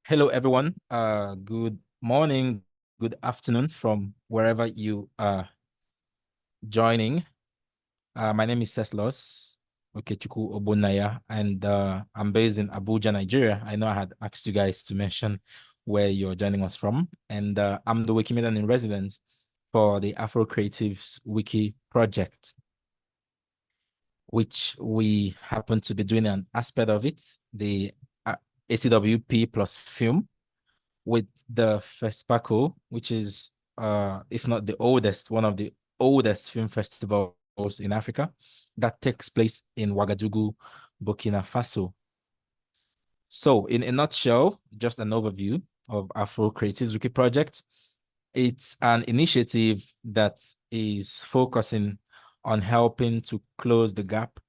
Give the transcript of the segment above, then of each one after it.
Hello, everyone. Good morning, good afternoon from wherever you are joining. My name is Teslos Okechukwu Obunaya, and I'm based in Abuja, Nigeria. I know I had asked you guys to mention where you're joining us from, and I'm the Wikimedia in residence for the AfroCreatives Wiki project, which we happen to be doing an aspect of it, the ACWP plus film, with the FESPACO, which is, if not the oldest, one of the oldest film festivals in Africa that takes place in Ouagadougou, Burkina Faso. So in a nutshell, just an overview of Afro Creatives Wiki Project. It's an initiative that is focusing on helping to close the gap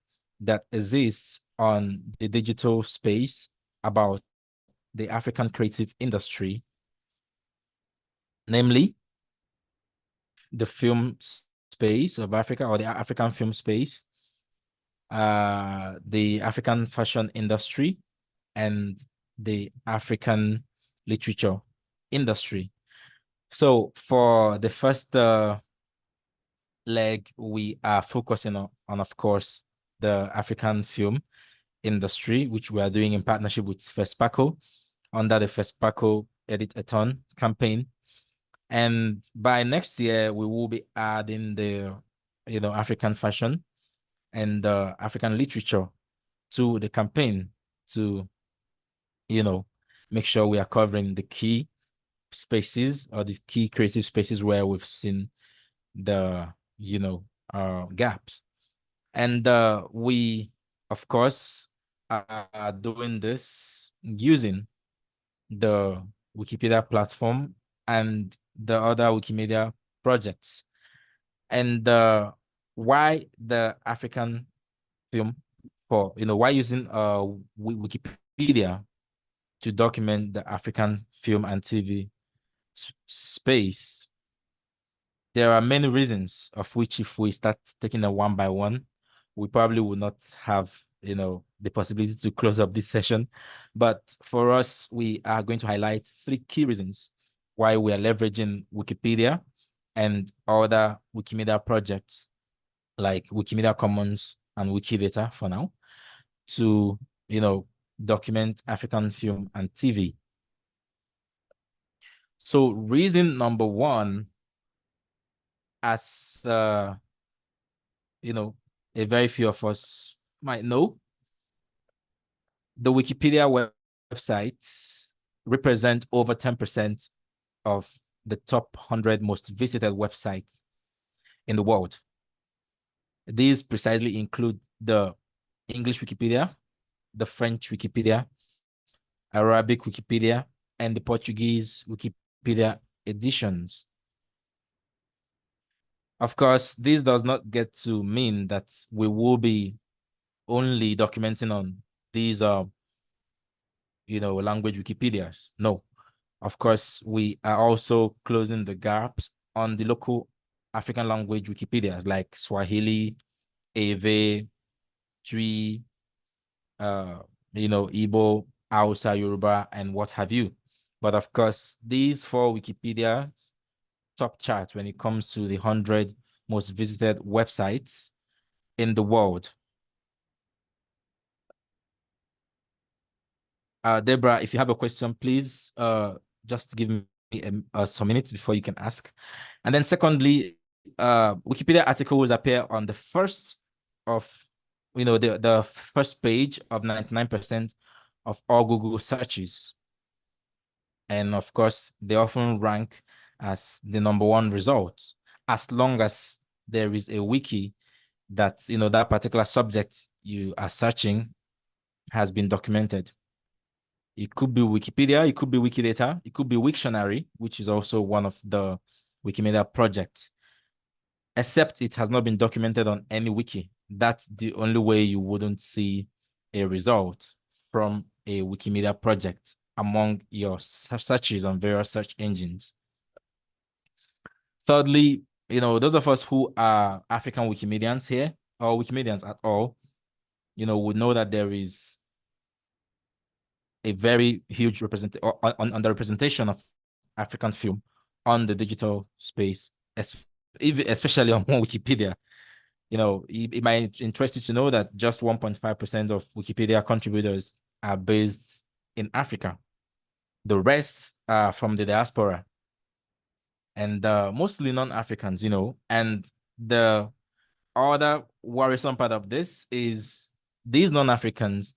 that exists on the digital space about the African creative industry, namely the film space of Africa, or the African film space, the African fashion industry, and the African literature industry. So for the first leg, we are focusing on, of course, the African film industry, which we are doing in partnership with FESPACO under the FESPACO Edit-a-thon campaign. And by next year, we will be adding the, African fashion and African literature to the campaign to, make sure we are covering the key spaces, or the key creative spaces where we've seen the, gaps. And we, of course, are doing this using the Wikipedia platform and the other Wikimedia projects. And why the African film, why using Wikipedia to document the African film and TV space? There are many reasons, of which if we start taking them one by one, we probably will not have, the possibility to close up this session. But for us, we are going to highlight three key reasons why we are leveraging Wikipedia and other Wikimedia projects like Wikimedia Commons and Wikidata for now to, document African film and TV. So reason number one, as a very few of us might know, the Wikipedia websites represent over 10% of the top 100 most visited websites in the world. These precisely include the English Wikipedia, the French Wikipedia, Arabic Wikipedia, and the Portuguese Wikipedia editions. Of course, this does not get to mean that we will be only documenting on these language Wikipedias. No. Of course, we are also closing the gaps on the local African language Wikipedias like Swahili, Ewe, Twi, Igbo, Hausa, Yoruba, and what have you. But of course, these four Wikipedias top chart when it comes to the 100 most visited websites in the world. Deborah, if you have a question, please just give me some minutes before you can ask. And then secondly, Wikipedia articles appear on the first of, the first page of 99% of all Google searches. And of course, they often rank as the #1 result, as long as there is a wiki that, that particular subject you are searching has been documented. It could be Wikipedia, it could be Wikidata, it could be Wiktionary, which is also one of the Wikimedia projects, except it has not been documented on any wiki. That's the only way you wouldn't see a result from a Wikimedia project among your searches on various search engines. Thirdly, those of us who are African Wikimedians here, or Wikimedians at all, would know that there is a very huge on the representation of African film on the digital space, especially on Wikipedia. It might interest you to know that just 1.5% of Wikipedia contributors are based in Africa. The rest are from the diaspora and mostly non-Africans, and the other worrisome part of this is these non-Africans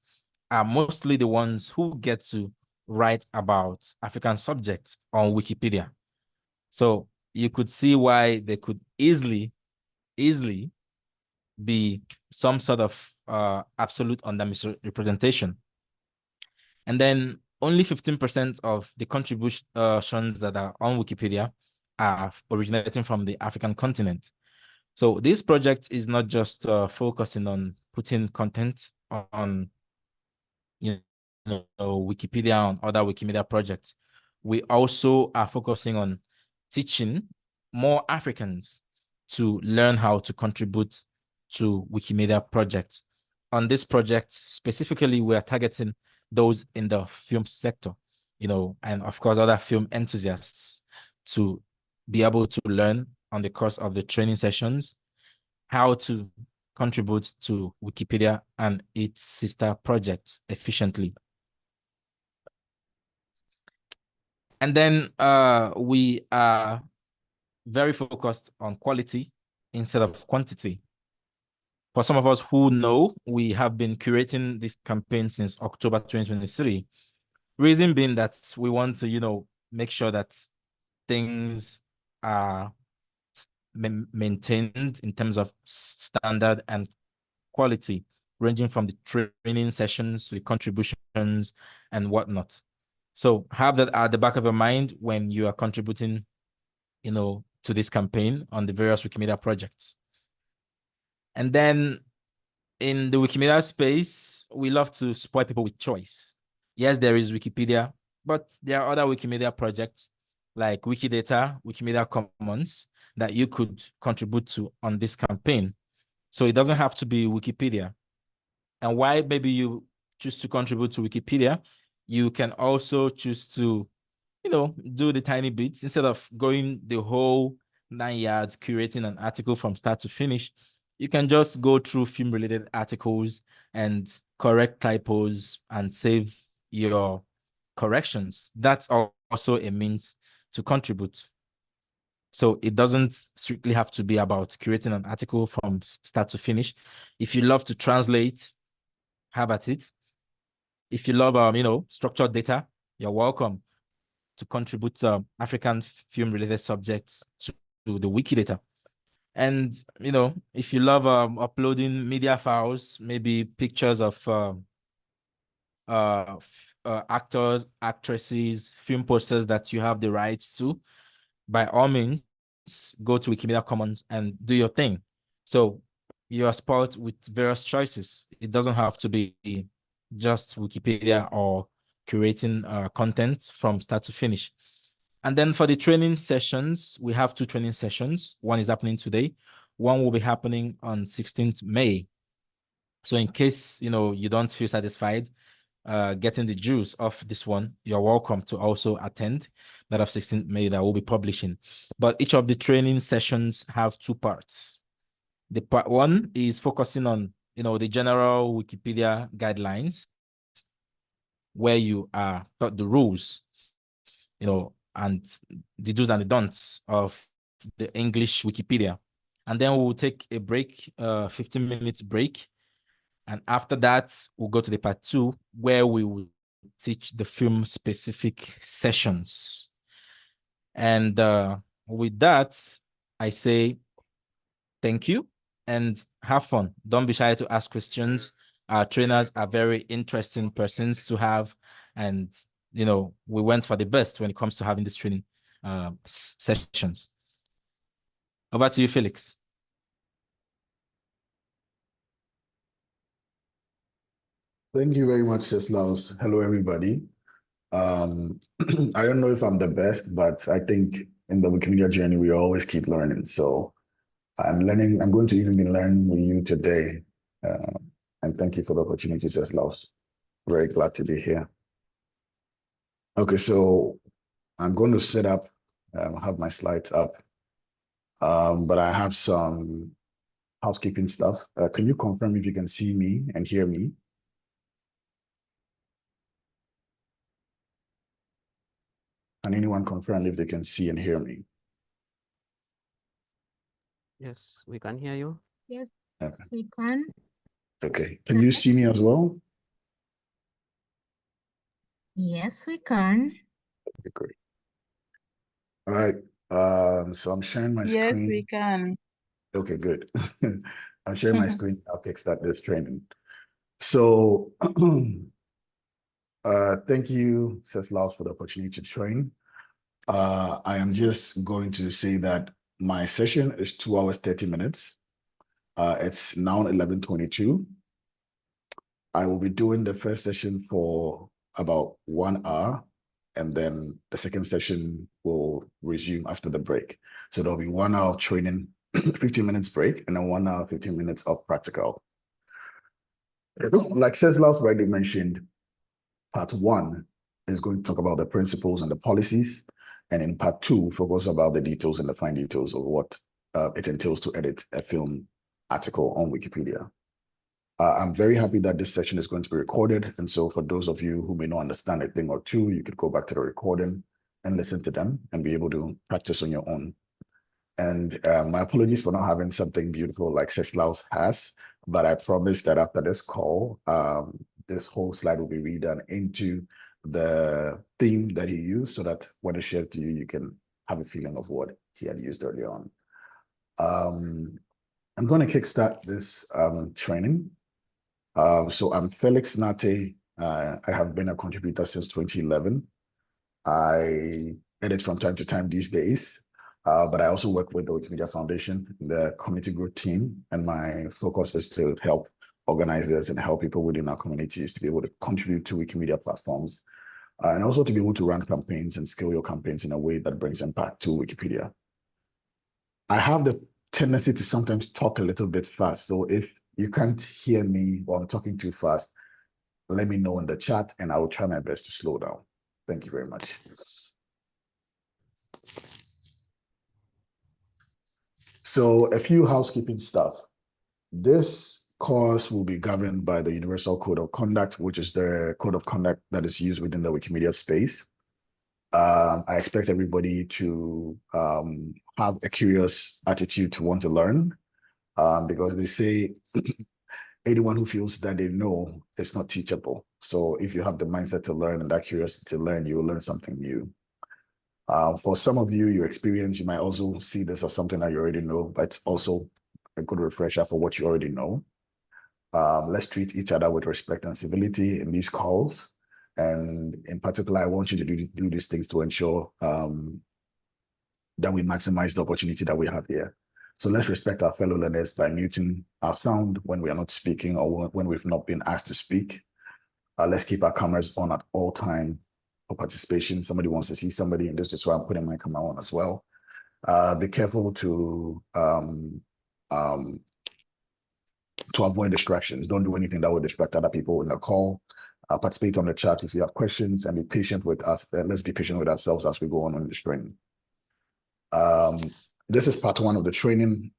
are mostly the ones who get to write about African subjects on Wikipedia. So you could see why they could easily be some sort of absolute underrepresentation. And then only 15% of the contributions that are on Wikipedia are originating from the African continent. So this project is not just focusing on putting content on Wikipedia and other Wikimedia projects. We also are focusing on teaching more Africans to learn how to contribute to Wikimedia projects. On this project specifically, we are targeting those in the film sector, and of course other film enthusiasts to be able to learn on the course of the training sessions how to contribute to Wikipedia and its sister projects efficiently. And then we are very focused on quality instead of quantity. For some of us who know, we have been curating this campaign since October 2023. Reason being that we want to, make sure that things are maintained in terms of standard and quality, ranging from the training sessions to the contributions and whatnot. So have that at the back of your mind when you are contributing, to this campaign on the various Wikimedia projects. And then in the Wikimedia space, we love to spoil people with choice. Yes, there is Wikipedia, but there are other Wikimedia projects like Wikidata, Wikimedia Commons that you could contribute to on this campaign. So it doesn't have to be Wikipedia. And why maybe you choose to contribute to Wikipedia, you can also choose to, do the tiny bits instead of going the whole 9 yards, curating an article from start to finish. You can just go through film-related articles and correct typos and save your corrections. That's also a means to contribute. So it doesn't strictly have to be about curating an article from start to finish. If you love to translate, have at it. If you love, structured data, you're welcome to contribute African film-related subjects to the Wikidata. And, if you love uploading media files, maybe pictures of actors, actresses, film posters that you have the rights to, by all means, go to Wikimedia Commons and do your thing. So you are spoiled with various choices. It doesn't have to be just Wikipedia or curating content from start to finish. And then for the training sessions, we have 2 training sessions. One is happening today. One will be happening on 16th May. So in case, you don't feel satisfied getting the juice of this one, you're welcome to also attend that of 16th May that we'll be publishing. But each of the training sessions have 2 parts. The part 1 is focusing on, the general Wikipedia guidelines, where you are taught the rules, and the do's and the don'ts of the English Wikipedia. And then we'll take a break, 15 minutes break. And after that, we'll go to the part 2, where we will teach the film specific sessions. And with that, I say thank you and have fun. Don't be shy to ask questions. Our trainers are very interesting persons to have. And, we went for the best when it comes to having this training sessions. Over to you, Felix. Thank you very much, Ceslaus. Hello, everybody. I don't know if I'm the best, but I think in the Wikimedia journey, we always keep learning. So I'm going to even be learning with you today. And thank you for the opportunity, Ceslaus. Very glad to be here. Okay, so I'm going to set up, have my slides up, but I have some housekeeping stuff. Can you confirm if you can see me and hear me? Can anyone confirm if they can see and hear me? Yes, we can hear you. Yes, Okay. we can. Okay. Can you see me as well? Yes, we can. Okay, great. All right. So I'm sharing my Yes, screen. we can. Okay, good. I'm sharing my screen. I'll kickstart this training. So thank you, Ceslaus, for the opportunity to train. I am just going to say that my session is 2 hours, 30 minutes. It's now 11:22. I will be doing the first session for about 1 hour, and then the second session will resume after the break. So there'll be 1 hour of training, 15 minutes break, and then 1 hour, 15 minutes of practical. Like Ceslaus rightly mentioned, part one is going to talk about the principles and the policies. And in part two, focus about the details and the fine details of what it entails to edit a film article on Wikipedia. I'm very happy that this session is going to be recorded. And so for those of you who may not understand a thing or two, you could go back to the recording and listen to them and be able to practice on your own. And my apologies for not having something beautiful like Ceslaus has, but I promise that after this call, this whole slide will be redone into the theme that he used so that when I share it to you, you can have a feeling of what he had used earlier on. I'm going to kickstart this training. So I'm Felix Nate. I have been a contributor since 2011. I edit from time to time these days, but I also work with the Wikimedia Foundation, the community group team, and my focus is to help organizers and help people within our communities to be able to contribute to Wikimedia platforms, and also to be able to run campaigns and scale your campaigns in a way that brings impact to Wikipedia. I have the tendency to sometimes talk a little bit fast, so if you can't hear me or I'm talking too fast, let me know in the chat and I will try my best to slow down. Thank you very much. So a few housekeeping stuff. This course will be governed by the Universal Code of Conduct, which is the code of conduct that is used within the Wikimedia space. I expect everybody to have a curious attitude to want to learn, because they say anyone who feels that they know is not teachable. So if you have the mindset to learn and that curiosity to learn, you will learn something new. For some of you, your experience, you might also see this as something that you already know, but it's also a good refresher for what you already know. Let's treat each other with respect and civility in these calls. And in particular, I want you to do these things to ensure that we maximize the opportunity that we have here. So let's respect our fellow learners by muting our sound when we are not speaking or when we've not been asked to speak. Let's keep our cameras on at all time for participation. Somebody wants to see somebody, and this is why I'm putting my camera on as well. Be careful to avoid distractions. Don't do anything that will distract other people in the call. Participate on the chat if you have questions, and be patient with us. Let's be patient with ourselves as we go on in this training. This is part one of the training.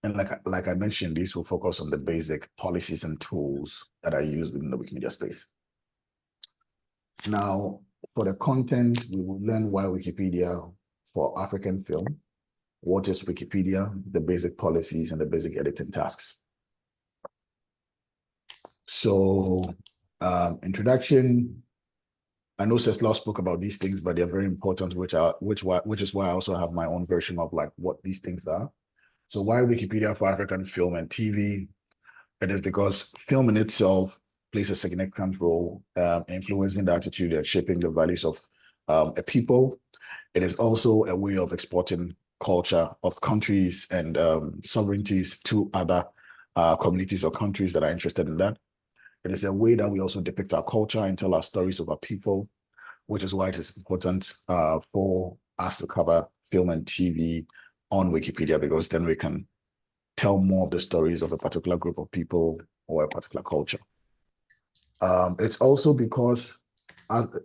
And like I mentioned, these will focus on the basic policies and tools that are used within the Wikimedia space. Now, for the content, we will learn why Wikipedia for African film, what is Wikipedia, the basic policies, and the basic editing tasks. So, introduction. I know Ceslaus spoke about these things, but they're very important, which is why I also have my own version of like what these things are. So why Wikipedia for African film and TV? It is because film in itself plays a significant role influencing the attitude and shaping the values of a people. It is also a way of exporting culture of countries and sovereignties to other communities or countries that are interested in that. It is a way that we also depict our culture and tell our stories of our people, which is why it is important for us to cover film and TV on Wikipedia, because then we can tell more of the stories of a particular group of people or a particular culture. It's also because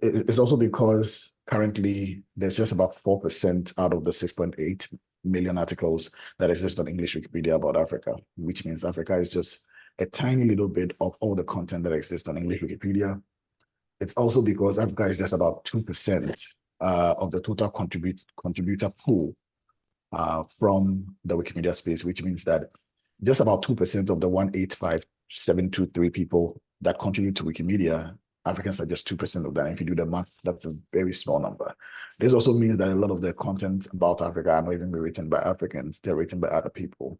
it's also because currently there's just about 4% out of the 6.8 million articles that exist on English Wikipedia about Africa, which means Africa is just a tiny little bit of all the content that exists on English Wikipedia. It's also because Africa is just about 2% of the total contributor pool from the Wikimedia space, which means that just about 2% of the 185,723 people that contribute to Wikimedia, Africans are just 2% of that. And if you do the math, that's a very small number. This also means that a lot of the content about Africa are not even written by Africans, they're written by other people.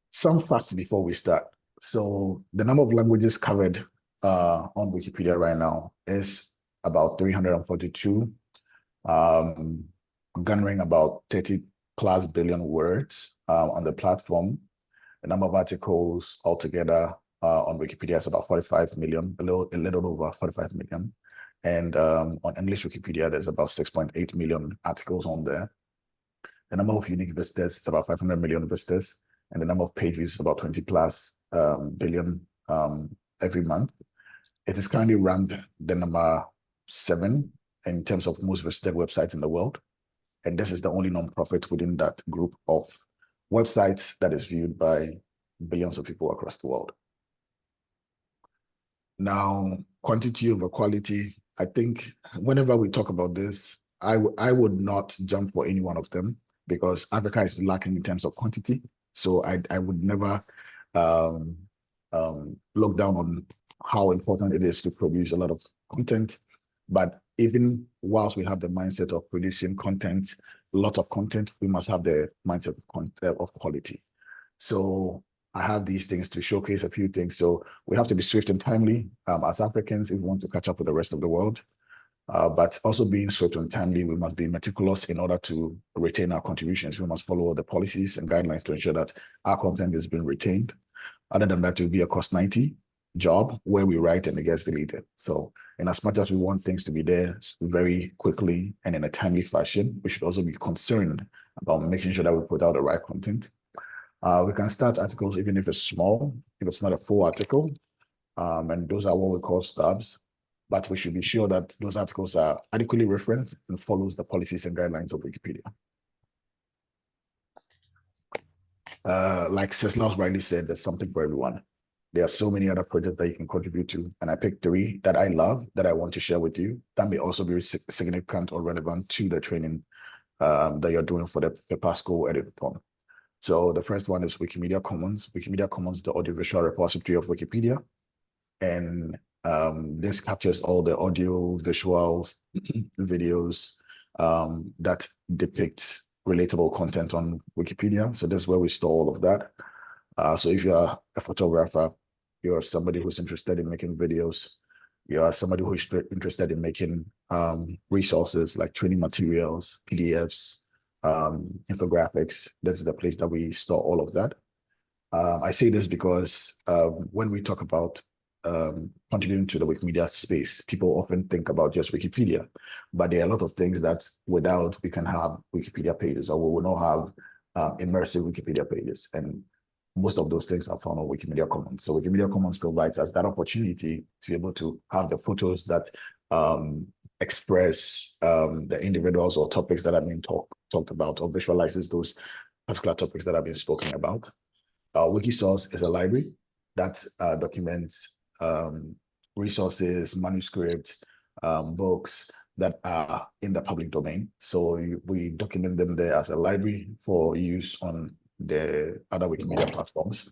Some facts before we start. So the number of languages covered on Wikipedia right now is about 342, garnering about 30 plus billion words on the platform. The number of articles altogether on Wikipedia is about 45 million, a little over 45 million. And on English Wikipedia, there's about 6.8 million articles on there. The number of unique visitors is about 500 million visitors. And the number of page views is about 20 plus billion every month. It is currently ranked the number 7 in terms of most visited websites in the world. And this is the only nonprofit within that group of websites that is viewed by billions of people across the world. Now, quantity over quality, I think whenever we talk about this, I would not jump for any one of them because Africa is lacking in terms of quantity. So I would never look down on how important it is to produce a lot of content. But even whilst we have the mindset of producing content, lots of content, we must have the mindset of quality. So I have these things to showcase a few things. So we have to be swift and timely as Africans if we want to catch up with the rest of the world. But also being swift and timely, we must be meticulous in order to retain our contributions. We must follow the policies and guidelines to ensure that our content is being retained. Other than that, it will be a cost 90 job where we write and it gets deleted. So in as much as we want things to be there very quickly and in a timely fashion, we should also be concerned about making sure that we put out the right content. We can start articles even if it's small, if it's not a full article, and those are what we call stubs. But we should be sure that those articles are adequately referenced and follows the policies and guidelines of Wikipedia. Like Ceslaus rightly said, there's something for everyone. There are so many other projects that you can contribute to, and I picked 3 that I love that I want to share with you. That may also be significant or relevant to the training that you're doing for the FESPACO Edit-a-thon. So the first one is Wikimedia Commons. Wikimedia Commons, the audiovisual repository of Wikipedia. And this captures all the audio, visuals, videos that depict relatable content on Wikipedia. So this is where we store all of that. So if you are a photographer, you're somebody who's interested in making videos, you are somebody who's interested in making resources like training materials, PDFs, infographics, this is the place that we store all of that. I say this because when we talk about contributing to the Wikimedia space, people often think about just Wikipedia, but there are a lot of things that without we can have Wikipedia pages, or we will not have immersive Wikipedia pages. And most of those things are found on Wikimedia Commons. So Wikimedia Commons provides us that opportunity to be able to have the photos that express the individuals or topics that have been talked about, or visualizes those particular topics that have been spoken about. Wikisource is a library that documents resources, manuscripts, books that are in the public domain. So we document them there as a library for use on the other Wikimedia platforms.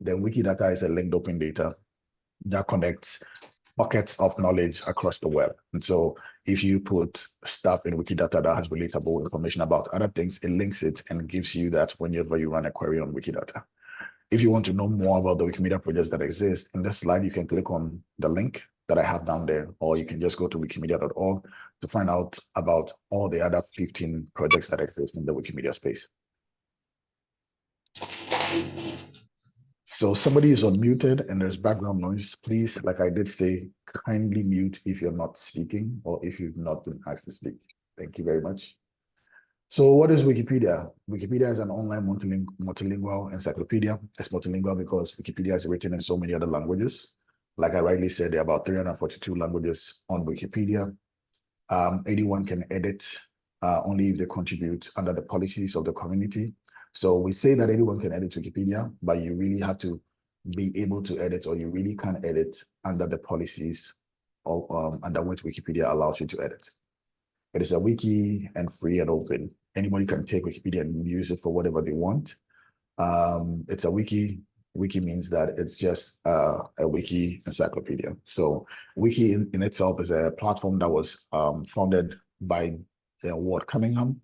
Then Wikidata is a linked open data that connects buckets of knowledge across the web. And so if you put stuff in Wikidata that has relatable information about other things, it links it and gives you that whenever you run a query on Wikidata. If you want to know more about the Wikimedia projects that exist, in this slide, you can click on the link that I have down there, or you can just go to wikimedia.org to find out about all the other 15 projects that exist in the Wikimedia space. So somebody is unmuted and there's background noise. Please, like I did say, kindly mute if you're not speaking or if you've not been asked to speak. Thank you very much. So what is Wikipedia? Wikipedia is an online multilingual encyclopedia. It's multilingual because Wikipedia is written in so many other languages. Like I rightly said, there are about 342 languages on Wikipedia. Anyone can edit only if they contribute under the policies of the community. So we say that anyone can edit Wikipedia, but you really have to be able to edit, or you really can edit under the policies of, under which Wikipedia allows you to edit. It is a wiki and free and open. Anybody can take Wikipedia and use it for whatever they want. It's a wiki. Wiki means that it's just a wiki encyclopedia. So Wiki in itself is a platform that was founded by Ward Cunningham,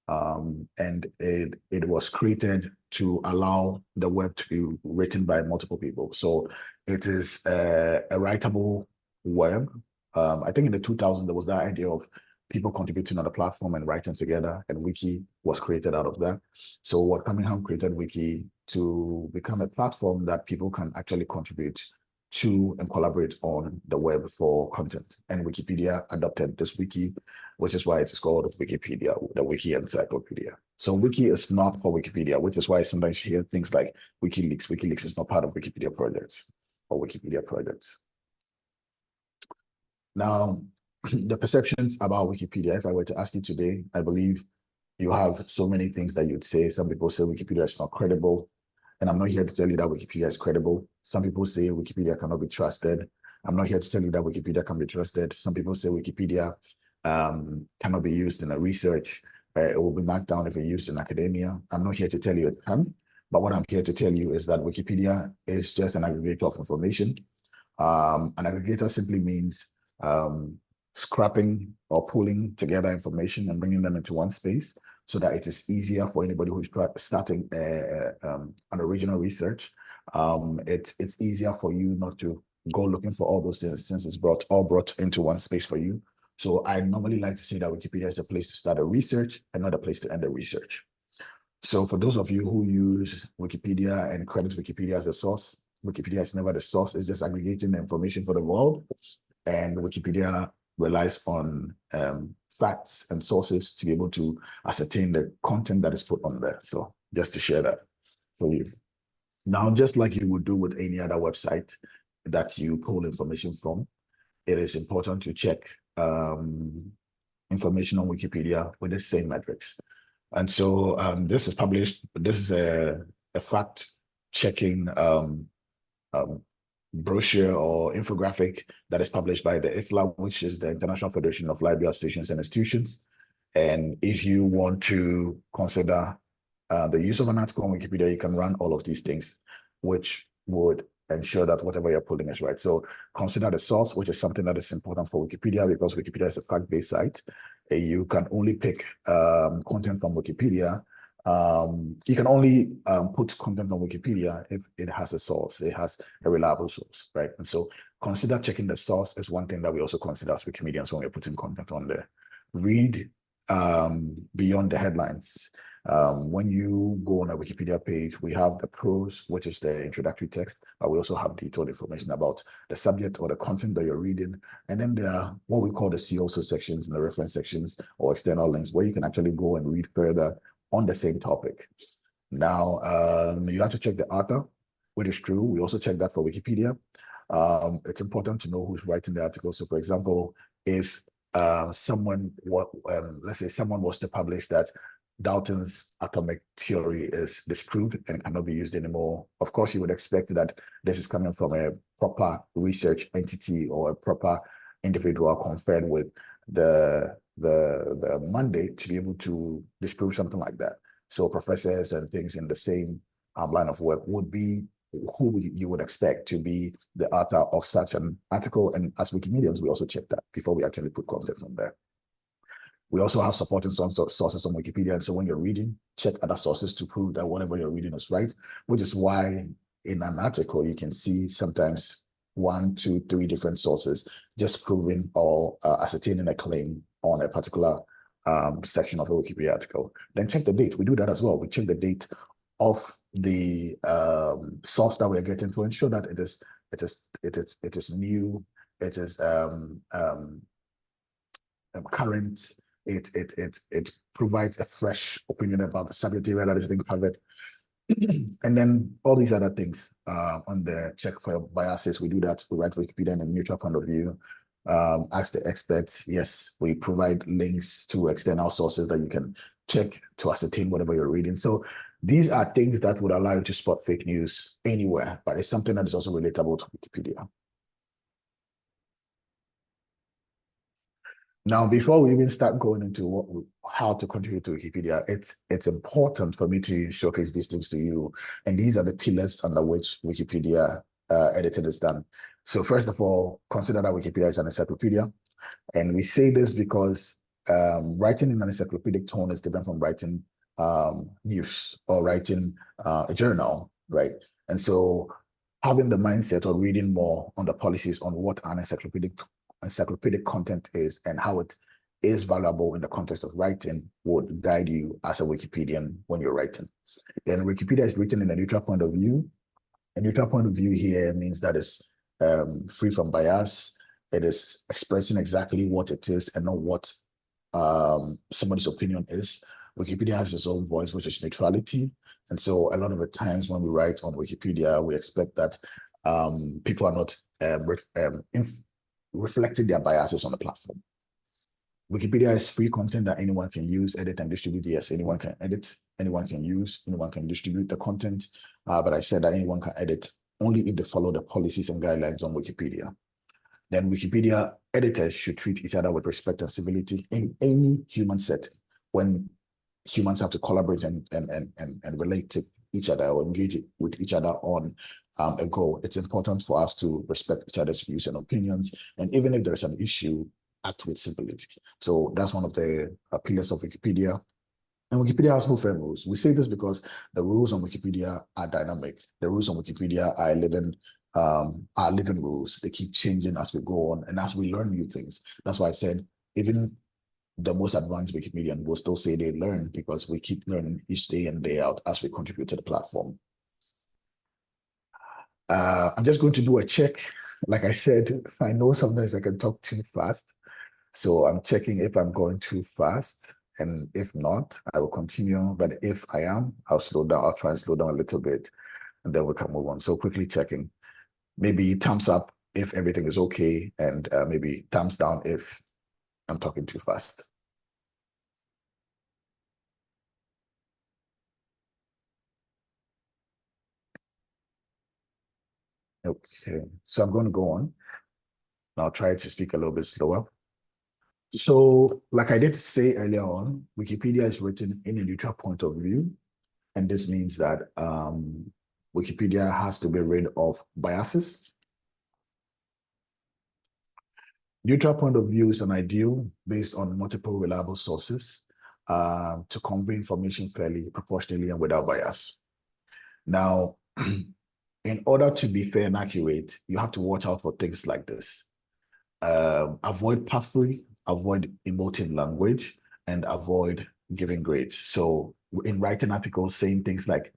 and it was created to allow the web to be written by multiple people. So it is a writable web. I think in the 2000s, there was that idea of people contributing on the platform and writing together, and Wiki was created out of that. So Ward Cunningham created Wiki to become a platform that people can actually contribute to and collaborate on the web for content. And Wikipedia adopted this wiki, which is why it is called Wikipedia, the Wiki Encyclopedia. So Wiki is not for Wikipedia, which is why sometimes you hear things like WikiLeaks. WikiLeaks is not part of Wikipedia projects or Wikipedia projects. Now, the perceptions about Wikipedia, if I were to ask you today, I believe you have so many things that you'd say. Some people say Wikipedia is not credible. And I'm not here to tell you that Wikipedia is credible. Some people say Wikipedia cannot be trusted. I'm not here to tell you that Wikipedia can be trusted. Some people say Wikipedia cannot be used in a research. It will be marked down if it's used in academia. I'm not here to tell you it can, but what I'm here to tell you is that Wikipedia is just an aggregator of information. An aggregator simply means scrapping or pulling together information and bringing them into one space, so that it is easier for anybody who's starting an original research. It's easier for you not to go looking for all those things, since it's all brought into one space for you. So I normally like to say that Wikipedia is a place to start a research and not a place to end a research. So for those of you who use Wikipedia and credit Wikipedia as a source, Wikipedia is never the source. It's just aggregating the information for the world. And Wikipedia relies on facts and sources to be able to ascertain the content that is put on there. So just to share that for you. Now, just like you would do with any other website that you pull information from, it is important to check information on Wikipedia with the same metrics. And so this is published. This is a fact-checking brochure or infographic that is published by the IFLA, which is the International Federation of Library Associations and Institutions. And if you want to consider the use of an article on Wikipedia, you can run all of these things, which would ensure that whatever you're pulling is right. So consider the source, which is something that is important for Wikipedia, because Wikipedia is a fact-based site. You can only pick content from Wikipedia. You can only put content on Wikipedia if it has a source, it has a reliable source, right? And so consider checking the source is one thing that we also consider as Wikimedians when we're putting content on there. Read beyond the headlines. When you go on a Wikipedia page, we have the prose, which is the introductory text, but we also have detailed information about the subject or the content that you're reading. And then there are what we call the see also sections and the reference sections or external links, where you can actually go and read further on the same topic. Now, you have to check the author, which is true. We also check that for Wikipedia. It's important to know who's writing the article. So, for example, if let's say someone was to publish that Dalton's atomic theory is disproved and cannot be used anymore, of course, you would expect that this is coming from a proper research entity or a proper individual conferred with the mandate to be able to disprove something like that. So professors and things in the same line of work would be who you would expect to be the author of such an article. And as Wikimedians, we also check that before we actually put content on there. We also have supporting sources on Wikipedia. And so when you're reading, check other sources to prove that whatever you're reading is right, which is why in an article, you can see sometimes 1, 2, 3 different sources just proving or ascertaining a claim on a particular section of a Wikipedia article. Then check the date. We do that as well. We check the date of the source that we're getting to ensure that it is new, it is current. It provides a fresh opinion about the subject area that is being covered. And then all these other things on the check for biases, we do that. We write Wikipedia in a neutral point of view. Ask the experts. Yes, we provide links to external sources that you can check to ascertain whatever you're reading. So these are things that would allow you to spot fake news anywhere, but it's something that is also relatable to Wikipedia. Now, before we even start going into how to contribute to Wikipedia, it's important for me to showcase these things to you. And these are the pillars under which Wikipedia editing is done. So first of all, consider that Wikipedia is an encyclopedia. And we say this because writing in an encyclopedic tone is different from writing news or writing a journal, right? And so having the mindset of reading more on the policies on what an encyclopedic content is and how it is valuable in the context of writing would guide you as a Wikipedian when you're writing. Then Wikipedia is written in a neutral point of view. A neutral point of view here means that it's free from bias. It is expressing exactly what it is and not what somebody's opinion is. Wikipedia has its own voice, which is neutrality. And so a lot of the times when we write on Wikipedia, we expect that people are not reflecting their biases on the platform. Wikipedia is free content that anyone can use, edit, and distribute. Yes, anyone can edit, anyone can use, anyone can distribute the content. But I said that anyone can edit only if they follow the policies and guidelines on Wikipedia. Then Wikipedia editors should treat each other with respect and civility in any human setting. When humans have to collaborate and relate to each other or engage with each other on a goal, it's important for us to respect each other's views and opinions. And even if there's an issue, act with civility. So that's one of the pillars of Wikipedia. And Wikipedia has no firm rules. We say this because the rules on Wikipedia are dynamic. The rules on Wikipedia are living rules. They keep changing as we go on and as we learn new things. That's why I said even the most advanced Wikipedian will still say they learn because we keep learning each day and day out as we contribute to the platform. I'm just going to do a check. Like I said, I know sometimes I can talk too fast. So I'm checking if I'm going too fast. And if not, I will continue. But if I am, I'll slow down. I'll try and slow down a little bit and then we can move on. So quickly checking. Maybe thumbs up if everything is okay. And maybe thumbs down if I'm talking too fast. Okay, so I'm going to go on. I'll try to speak a little bit slower. So, like I did say earlier on, Wikipedia is written in a neutral point of view. And this means that Wikipedia has to be rid of biases. Neutral point of view is an ideal based on multiple reliable sources to convey information fairly, proportionally, and without bias. Now, in order to be fair and accurate, you have to watch out for things like this. Avoid puffery, avoid emotive language, and avoid giving grades. So in writing articles, saying things like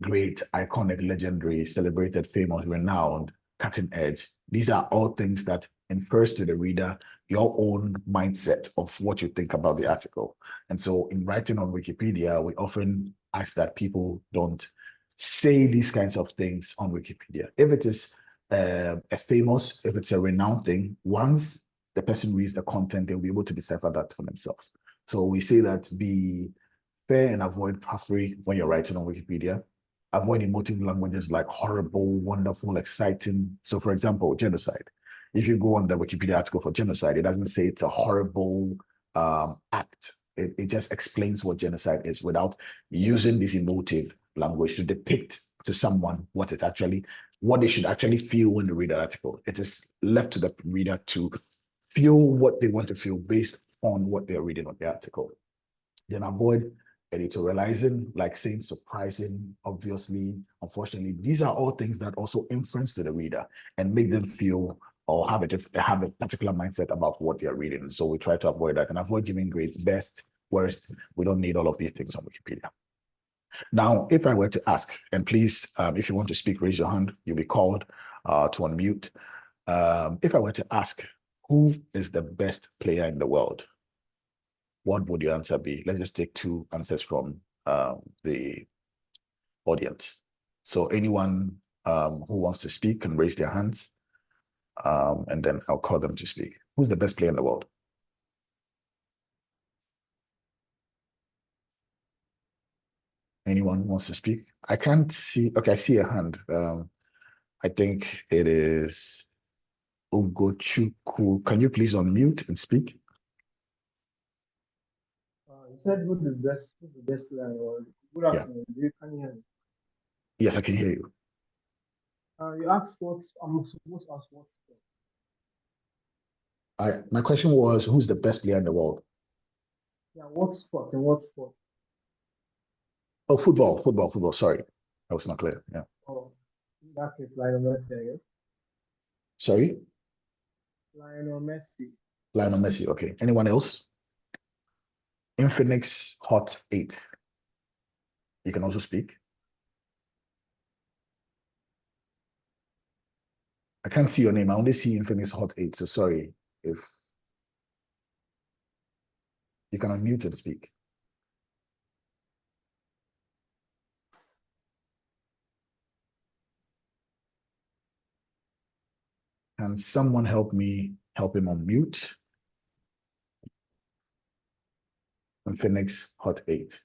great, iconic, legendary, celebrated, famous, renowned, cutting edge, these are all things that infers to the reader your own mindset of what you think about the article. And so in writing on Wikipedia, we often ask that people don't say these kinds of things on Wikipedia. If it is if it's a renowned thing, once the person reads the content, they'll be able to decipher that for themselves. So we say that be fair and avoid puffery when you're writing on Wikipedia. Avoid emotive languages like horrible, wonderful, exciting. So for example, genocide. If you go on the Wikipedia article for genocide, it doesn't say it's a horrible act. It just explains what genocide is without using this emotive language to depict to someone what they should actually feel when they read that article. It is left to the reader to feel what they want to feel based on what they're reading on the article. Then avoid editorializing, like saying surprising, obviously, unfortunately. These are all things that also influence to the reader and make them feel or have a particular mindset about what they're reading. So we try to avoid that and avoid giving grades best, worst. We don't need all of these things on Wikipedia. Now, if I were to ask, and please, if you want to speak, raise your hand, you'll be called to unmute. If I were to ask, who is the best player in the world? What would your answer be? Let's just take two answers from the audience. So anyone who wants to speak can raise their hands, and then I'll call them to speak. Who's the best player in the world? Anyone wants to speak? I can't see. Okay, I see a hand. I think it is Ugochukwu. Can you please unmute and speak? You said who's the best player in the world? Good afternoon. Can you hear me? Yes, I can hear you. You asked what I'm supposed to ask what sport? My question was, who's the best player in the world? Yeah, what sport and what sport? Oh, football. Sorry, that was not clear. Yeah. Oh, in that case, Lionel Messi, I guess. Sorry? Lionel Messi. Lionel Messi. Okay. Anyone else? Infinix Hot 8. You can also speak. I can't see your name. I only see Infinix Hot 8. So sorry if you can unmute and speak. Can someone help him unmute? Infinix Hot 8.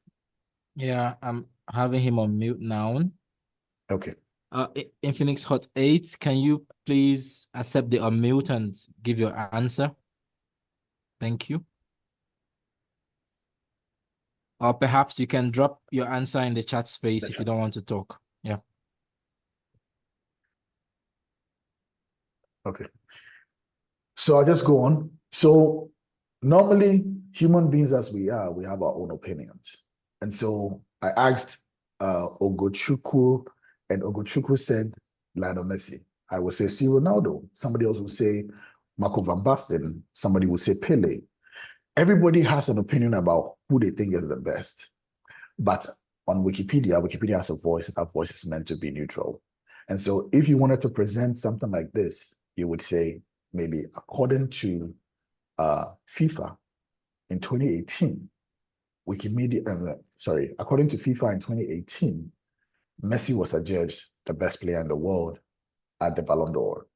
Yeah, I'm having him on mute now. Okay. Infinix Hot 8, can you please accept the unmute and give your answer? Thank you. Or perhaps you can drop your answer in the chat space if you don't want to talk. Yeah. Okay. So I'll just go on. So normally, human beings as we are, we have our own opinions. And so I asked Ogochukwu, and Ogochukwu said Lionel Messi. I would say C. Ronaldo. Somebody else would say Marco van Basten. Somebody would say Pele. Everybody has an opinion about who they think is the best. But on Wikipedia, Wikipedia has a voice. That voice is meant to be neutral. And so if you wanted to present something like this, you would say, maybe according to FIFA in 2018, according to FIFA in 2018, Messi was adjudged the best player in the world at the Ballon d'Or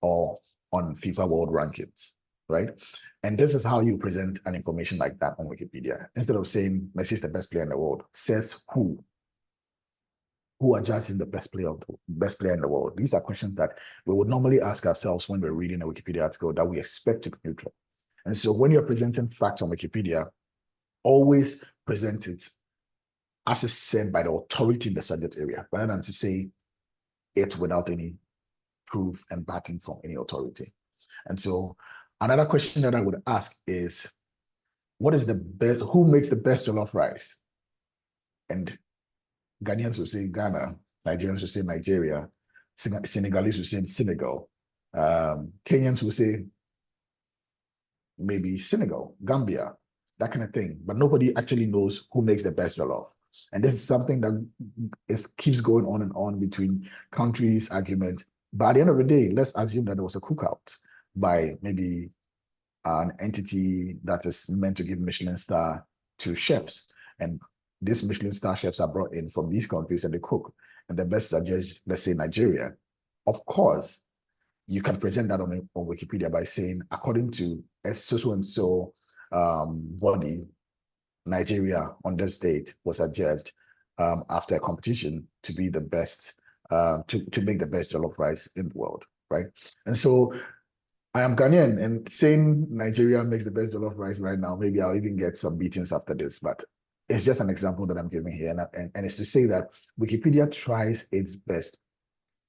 or on FIFA World Rankings, right? And this is how you present an information like that on Wikipedia. Instead of saying Messi is the best player in the world, says who are judging the best player in the world. These are questions that we would normally ask ourselves when we're reading a Wikipedia article that we expect to be neutral. And so when you're presenting facts on Wikipedia, always present it as it's said by the authority in the subject area, rather than to say it without any proof and backing from any authority. And so another question that I would ask is, who makes the best jollof rice? And Ghanaians will say Ghana, Nigerians will say Nigeria, Senegalese will say Senegal, Kenyans will say maybe Senegal, Gambia, that kind of thing. But nobody actually knows who makes the best jollof. And this is something that keeps going on and on between countries, arguments. But at the end of the day, let's assume that there was a cookout by maybe an entity that is meant to give Michelin star to chefs. And these Michelin star chefs are brought in from these countries and they cook. And the best are judged, let's say Nigeria. Of course, you can present that on Wikipedia by saying, according to a so-and-so body, Nigeria on this date was adjudged after a competition to be the best, to make the best jollof rice in the world, right? And so I am Ghanaian, and saying Nigeria makes the best jollof rice right now, maybe I'll even get some beatings after this, but it's just an example that I'm giving here. And it's to say that Wikipedia tries its best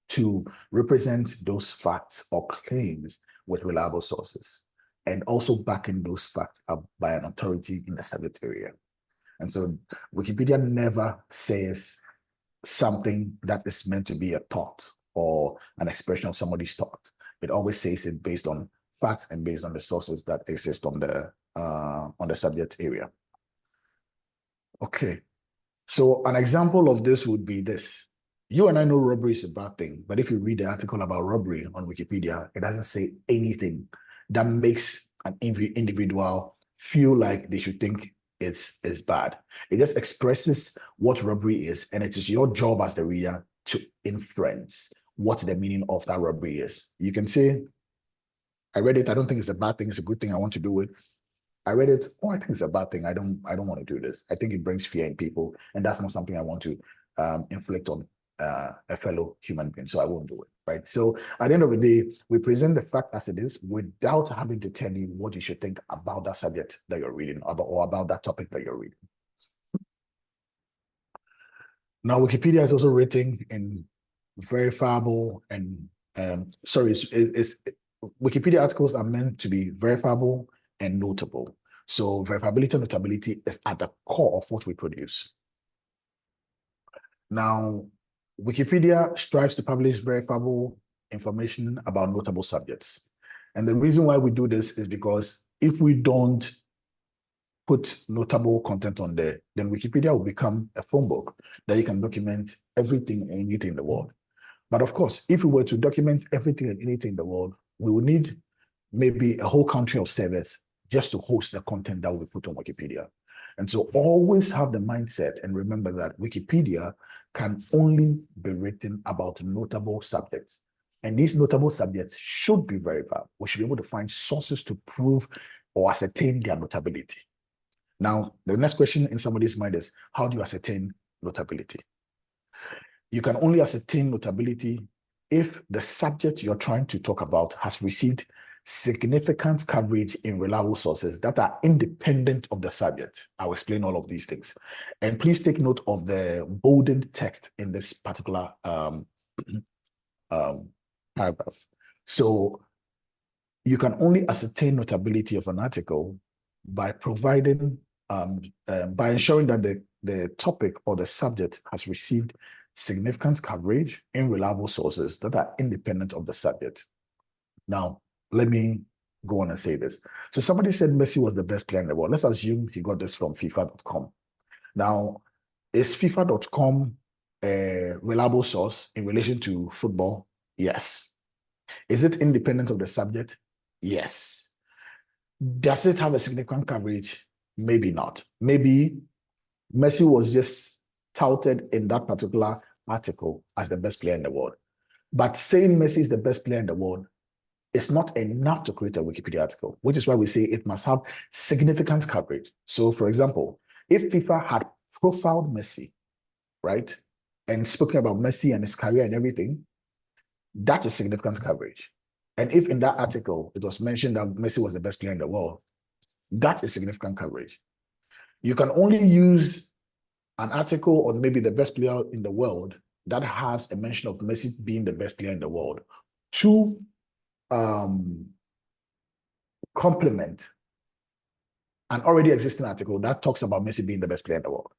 to represent those facts or claims with reliable sources, and also backing those facts up by an authority in the subject area. And so Wikipedia never says something that is meant to be a thought or an expression of somebody's thought. It always says it based on facts and based on the sources that exist on the subject area. Okay, so an example of this would be this. You and I know robbery is a bad thing, but if you read the article about robbery on Wikipedia, it doesn't say anything that makes an individual feel like they should think is bad. It just expresses what robbery is, and it is your job as the reader to inference what the meaning of that robbery is. You can say, I read it, I don't think it's a bad thing, it's a good thing, I want to do it. I read it, oh, I think it's a bad thing, I don't want to do this. I think it brings fear in people, and that's not something I want to inflict on a fellow human being, so I won't do it, right? So at the end of the day, we present the fact as it is without having to tell you what you should think about that subject that you're reading, or about that topic that you're reading. Now, Wikipedia is also written in verifiable and Wikipedia articles are meant to be verifiable and notable. So verifiability and notability is at the core of what we produce. Now, Wikipedia strives to publish verifiable information about notable subjects. And the reason why we do this is because if we don't put notable content on there, then Wikipedia will become a phone book that you can document everything and anything in the world. But of course, if we were to document everything and anything in the world, we would need maybe a whole country of servers just to host the content that we put on Wikipedia. And so always have the mindset and remember that Wikipedia can only be written about notable subjects. And these notable subjects should be verified. We should be able to find sources to prove or ascertain their notability. Now, the next question in somebody's mind is, how do you ascertain notability? You can only ascertain notability if the subject you're trying to talk about has received significant coverage in reliable sources that are independent of the subject. I'll explain all of these things. And please take note of the bolded text in this particular paragraph. So you can only ascertain notability of an article by providing, by ensuring that the topic or the subject has received significant coverage in reliable sources that are independent of the subject. Now, let me go on and say this. So somebody said Messi was the best player in the world. Let's assume he got this from FIFA.com. Now, is FIFA.com a reliable source in relation to football? Yes. Is it independent of the subject? Yes. Does it have a significant coverage? Maybe not. Maybe Messi was just touted in that particular article as the best player in the world. But saying Messi is the best player in the world is not enough to create a Wikipedia article, which is why we say it must have significant coverage. So, for example, if FIFA had profiled Messi, right, and spoken about Messi and his career and everything, that is significant coverage. And if in that article it was mentioned that Messi was the best player in the world, that is significant coverage. You can only use an article on maybe the best player in the world that has a mention of Messi being the best player in the world to complement an already existing article that talks about Messi being the best player in the world.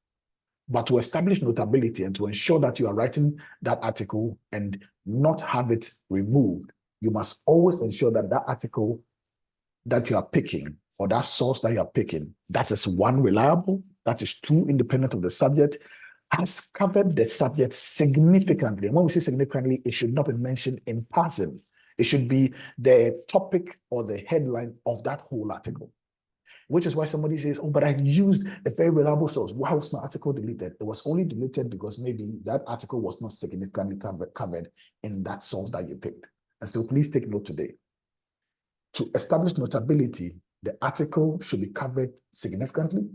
But to establish notability and to ensure that you are writing that article and not have it removed, you must always ensure that that article that you are picking or that source that you are picking, that is one, reliable, that is two, independent of the subject, has covered the subject significantly. And when we say significantly, it should not be mentioned in passing. It should be the topic or the headline of that whole article. Which is why somebody says, oh, but I used a very reliable source. Why was my article deleted? It was only deleted because maybe that article was not significantly covered in that source that you picked. And so please take note today. To establish notability, the article should be covered significantly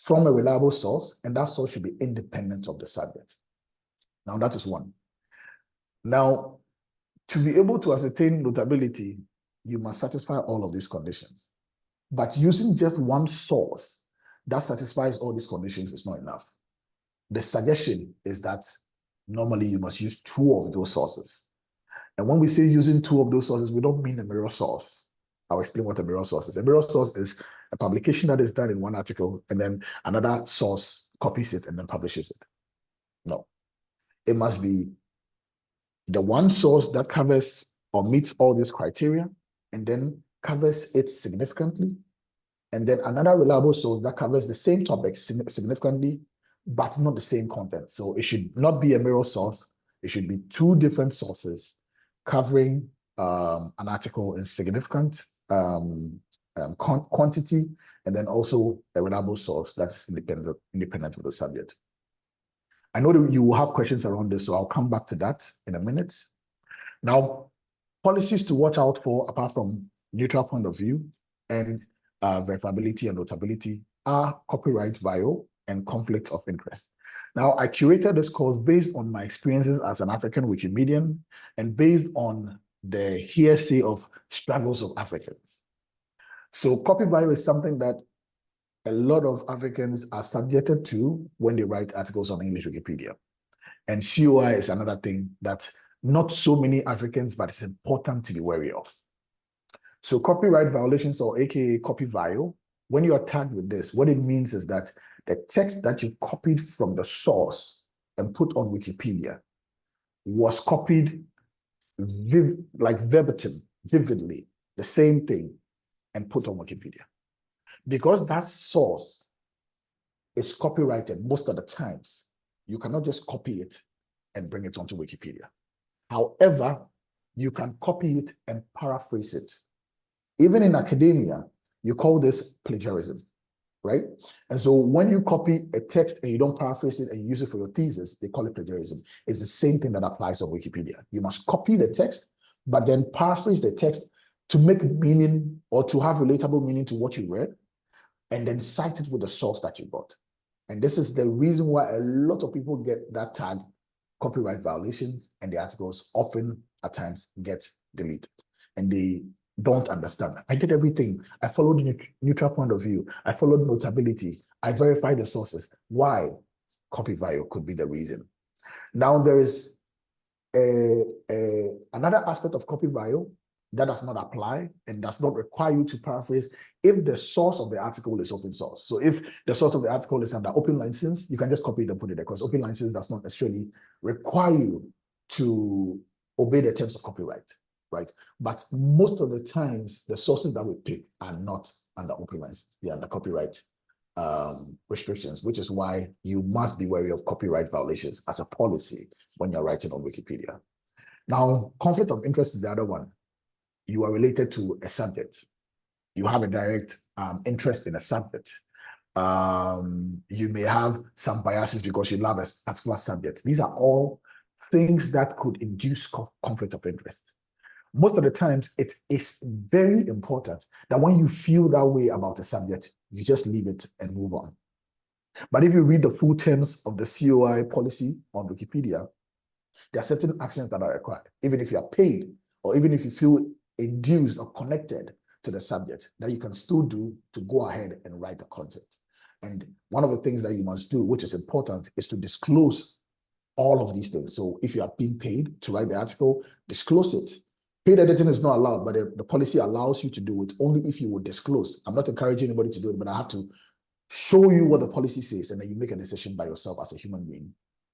from a reliable source, and that source should be independent of the subject. Now, that is one. Now, to be able to ascertain notability, you must satisfy all of these conditions. But using just one source that satisfies all these conditions is not enough. The suggestion is that normally you must use two of those sources. And when we say using two of those sources, we don't mean a mirror source. I'll explain what a mirror source is. A mirror source is a publication that is done in one article and then another source copies it and then publishes it. No. It must be the one source that covers or meets all these criteria and then covers it significantly, and then another reliable source that covers the same topic significantly, but not the same content. So it should not be a mirror source. It should be two different sources covering an article in significant quantity, and then also a reliable source that's independent of the subject. I know that you will have questions around this, so I'll come back to that in a minute. Now, policies to watch out for, apart from neutral point of view and verifiability and notability, are copyright viol and conflict of interest. Now, I curated this course based on my experiences as an African Wikimedian and based on the hearsay of struggles of Africans. So copy viol is something that a lot of Africans are subjected to when they write articles on English Wikipedia. And COI is another thing that not so many Africans, but it's important to be wary of. So copyright violations, or AKA copy viol, when you are tagged with this, what it means is that the text that you copied from the source and put on Wikipedia was copied like verbatim, vividly, the same thing, and put on Wikipedia. Because that source is copyrighted most of the times, you cannot just copy it and bring it onto Wikipedia. However, you can copy it and paraphrase it. Even in academia, you call this plagiarism, right? And so when you copy a text and you don't paraphrase it and you use it for your thesis, they call it plagiarism. It's the same thing that applies on Wikipedia. You must copy the text, but then paraphrase the text to make meaning or to have relatable meaning to what you read, and then cite it with the source that you got. And this is the reason why a lot of people get that tag, copyright violations, and the articles often at times get deleted. And they don't understand. I did everything. I followed the neutral point of view. I followed notability. I verified the sources. Why? Copy viol could be the reason. Now there is another aspect of copy viol that does not apply and does not require you to paraphrase if the source of the article is open source. So if the source of the article is under open license, you can just copy it and put it there, because open license does not necessarily require you to obey the terms of copyright, right? But most of the times, the sources that we pick are not under open license. They're under copyright restrictions, which is why you must be wary of copyright violations as a policy when you're writing on Wikipedia. Now, conflict of interest is the other one. You are related to a subject. You have a direct interest in a subject. You may have some biases because you love a particular subject. These are all things that could induce conflict of interest. Most of the times, it is very important that when you feel that way about a subject, you just leave it and move on. But if you read the full terms of the COI policy on Wikipedia, there are certain actions that are required, even if you are paid or even if you feel induced or connected to the subject, that you can still do to go ahead and write the content. And one of the things that you must do, which is important, is to disclose all of these things. So if you are being paid to write the article, disclose it. Paid editing is not allowed, but the policy allows you to do it only if you would disclose. I'm not encouraging anybody to do it, but I have to show you what the policy says, and then you make a decision by yourself as a human being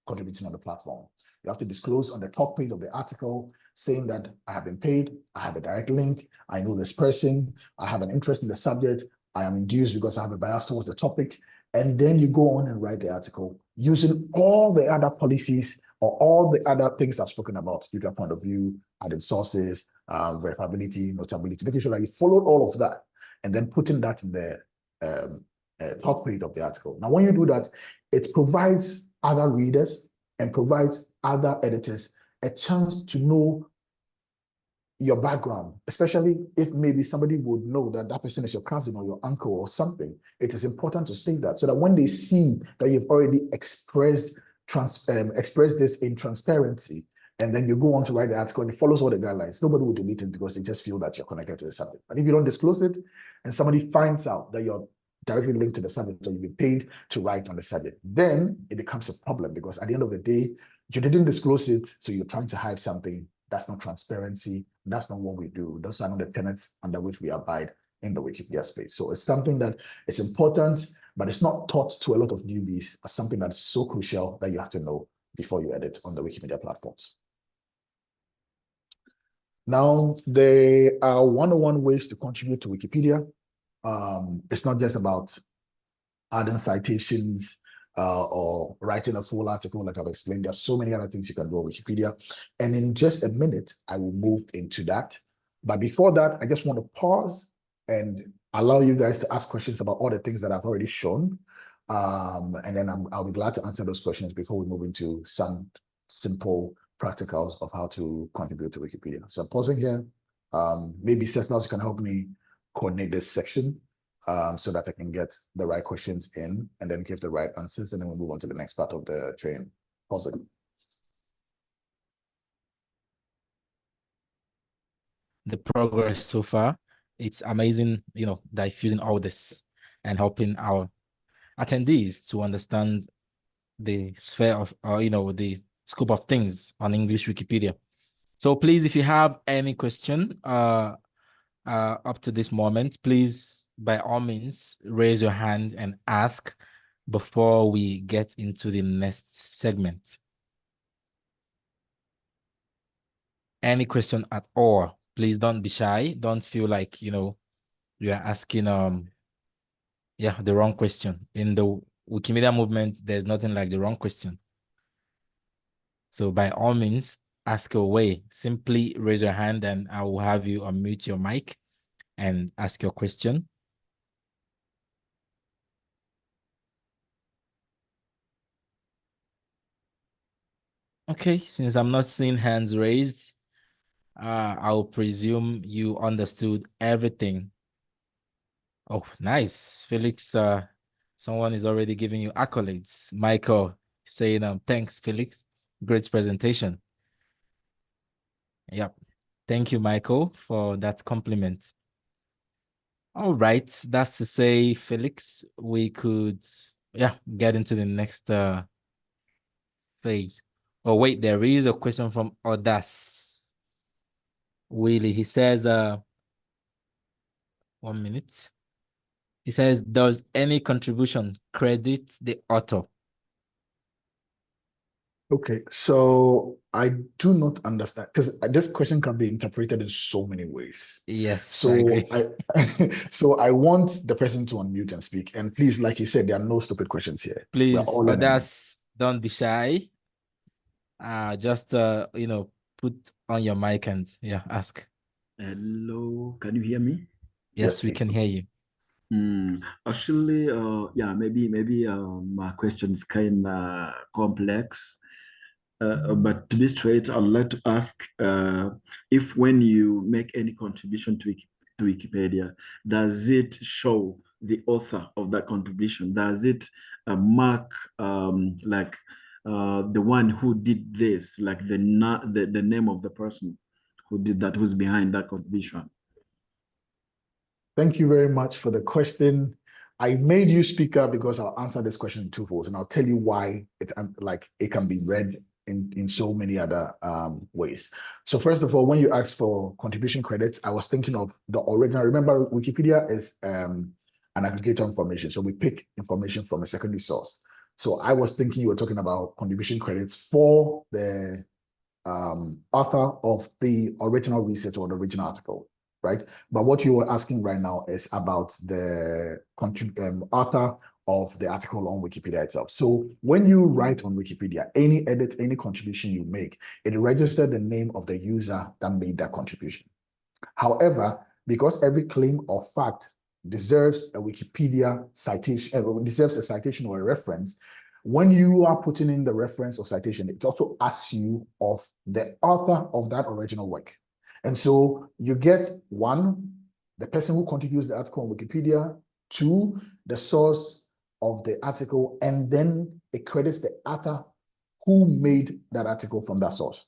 contributing on the platform. You have to disclose on the top page of the article saying that I have been paid, I have a direct link, I know this person, I have an interest in the subject, I am induced because I have a bias towards the topic, and then you go on and write the article using all the other policies or all the other things I've spoken about, neutral point of view, added sources, verifiability, notability, making sure that you followed all of that, and then putting that in the top page of the article. Now, when you do that, it provides other readers and provides other editors a chance to know your background, especially if maybe somebody would know that that person is your cousin or your uncle or something. It is important to state that so that when they see that you've already expressed this in transparency, and then you go on to write the article and it follows all the guidelines, nobody will delete it because they just feel that you're connected to the subject. But if you don't disclose it and somebody finds out that you're directly linked to the subject or you've been paid to write on the subject, then it becomes a problem, because at the end of the day, you didn't disclose it, so you're trying to hide something. That's not transparency. That's not what we do. Those are not the tenets under which we abide in the Wikipedia space. So it's something that is important, but it's not taught to a lot of newbies as something that's so crucial that you have to know before you edit on the Wikimedia platforms. Now, there are one-on-one ways to contribute to Wikipedia. It's not just about adding citations or writing a full article like I've explained. There are so many other things you can do on Wikipedia. And in just a minute, I will move into that. But before that, I just want to pause and allow you guys to ask questions about all the things that I've already shown. And then I'll be glad to answer those questions before we move into some simple practicals of how to contribute to Wikipedia. So I'm pausing here. Maybe Ceslas can help me coordinate this section so that I can get the right questions in and then give the right answers, and then we'll move on to the next part of the training. Pausing. The progress so far, it's amazing, diffusing all this and helping our attendees to understand the sphere of, the scope of things on English Wikipedia. So please, if you have any question up to this moment, please, by all means, raise your hand and ask before we get into the next segment. Any question at all, please don't be shy. Don't feel like, you are asking, the wrong question. In the Wikimedia movement, there's nothing like the wrong question. So by all means, ask away. Simply raise your hand and I will have you unmute your mic and ask your question. Okay, since I'm not seeing hands raised, I'll presume you understood everything. Oh, nice. Felix, someone is already giving you accolades. Michael saying, thanks, Felix. Great presentation. Yep. Thank you, Michael, for that compliment. All right. That's to say, Felix, we could, get into the next phase. Oh, wait, there is a question from Odas. Willie, he says, 1 minute. He says, does any contribution credit the author? Okay, so I do not understand, because this question can be interpreted in so many ways. Yes, I agree. So I want the person to unmute and speak. And please, like you said, there are no stupid questions here. We're Please, all learning. others, don't be shy. Just put on your mic and ask. Hello, can you hear me? Yes, we can hear you. Actually, maybe my question is kind of complex. But to be straight, I'd like to ask if when you make any contribution to Wikipedia, does it show the author of that contribution? Does it mark like the one who did this, like the name of the person who did that, who's behind that contribution? Thank you very much for the question. I made you speaker because I'll answer this question in two folds, and I'll tell you why it can be read in so many other ways. So first of all, when you ask for contribution credits, I was thinking of the original. Remember, Wikipedia is an aggregator information, so we pick information from a secondary source. So I was thinking you were talking about contribution credits for the author of the original research or the original article, right? But what you are asking right now is about the author of the article on Wikipedia itself. So when you write on Wikipedia, any edit, any contribution you make, it registers the name of the user that made that contribution. However, because every claim or fact deserves a Wikipedia citation, deserves a citation or a reference, when you are putting in the reference or citation, it also asks you of the author of that original work. And so you get one, the person who contributes the article on Wikipedia, two, the source of the article, and then it credits the author who made that article from that source.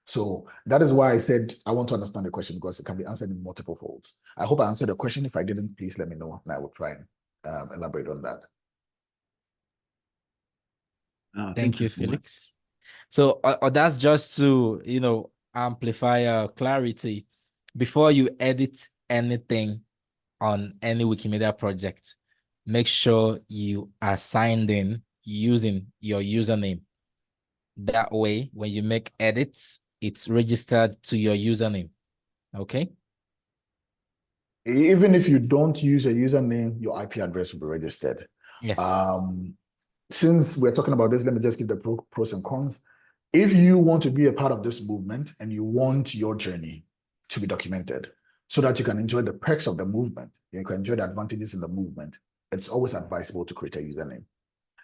So that is why I said I want to understand the question, because it can be answered in multiple folds. I hope I answered the question. If I didn't, please let me know, and I will try and elaborate on that. Thank you, Felix. So that's just to, amplify clarity. Before you edit anything on any Wikimedia project, make sure you are signed in using your username. That way, when you make edits, it's registered to your username. Okay? Even if you don't use a username, your IP address will be registered. Yes. Since we're talking about this, let me just give the pros and cons. If you want to be a part of this movement and you want your journey to be documented, so that you can enjoy the perks of the movement. You can enjoy the advantages in the movement. It's always advisable to create a username.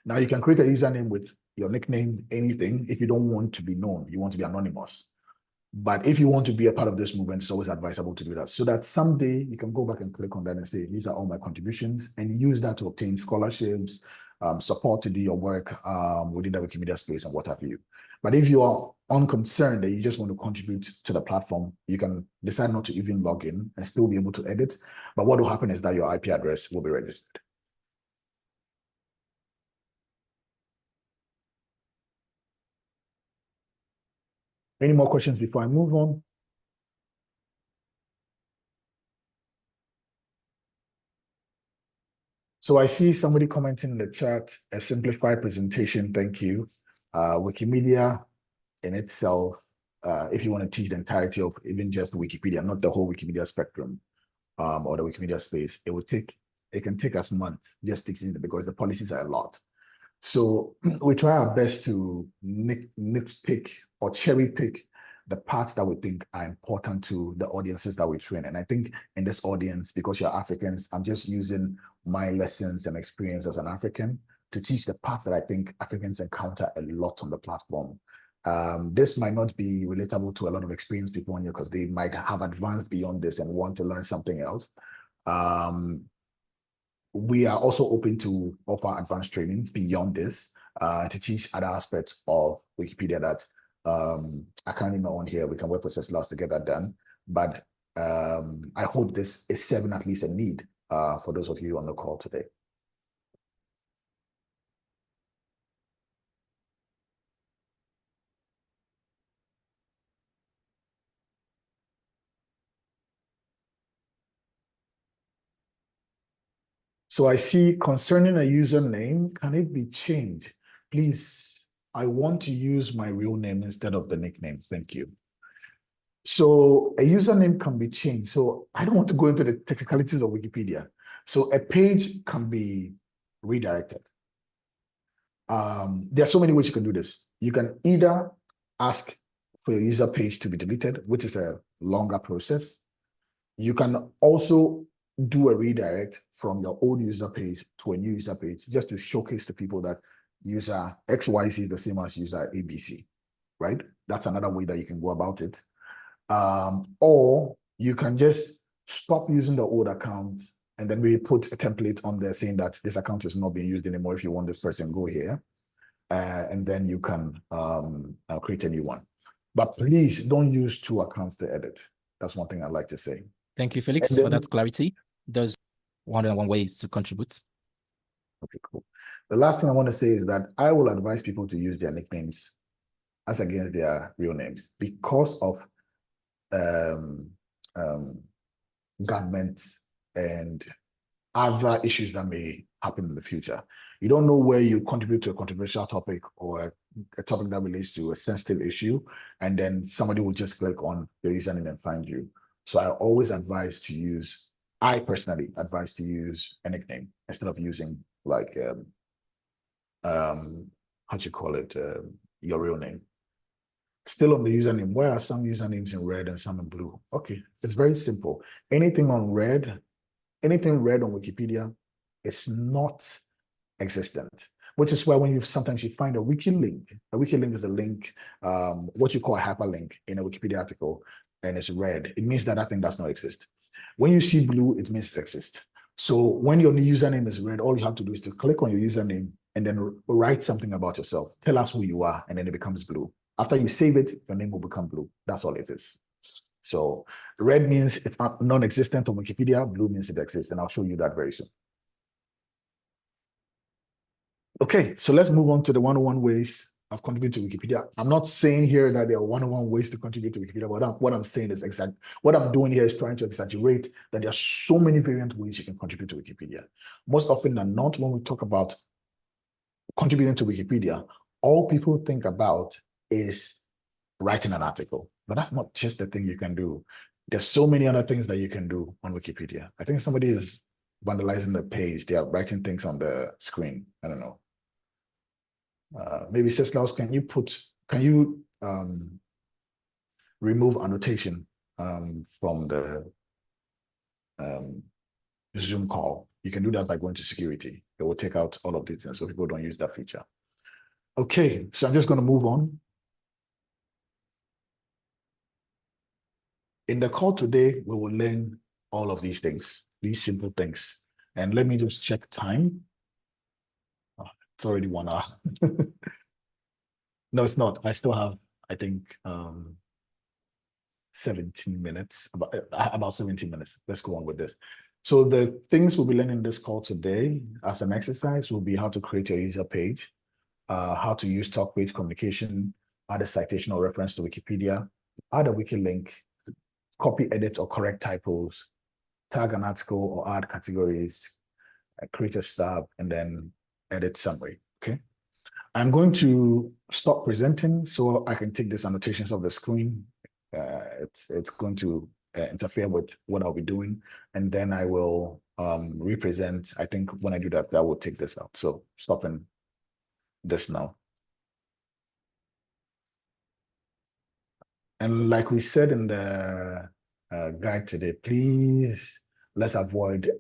Now you can create a username with your nickname, anything, if you don't want to be known, you want to be anonymous. But if you want to be a part of this movement, it's always advisable to do that, so that someday you can go back and click on that and say, these are all my contributions, and use that to obtain scholarships, support to do your work within the Wikimedia space and what have you. But if you are unconcerned that you just want to contribute to the platform, you can decide not to even log in and still be able to edit. But what will happen is that your IP address will be registered. Any more questions before I move on? So I see somebody commenting in the chat, a simplified presentation, thank you. Wikimedia in itself, if you want to teach the entirety of even just Wikipedia, not the whole Wikimedia spectrum, or the Wikimedia space, it can take us months just teaching it because the policies are a lot. So we try our best to nitpick or cherry pick the parts that we think are important to the audiences that we train. And I think in this audience, because you're Africans, I'm just using my lessons and experience as an African to teach the parts that I think Africans encounter a lot on the platform. This might not be relatable to a lot of experienced people on here because they might have advanced beyond this and want to learn something else. We are also open to offer advanced trainings beyond this to teach other aspects of Wikipedia that I can't even on here. We can work with Ceslas to get that done. But I hope this is serving at least a need for those of you on the call today. So I see concerning a username, can it be changed? Please, I want to use my real name instead of the nickname. Thank you. So a username can be changed. So I don't want to go into the technicalities of Wikipedia. So a page can be redirected. There are so many ways you can do this. You can either ask for your user page to be deleted, which is a longer process. You can also do a redirect from your old user page to a new user page, just to showcase to people that user XYZ is the same as user ABC, right? That's another way that you can go about it. Or you can just stop using the old account and then we put a template on there saying that this account is not being used anymore. If you want this person, go here. And then you can create a new one. But please don't use two accounts to edit. That's one thing I'd like to say. Thank you, Felix, for that clarity. There's 101 ways to contribute. Okay, cool. The last thing I want to say is that I will advise people to use their nicknames as against their real names because of government and other issues that may happen in the future. You don't know where you contribute to a controversial topic or a topic that relates to a sensitive issue, and then somebody will just click on your username and find you. So I always advise to use, I personally advise to use a nickname instead of using like, how'd you call it, your real name. Still on the username, why are some usernames in red and some in blue? Okay, it's very simple. Anything red on Wikipedia is not existent, which is why when sometimes you find a wiki link is a link, what you call a hyperlink in a Wikipedia article, and it's red, it means that that thing does not exist. When you see blue, it means it exists. So when your username is red, all you have to do is to click on your username and then write something about yourself. Tell us who you are, and then it becomes blue. After you save it, your name will become blue. That's all it is. So red means it's non-existent on Wikipedia, blue means it exists, and I'll show you that very soon. Okay, so let's move on to the 101 ways of contributing to Wikipedia. I'm not saying here that there are 101 ways to contribute to Wikipedia, but what I'm saying is what I'm doing here is trying to exaggerate that there are so many variant ways you can contribute to Wikipedia. Most often than not, when we talk about contributing to Wikipedia, all people think about is writing an article, but that's not just the thing you can do. There's so many other things that you can do on Wikipedia. I think somebody is vandalizing the page. They are writing things on the screen. I don't know. Maybe Ceslaus, can you remove annotation from the Zoom call. You can do that by going to security. It will take out all of these things so people don't use that feature. Okay, so I'm just going to move on. In the call today, we will learn all of these things, these simple things. And let me just check time. Oh, it's already 1 hour. No, it's not. I still have, I think, 17 minutes, about 17 minutes. Let's go on with this. So the things we'll be learning in this call today as an exercise will be how to create your user page, how to use talk page communication, add a citation or reference to Wikipedia, add a wiki link, copy, edit, or correct typos, tag an article or add categories, create a stub, and then edit summary, okay? I'm going to stop presenting so I can take these annotations off the screen. It's going to interfere with what I'll be doing, and then I will represent. I think when I do that, I will take this out. So stopping this now. And like we said in the guide today, please let's avoid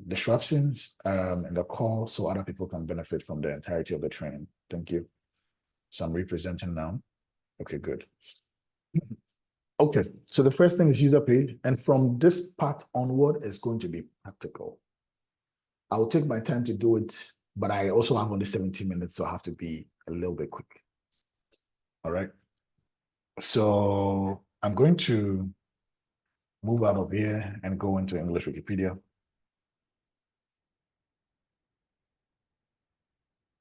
disruptions in the call so other people can benefit from the entirety of the training. Thank you. So I'm representing now. Okay, good. Okay, so the first thing is user page. And from this part onward, it's going to be practical. I will take my time to do it, but I also have only 17 minutes, so I have to be a little bit quick. All right. So I'm going to move out of here and go into English Wikipedia.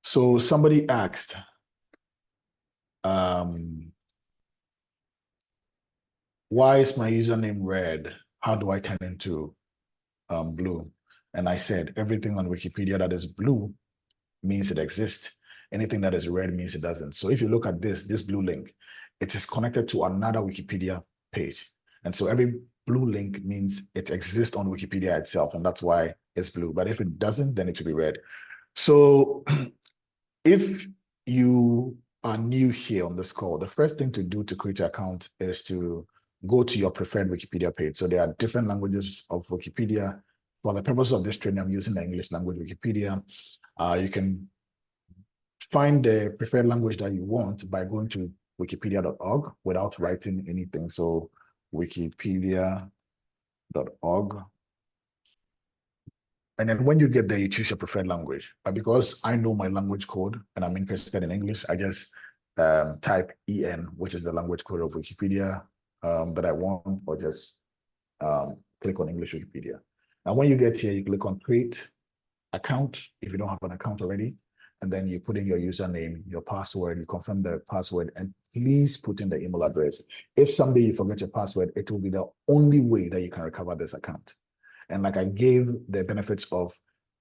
So somebody asked, why is my username red? How do I turn into blue? And I said, everything on Wikipedia that is blue means it exists. Anything that is red means it doesn't. So if you look at this blue link, it is connected to another Wikipedia page. And so every blue link means it exists on Wikipedia itself, and that's why it's blue. But if it doesn't, then it will be red. So if you are new here on this call, the first thing to do to create your account is to go to your preferred Wikipedia page. So there are different languages of Wikipedia. For the purpose of this training, I'm using the English language Wikipedia. You can find the preferred language that you want by going to wikipedia.org without writing anything. So wikipedia.org. And then when you get there, you choose your preferred language. But because I know my language code and I'm interested in English, I just type EN, which is the language code of Wikipedia that I want, or just click on English Wikipedia. Now, when you get here, you click on create account if you don't have an account already. And then you put in your username, your password, you confirm the password, and please put in the email address. If someday you forget your password, it will be the only way that you can recover this account. And like I gave the benefits of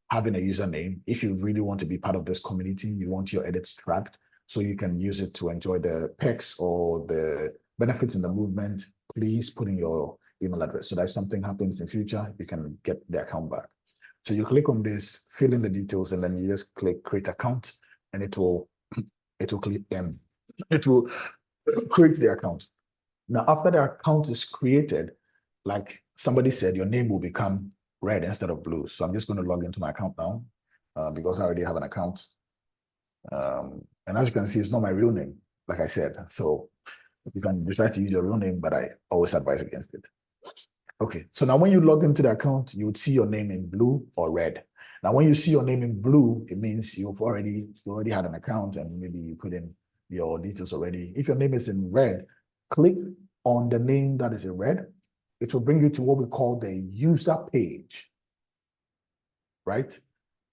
having a username, if you really want to be part of this community, you want your edits tracked so you can use it to enjoy the perks or the benefits in the movement, please put in your email address so that if something happens in future, you can get the account back. So you click on this, fill in the details, and then you just click create account, and it will click it will create the account. Now, after the account is created, like somebody said, your name will become red instead of blue. So I'm just going to log into my account now because I already have an account. And as you can see, it's not my real name, like I said. So you can decide to use your real name, but I always advise against it. Okay, so now when you log into the account, you would see your name in blue or red. Now, when you see your name in blue, it means you already had an account and maybe you put in your details already. If your name is in red, click on the name that is in red. It will bring you to what we call the user page, right? It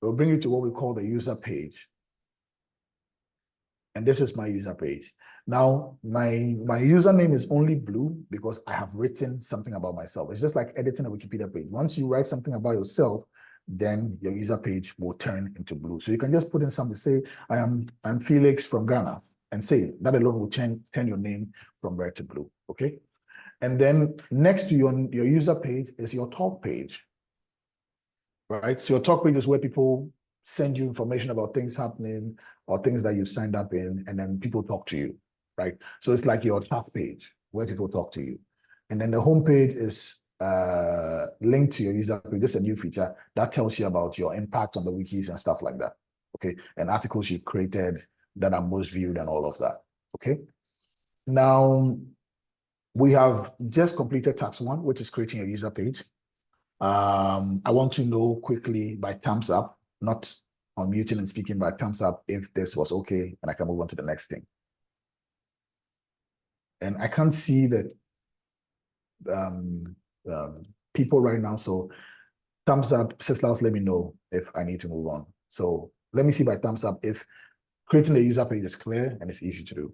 will bring you to what we call the user page. And this is my user page. Now, my username is only blue because I have written something about myself. It's just like editing a Wikipedia page. Once you write something about yourself, then your user page will turn into blue. So you can just put in something, say, I'm Felix from Ghana, and say that alone will turn your name from red to blue, okay? And then next to your user page is your talk page, right? So your talk page is where people send you information about things happening or things that you signed up in, and then people talk to you, right? So it's like your talk page where people talk to you. And then the home page is link to your user page. This is a new feature that tells you about your impact on the wikis and stuff like that. Okay, and articles you've created that are most viewed and all of that. Okay, now we have just completed task 1, which is creating a user page. I want to know quickly by thumbs up, not unmuting and speaking, by thumbs up, if this was okay, and I can move on to the next thing. And I can't see that people right now, so thumbs up, Sislaus, let me know if I need to move on. So let me see by thumbs up if creating a user page is clear and it's easy to do.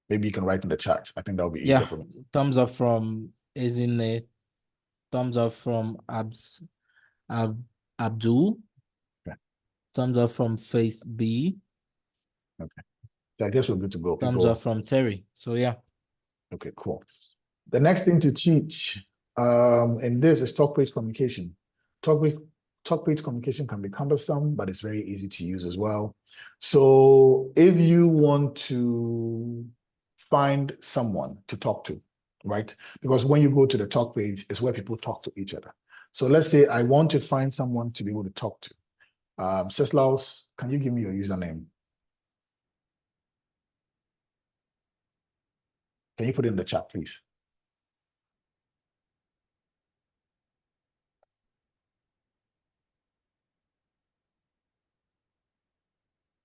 Maybe you can write in the chat. I think that'll be easier for me. Thumbs up from Ezine. Thumbs up from Abdul. Okay. Thumbs up from Faith B. Okay. So I guess we're good to go. Thumbs up from Terry. So yeah. Okay, cool. The next thing to teach in this is talk page communication. Talk page communication can be cumbersome, but it's very easy to use as well. So if you want to find someone to talk to, right? Because when you go to the talk page, it's where people talk to each other. So let's say I want to find someone to be able to talk to. Sislaus, can you give me your username? Can you put it in the chat, please?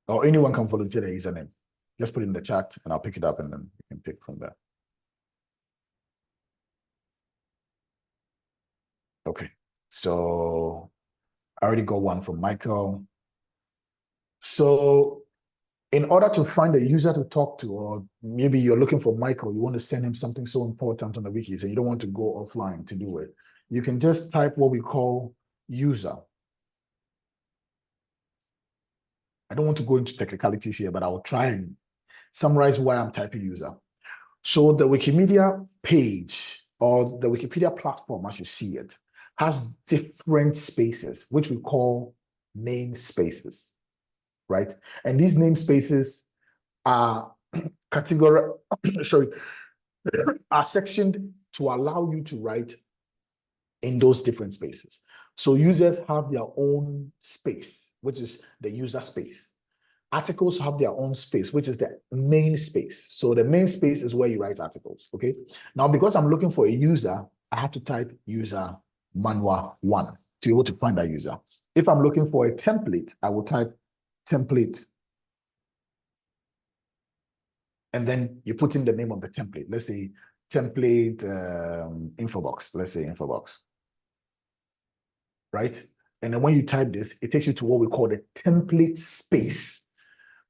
Or anyone can volunteer their username. Just put it in the chat and I'll pick it up and then we can take from there. Okay, so I already got one from Michael. So in order to find a user to talk to, or maybe you're looking for Michael, you want to send him something so important on the wikis and you don't want to go offline to do it, you can just type what we call user. I don't want to go into technicalities here, but I will try and summarize why I'm typing user. So the Wikimedia page or the Wikipedia platform, as you see it, has different spaces, which we call namespaces, right? And these namespaces are are sectioned to allow you to write in those different spaces. So users have their own space, which is the user space. Articles have their own space, which is the main space. So the main space is where you write articles, okay? Now, because I'm looking for a user, I have to type user manual 1 to be able to find that user. If I'm looking for a template, I will type template. And then you put in the name of the template. Let's say template infobox. Let's say infobox. Right? And then when you type this, it takes you to what we call the template space,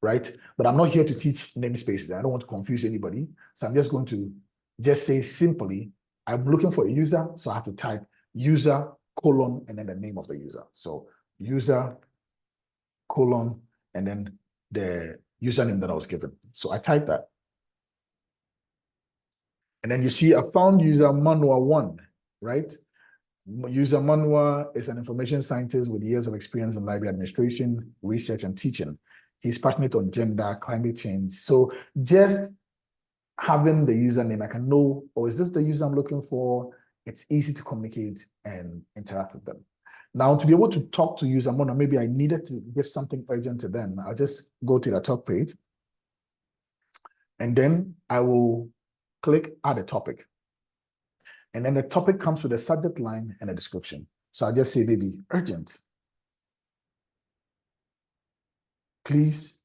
right? But I'm not here to teach namespaces. I don't want to confuse anybody. So I'm just going to just say simply, I'm looking for a user, so I have to type user colon and then the name of the user. So user colon and then the username that I was given. So I type that. And then you see I found user manual 1, right? User manual is an information scientist with years of experience in library administration, research, and teaching. He's passionate on gender, climate change. So just having the username, I can know, oh, is this the user I'm looking for? It's easy to communicate and interact with them. Now, to be able to talk to user manual, maybe I needed to give something urgent to them. I'll just go to the talk page. And then I will click add a topic. And then the topic comes with a subject line and a description. So I'll just say maybe urgent. Please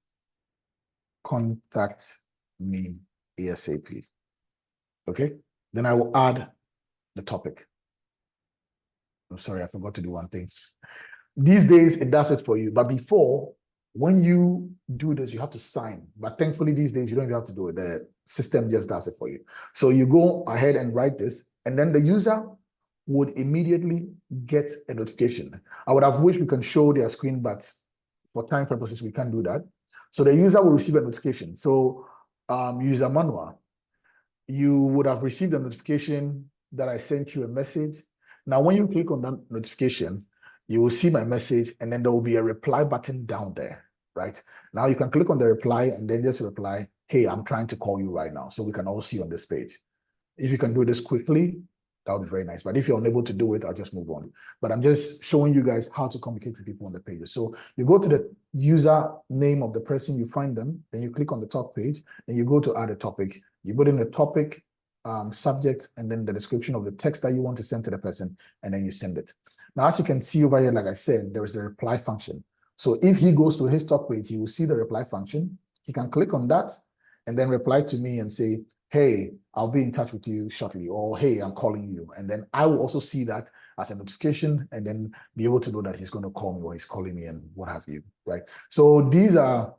contact me ASAP. Okay. Then I will add the topic. I'm sorry, I forgot to do one thing. These days, it does it for you. But before, when you do this, you have to sign. But thankfully, these days, you don't even have to do it. The system just does it for you. So you go ahead and write this, and then the user would immediately get a notification. I would have wished we can show their screen, but for time purposes, we can't do that. So the user will receive a notification. So user manual, you would have received a notification that I sent you a message. Now, when you click on that notification, you will see my message, and then there will be a reply button down there, right? Now you can click on the reply and then just reply, hey, I'm trying to call you right now. So we can all see on this page. If you can do this quickly, that would be very nice. But if you're unable to do it, I'll just move on. But I'm just showing you guys how to communicate with people on the pages. So you go to the user name of the person, you find them, then you click on the top page, then you go to add a topic. You put in the topic, subject, and then the description of the text that you want to send to the person, and then you send it. Now, as you can see over here, like I said, there is the reply function. So if he goes to his top page, he will see the reply function. He can click on that and then reply to me and say, hey, I'll be in touch with you shortly, or hey, I'm calling you. And then I will also see that as a notification and then be able to know that he's going to call me or he's calling me and what have you, right? So these are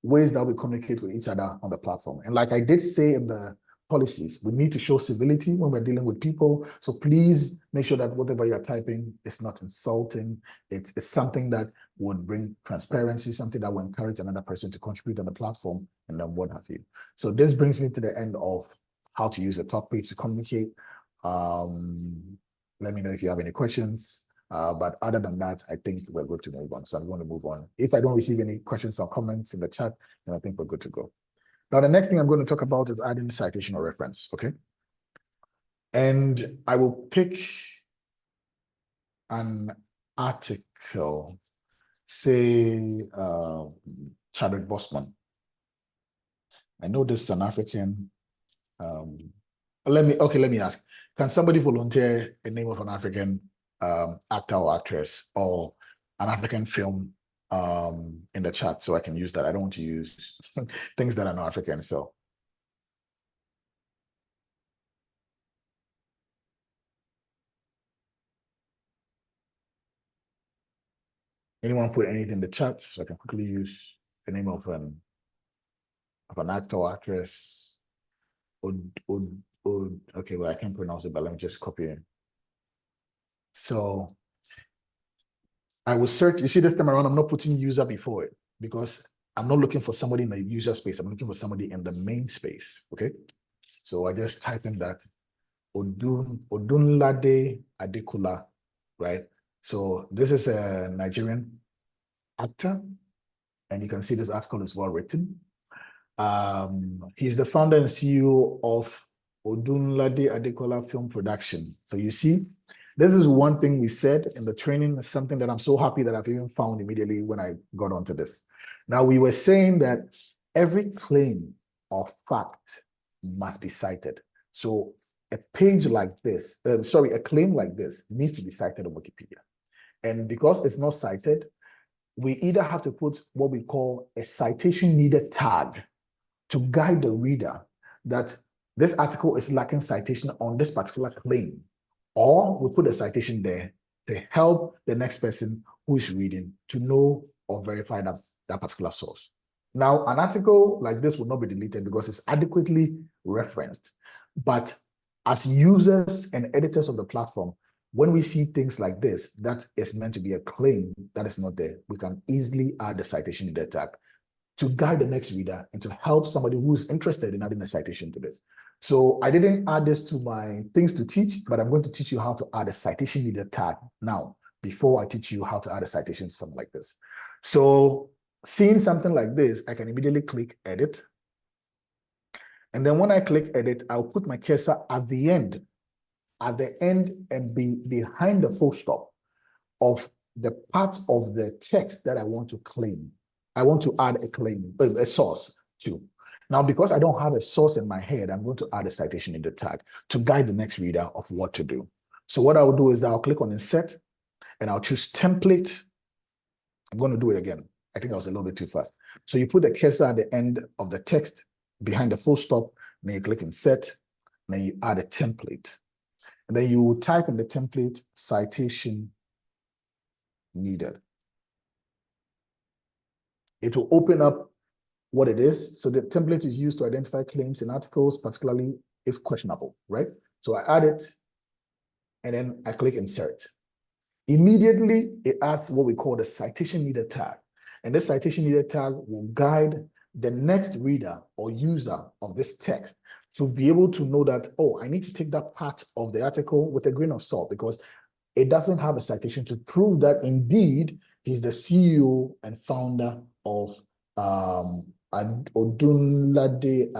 ways that we communicate with each other on the platform. And like I did say in the policies, we need to show civility when we're dealing with people. So please make sure that whatever you're typing is not insulting. It's something that would bring transparency, something that will encourage another person to contribute on the platform, and then what have you. So this brings me to the end of how to use the top page to communicate. Let me know if you have any questions. But other than that, I think we're good to move on. So I'm going to move on. If I don't receive any questions or comments in the chat, then I think we're good to go. Now, the next thing I'm going to talk about is adding citation or reference, okay? And I will pick an article, say, Chadwick Boseman. I know this is an African. Let me ask, can somebody volunteer a name of an African actor or actress or an African film in the chat so I can use that? I don't want to use things that are not African. So anyone put anything in the chat so I can quickly use the name of an actor or actress? Okay, well, I can't pronounce it, but let me just copy it. So I will search. You see, this time around, I'm not putting user before it because I'm not looking for somebody in the user space. I'm looking for somebody in the main space. Okay. So I just type in that Odunlade Adekola, right? So this is a Nigerian actor, and you can see this article is well written. He's the founder and CEO of Odunlade Adekola Film Production. So you see, this is one thing we said in the training, something that I'm so happy that I've even found immediately when I got onto this. Now, we were saying that every claim or fact must be cited. So a page like this, a claim like this needs to be cited on Wikipedia. And because it's not cited, we either have to put what we call a citation needed tag to guide the reader that this article is lacking citation on this particular claim, or we put a citation there to help the next person who is reading to know or verify that particular source. Now, an article like this will not be deleted because it's adequately referenced. But as users and editors of the platform, when we see things like this, that is meant to be a claim that is not there, we can easily add the citation needed tag to guide the next reader and to help somebody who's interested in adding a citation to this. So I didn't add this to my things to teach, but I'm going to teach you how to add a citation needed tag now, before I teach you how to add a citation to something like this. So seeing something like this, I can immediately click edit. And then when I click edit, I'll put my cursor at the end and be behind the full stop of the part of the text that I want to claim. I want to add a claim, a source to. Now, because I don't have a source in my head, I'm going to add a citation in the tag to guide the next reader of what to do. So what I'll do is that I'll click on insert and I'll choose template. I'm going to do it again. I think I was a little bit too fast. So you put the cursor at the end of the text behind the full stop, then you click insert, and then you add a template. And then you type in the template citation needed. It will open up what it is. So the template is used to identify claims in articles, particularly if questionable, right? So I add it, and then I click insert. Immediately, it adds what we call the citation needed tag. And this citation needed tag will guide the next reader or user of this text to be able to know that, oh, I need to take that part of the article with a grain of salt because it doesn't have a citation to prove that indeed He's the CEO and founder of Odunlade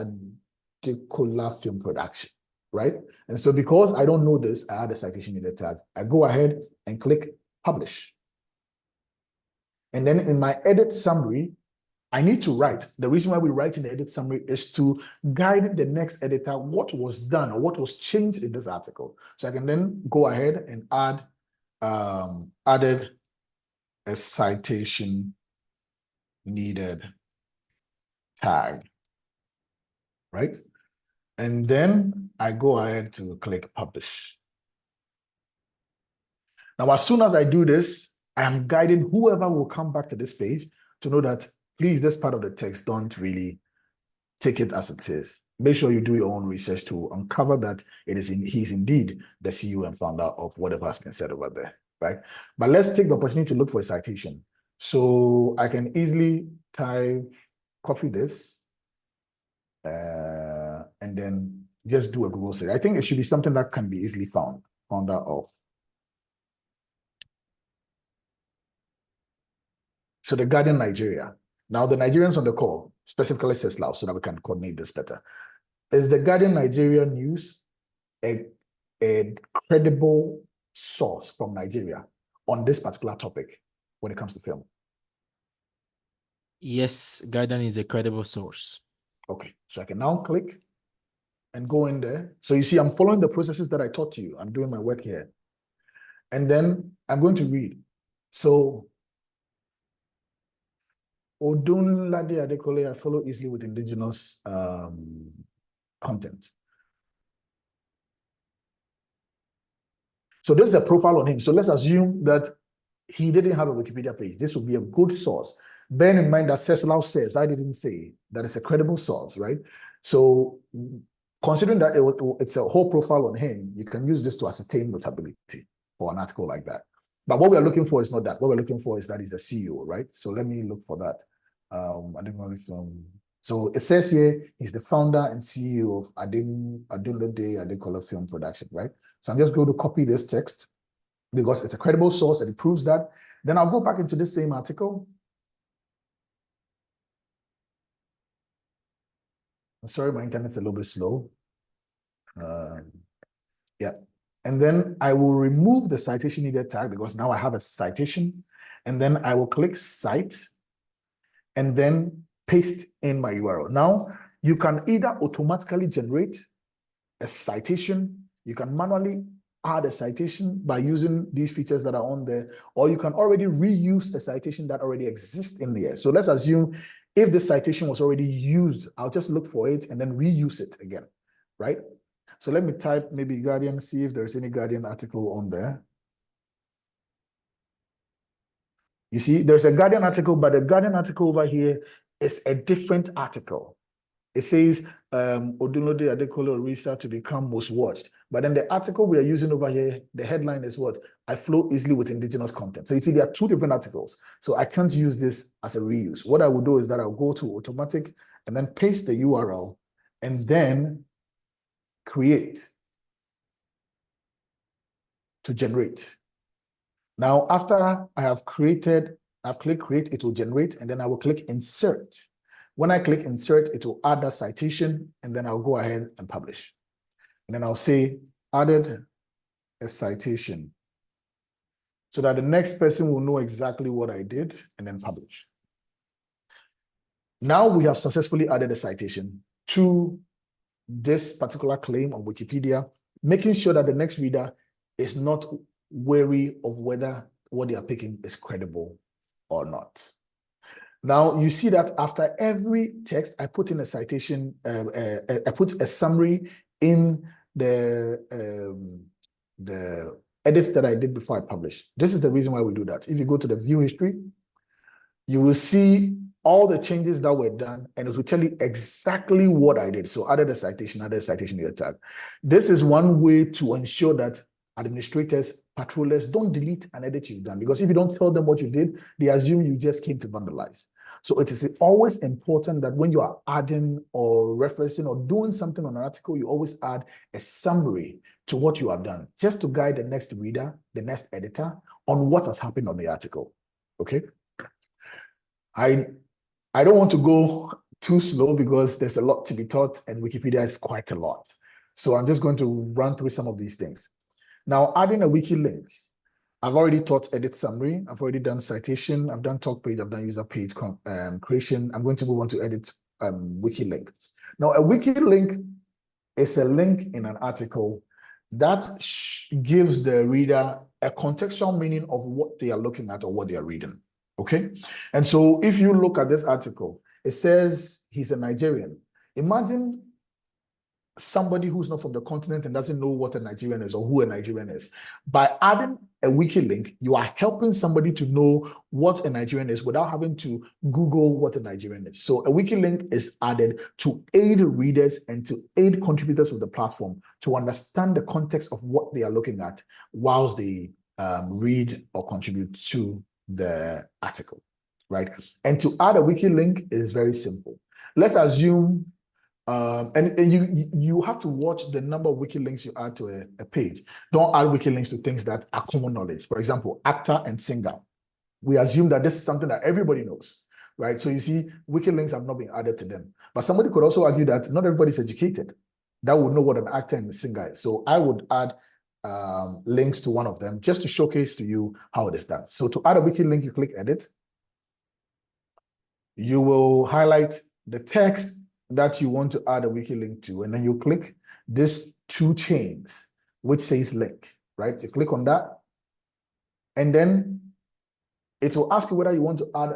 Adekola Film Production, right? And so because I don't know this, I add a citation in the tag. I go ahead and click publish. And then in my edit summary, I need to write. The reason why we write in the edit summary is to guide the next editor what was done or what was changed in this article. So I can then go ahead and added a citation needed tag, right? And then I go ahead to click publish. Now, as soon as I do this, I am guiding whoever will come back to this page to know that, please, this part of the text, don't really take it as it is. Make sure you do your own research to uncover that he's indeed the CEO and founder of whatever has been said over there, right? But let's take the opportunity to look for a citation. So I can easily copy this, and then just do a Google search. I think it should be something that can be easily found. Founder of. So the Guardian Nigeria. Now the Nigerians on the call, specifically Ceslau, so that we can coordinate this better. Is the Guardian Nigeria news a credible source from Nigeria on this particular topic when it comes to film? Yes, Guardian is a credible source. Okay, so I can now click and go in there. So you see, I'm following the processes that I taught you. I'm doing my work here. And then I'm going to read. So Odunlade Adekola, I follow easily with indigenous content. So this is a profile on him. So let's assume that he didn't have a Wikipedia page. This would be a good source. Bear in mind that Ceslau says, I didn't say, that it's a credible source, right? So considering that it's a whole profile on him, you can use this to ascertain notability for an article like that. But what we're looking for is not that. What we're looking for is that he's the CEO, right? So let me look for that. So it says here, he's the founder and CEO of Odunlade Adekola Film Production, right? So I'm just going to copy this text because it's a credible source and it proves that. Then I'll go back into this same article. I'm sorry, my internet's a little bit slow. Yeah. And then I will remove the citation needed tag because now I have a citation. And then I will click cite and then paste in my URL. Now, you can either automatically generate a citation, you can manually add a citation by using these features that are on there, or you can already reuse a citation that already exists in there. So let's assume if the citation was already used, I'll just look for it and then reuse it again, right? So let me type maybe Guardian, see if there's any Guardian article on there. You see, there's a Guardian article, but the Guardian article over here is a different article. It says, Odunlade Adekola Orisa to become most watched. But then the article we are using over here, the headline is what? I flow easily with indigenous content. So you see, there are two different articles. So I can't use this as a reuse. What I will do is that I'll go to automatic and then paste the URL and then create to generate. Now, after I have created, I've clicked create, it will generate, and then I will click insert. When I click insert, it will add that citation, and then I'll go ahead and publish. And then I'll say added a citation so that the next person will know exactly what I did, and then publish. Now we have successfully added a citation to this particular claim on Wikipedia, making sure that the next reader is not wary of whether what they are picking is credible or not. Now you see that after every text, I put in a citation, I put a summary in the edits that I did before I published. This is the reason why we do that. If you go to the view history, you will see all the changes that were done, and it will tell you exactly what I did. So added a citation in the tag. This is one way to ensure that administrators, patrollers don't delete an edit you've done, because if you don't tell them what you did, they assume you just came to vandalize. So it is always important that when you are adding or referencing or doing something on an article, you always add a summary to what you have done, just to guide the next reader, the next editor, on what has happened on the article. Okay. I don't want to go too slow because there's a lot to be taught and Wikipedia is quite a lot. So I'm just going to run through some of these things. Now, adding a wiki link. I've already taught edit summary. I've already done citation. I've done talk page. I've done user page creation. I'm going to move on to edit wiki link. Now, a wiki link is a link in an article that gives the reader a contextual meaning of what they are looking at or what they are reading. Okay. And so if you look at this article, it says he's a Nigerian. Imagine somebody who's not from the continent and doesn't know what a Nigerian is or who a Nigerian is. By adding a wiki link, you are helping somebody to know what a Nigerian is without having to Google what a Nigerian is. So a wiki link is added to aid readers and to aid contributors of the platform to understand the context of what they are looking at whilst they read or contribute to the article, right? And to add a wiki link is very simple. Let's assume and you have to watch the number of wiki links you add to a page. Don't add wiki links to things that are common knowledge. For example, actor and singer. We assume that this is something that everybody knows, right? So you see, wiki links have not been added to them. But somebody could also argue that not everybody's educated that would know what an actor and a singer is. So I would add links to one of them just to showcase to you how it is done. So to add a wiki link, you click edit. You will highlight the text that you want to add a wiki link to, and then you click this two chains, which says link, right? You click on that, and then it will ask you whether you want to add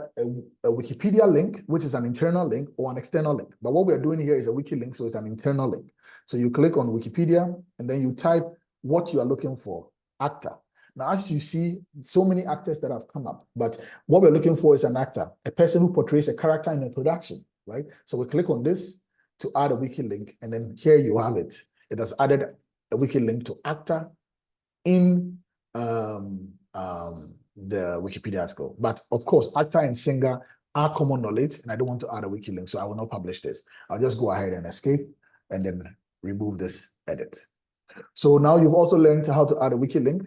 a Wikipedia link, which is an internal link, or an external link. But what we're doing here is a wiki link, so it's an internal link. So you click on Wikipedia, and then you type what you are looking for, actor. Now, as you see, so many actors that have come up, but what we're looking for is an actor, a person who portrays a character in a production, right? So we click on this to add a wiki link, and then here you have it. It has added a wiki link to actor in the Wikipedia article. But of course, actor and singer are common knowledge, and I don't want to add a wiki link, so I will not publish this. I'll just go ahead and escape and then remove this edit. So now you've also learned how to add a wiki link.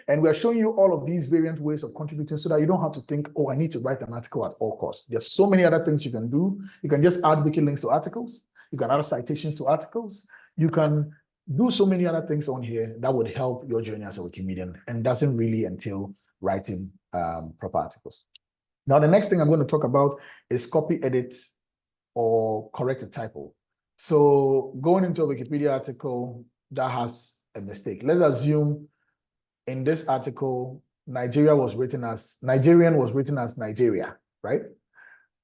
And we're showing you all of these variant ways of contributing so that you don't have to think, oh, I need to write an article at all costs. There's so many other things you can do. You can just add wiki links to articles. You can add citations to articles. You can do so many other things on here that would help your journey as a Wikimedian and doesn't really entail writing proper articles. Now, the next thing I'm going to talk about is copy, edit, or correct a typo. So going into a Wikipedia article that has a mistake, let's assume in this article, Nigerian was written as Nigeria, right?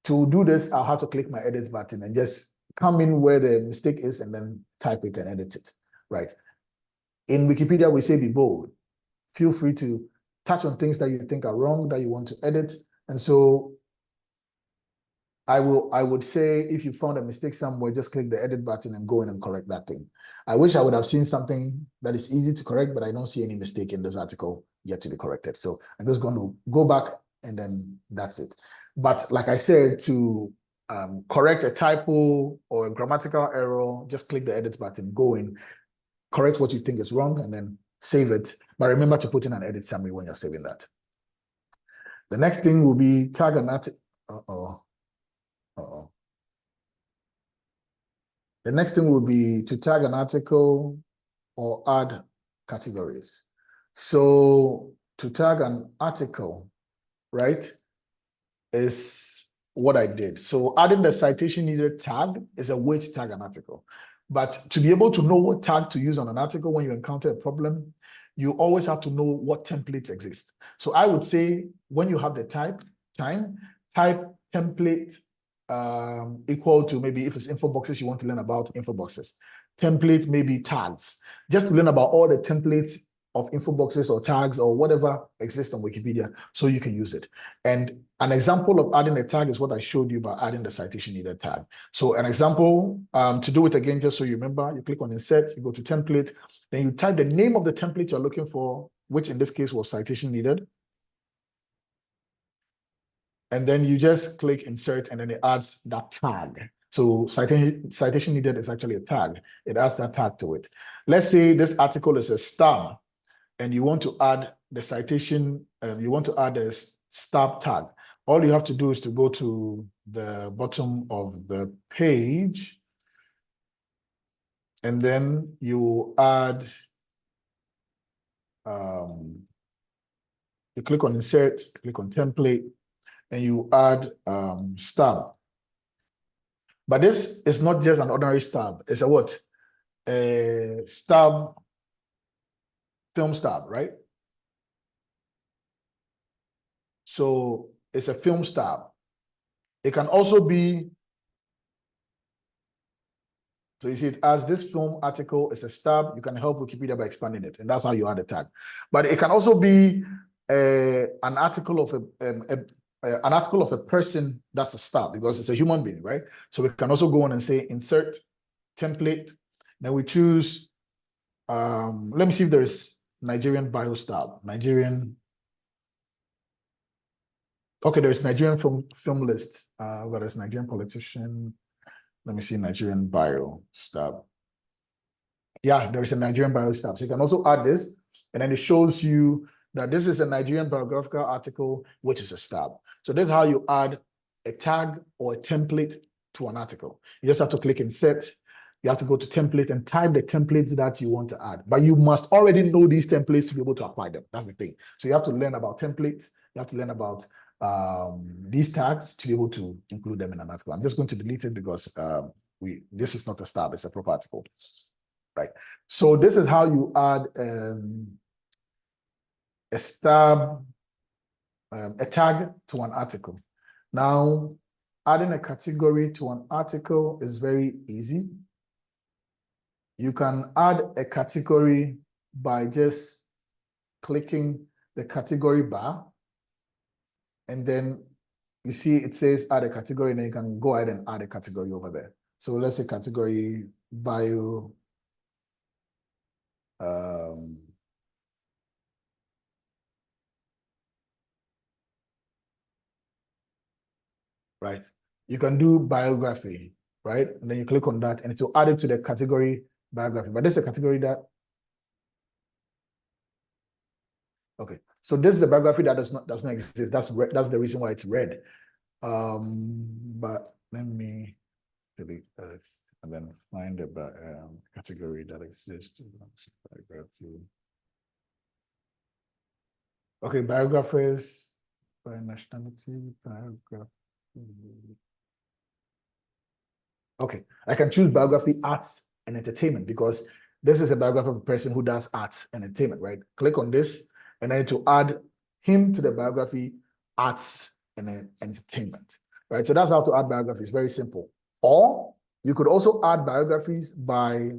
To do this, I'll have to click my edit button and just come in where the mistake is and then type it and edit it, right? In Wikipedia, we say be bold. Feel free to touch on things that you think are wrong, that you want to edit. And so I would say if you found a mistake somewhere, just click the edit button and go in and correct that thing. I wish I would have seen something that is easy to correct, but I don't see any mistake in this article yet to be corrected. So I'm just going to go back and then that's it. But like I said, to correct a typo or a grammatical error, just click the edit button, go in, correct what you think is wrong, and then save it. But remember to put in an edit summary when you're saving that. The next thing will be tag an article. The next thing will be to tag an article or add categories. So to tag an article, right, is what I did. So adding the citation needed tag is a way to tag an article. But to be able to know what tag to use on an article when you encounter a problem, you always have to know what templates exist. So I would say when you have the type template equal to maybe if it's info boxes, you want to learn about info boxes. Template maybe tags, just to learn about all the templates of info boxes or tags or whatever exists on Wikipedia so you can use it. And an example of adding a tag is what I showed you by adding the citation needed tag. So an example, to do it again, just so you remember, you click on insert, you go to template, then you type the name of the template you're looking for, which in this case was citation needed. And then you just click insert and then it adds that tag. So citation needed is actually a tag. It adds that tag to it. Let's say this article is a star and you want to add the citation, you want to add stab tag. All you have to do is to go to the bottom of the page, and then you add, you click on insert, click on template, and you add stab. But this is not just an ordinary stab. It's a what? A stab, film stab, right? So it's a film stab. It can also be, so you see it as this film article is a stab. You can help Wikipedia by expanding it, and that's how you add a tag. But it can also be an article of an article of a person that's a stab, because it's a human being, right? So we can also go on and say insert template. Then we choose, let me see if there's Nigerian bio stab. Nigerian. Okay, there's Nigerian film list. Where there's Nigerian politician. Let me see Nigerian bio stab. Yeah, there is a Nigerian bio stab. So you can also add this, and then it shows you that this is a Nigerian biographical article, which is a stab. So this is how you add a tag or a template to an article. You just have to click insert. You have to go to template and type the templates that you want to add. But you must already know these templates to be able to apply them. That's the thing. So you have to learn about templates. You have to learn about these tags to be able to include them in an article. I'm just going to delete it because this is not a stab, it's a proper article, right? So this is how you add a stab, a tag to an article. Now, adding a category to an article is very easy. You can add a category by just clicking the category bar, and then you see it says add a category, and then you can go ahead and add a category over there. So let's say category bio, right? You can do biography, right? And then you click on that and it will add it to the category biography. But this is a category that, okay. So this is a biography that does not exist. That's the reason why it's red. But let me delete this and then find the category that exists. Biography. Okay, biographers by nationality, biography. Okay, I can choose biography, arts, and entertainment because this is a biography of a person who does arts and entertainment, right? Click on this, and then to add him to the biography, arts, and entertainment, right? So that's how to add biographies, very simple. Or you could also add biographies by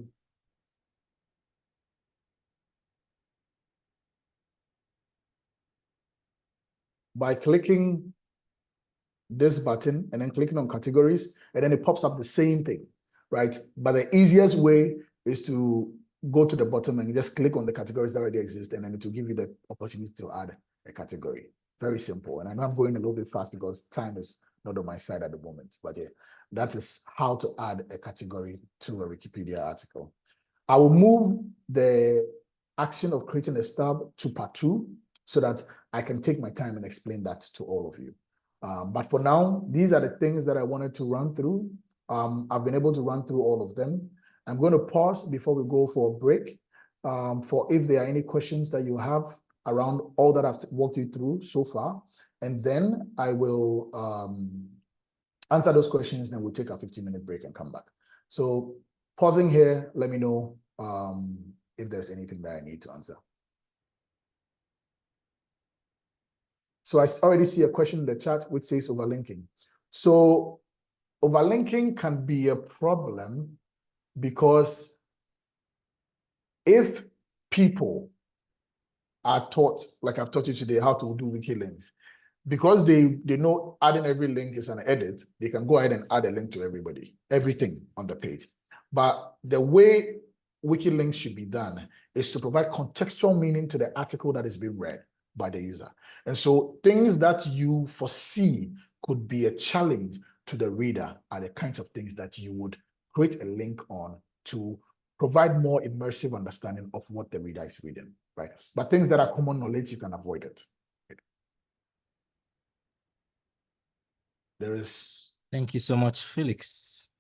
clicking this button and then clicking on categories, and then it pops up the same thing, right? But the easiest way is to go to the bottom and just click on the categories that already exist, and then it will give you the opportunity to add a category. Very simple. And I know I'm going a little bit fast because time is not on my side at the moment, but yeah, that is how to add a category to a Wikipedia article. I will move the action of creating a stab to part 2 so that I can take my time and explain that to all of you. But for now, these are the things that I wanted to run through. I've been able to run through all of them. I'm going to pause before we go for a break for if there are any questions that you have around all that I've walked you through so far. And then I will answer those questions, then we'll take a 15-minute break and come back. So pausing here, let me know if there's anything that I need to answer. So I already see a question in the chat which says overlinking. So overlinking can be a problem because if people are taught, like I've taught you today, how to do wiki links, because they know adding every link is an edit, they can go ahead and add a link to everything on the page. But the way wiki links should be done is to provide contextual meaning to the article that is being read by the user. And so things that you foresee could be a challenge to the reader are the kinds of things that you would create a link on to provide more immersive understanding of what the reader is reading, right? But things that are common knowledge, you can avoid it. There is. Thank you so much, Felix.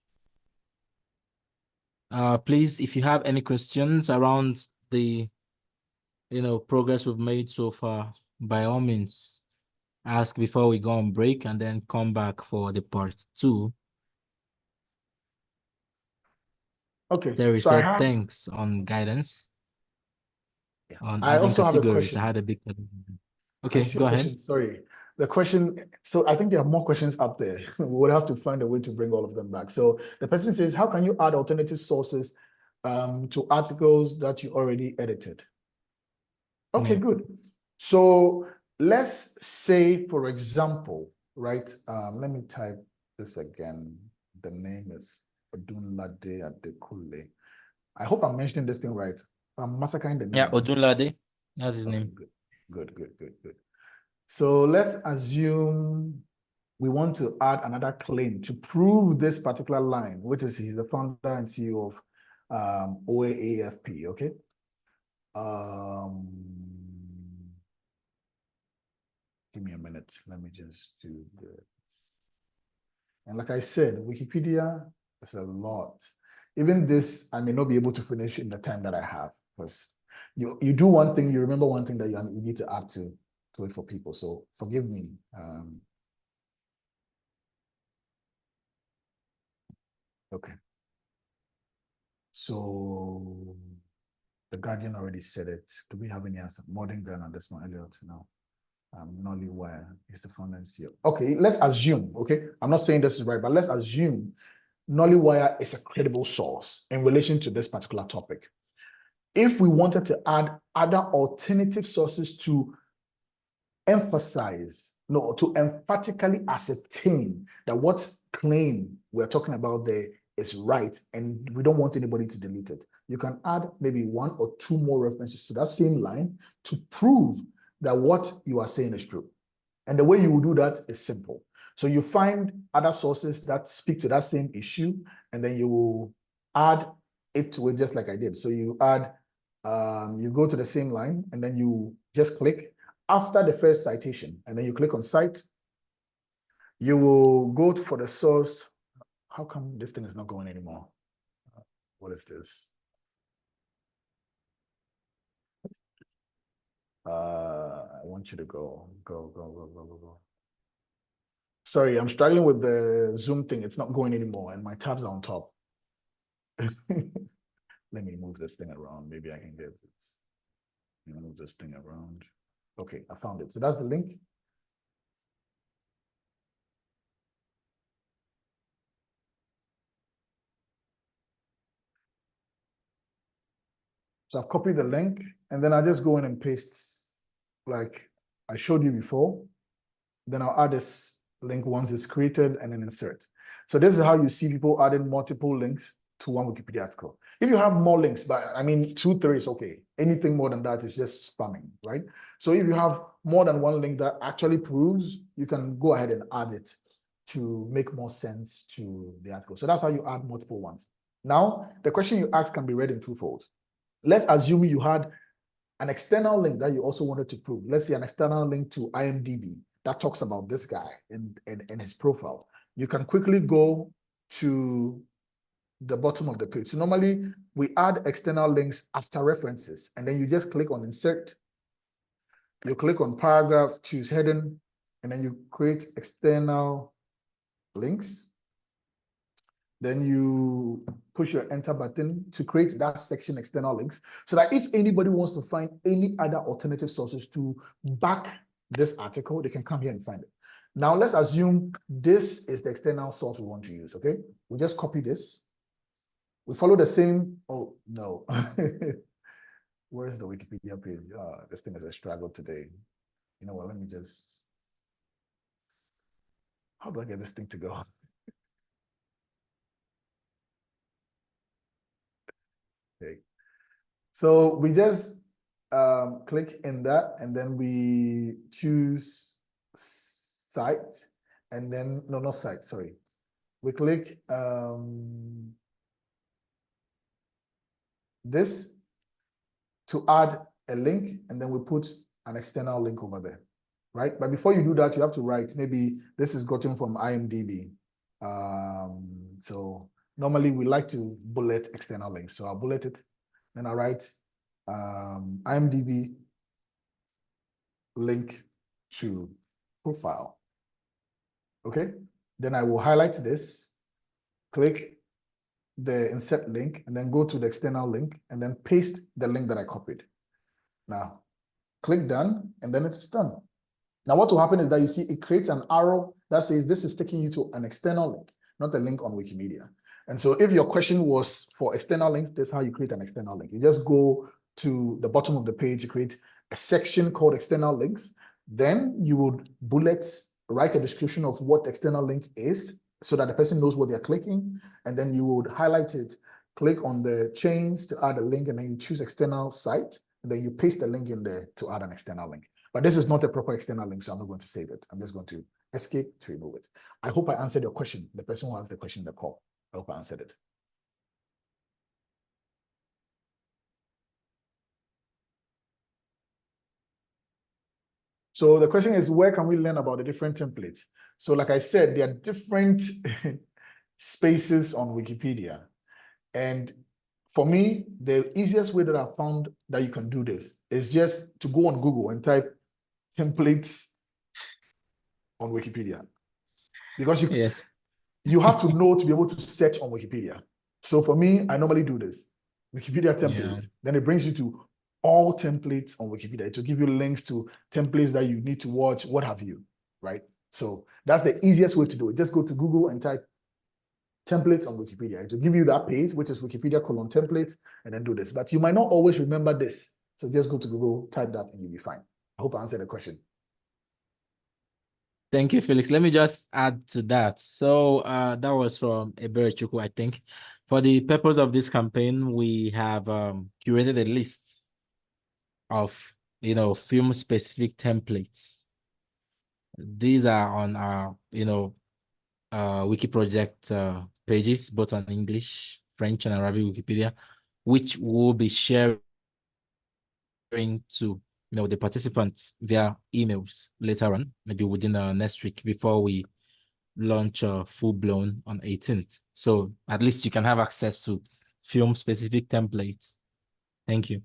Please, if you have any questions around the progress we've made so far, by all means, ask before we go on break and then come back for the part 2. Okay. Terry So I said have. thanks on guidance. Yeah. On I adding also have a categories. question. I had a big. I Okay, see a go ahead. question. Sorry. The question, so I think there are more questions up there. We would have to find a way to bring all of them back. So the person says, how can you add alternative sources to articles that you already edited? Okay, Yeah. good. So let's say, for example, right? Let me type this again. The name is Odunlade Adekule. I hope I'm mentioning this thing right. I'm massacring the name. Yeah, Odunlade. That's his Okay, name. good. So let's assume we want to add another claim to prove this particular line, which is he's the founder and CEO of OAAFP, okay? Give me a minute. Let me just do this. And like I said, Wikipedia is a lot. Even this, I may not be able to finish in the time that I have, because you do one thing, you remember one thing that you need to add to it for people. So forgive me. Okay. So the Guardian already said it. Do we have any answer? Modern Gun on this one, Elliot? No. Nolly Wire is the founder and CEO. Okay, let's assume, okay? I'm not saying this is right, but let's assume Nolly Wire is a credible source in relation to this particular topic. If we wanted to add other alternative sources to emphasize, no, to emphatically ascertain that what claim we're talking about there is right, and we don't want anybody to delete it, you can add maybe 1 or 2 more references to that same line to prove that what you are saying is true. And the way you will do that is simple. So you find other sources that speak to that same issue, and then you will add it to it just like I did. So you add, you go to the same line, and then you just click after the first citation, and then you click on cite. You will go for the source. How come this thing is not going anymore? What is this? I want you to go. Sorry, I'm struggling with the Zoom thing. It's not going anymore, and my tabs are on top. Let me move this thing around. Maybe I can get this. Move this thing around. Okay, I found it. So that's the link. So I've copied the link, and then I just go in and paste like I showed you before. Then I'll add this link once it's created and then insert. So this is how you see people adding multiple links to one Wikipedia article. If you have more links, but I mean 2, 3 is okay. Anything more than that is just spamming, right? So if you have more than one link that actually proves, you can go ahead and add it to make more sense to the article. So that's how you add multiple ones. Now, the question you asked can be read in 2 folds. Let's assume you had an external link that you also wanted to prove. Let's say an external link to IMDb that talks about this guy and his profile. You can quickly go to the bottom of the page. So normally we add external links after references, and then you just click on insert. You click on paragraph, choose heading, and then you create external links. Then you push your enter button to create that section external links, so that if anybody wants to find any other alternative sources to back this article, they can come here and find it. Now let's assume this is the external source we want to use, okay? We just copy this. We follow the same, oh no. Where's the Wikipedia page? This thing is a struggle today. You know what, let me just, how do I get this thing to go? Okay. So we just click in that, and then we choose site, and then, no, not site, sorry. We click this to add a link, and then we put an external link over there. right? But before you do that, you have to write, maybe this is gotten from IMDb. So normally we like to bullet external links. So I'll bullet it, then I write IMDb link to profile. Okay, then I will highlight this, click the insert link, and then go to the external link and then paste the link that I copied. Now, click done, and then it's done. Now, what will happen is that you see it creates an arrow that says this is taking you to an external link, not a link on Wikimedia. And so if your question was for external links, that's how you create an external link. You just go to the bottom of the page, you create a section called external links. Then you would write a description of what the external link is so that the person knows what they're clicking. And then you would highlight it, click on the chains to add a link, and then you choose external site, and then you paste the link in there to add an external link. But this is not a proper external link, so I'm not going to save it. I'm just going to escape to remove it. I hope I answered your question. The person who asked the question in the call. I hope I answered it. So the question is, where can we learn about the different templates? So like I said, there are different spaces on Wikipedia. And for me, the easiest way that I found that you can do this is just to go on Google and type templates on Wikipedia. Because you have to know to be able to search on Wikipedia. So for me, I normally do this. Wikipedia templates. Then it brings you to all templates on Wikipedia. It will give you links to templates that you need to watch, what have you, right? So that's the easiest way to do it. Just go to Google and type templates on Wikipedia. It will give you that page, which is Wikipedia:templates, and then do this. But you might not always remember this. So just go to Google, type that, and you'll be fine. I hope I answered the question. Thank you, Felix. Let me just add to that. So that was from Eberechuku, I think. For the purpose of this campaign, we have curated a list of, film-specific templates. These are on our, Wiki project pages, both on English, French, and Arabic Wikipedia, which we'll be sharing to the participants via emails later on, maybe within next week before we launch full-blown on 18th. So at least you can have access to film-specific templates. Thank you.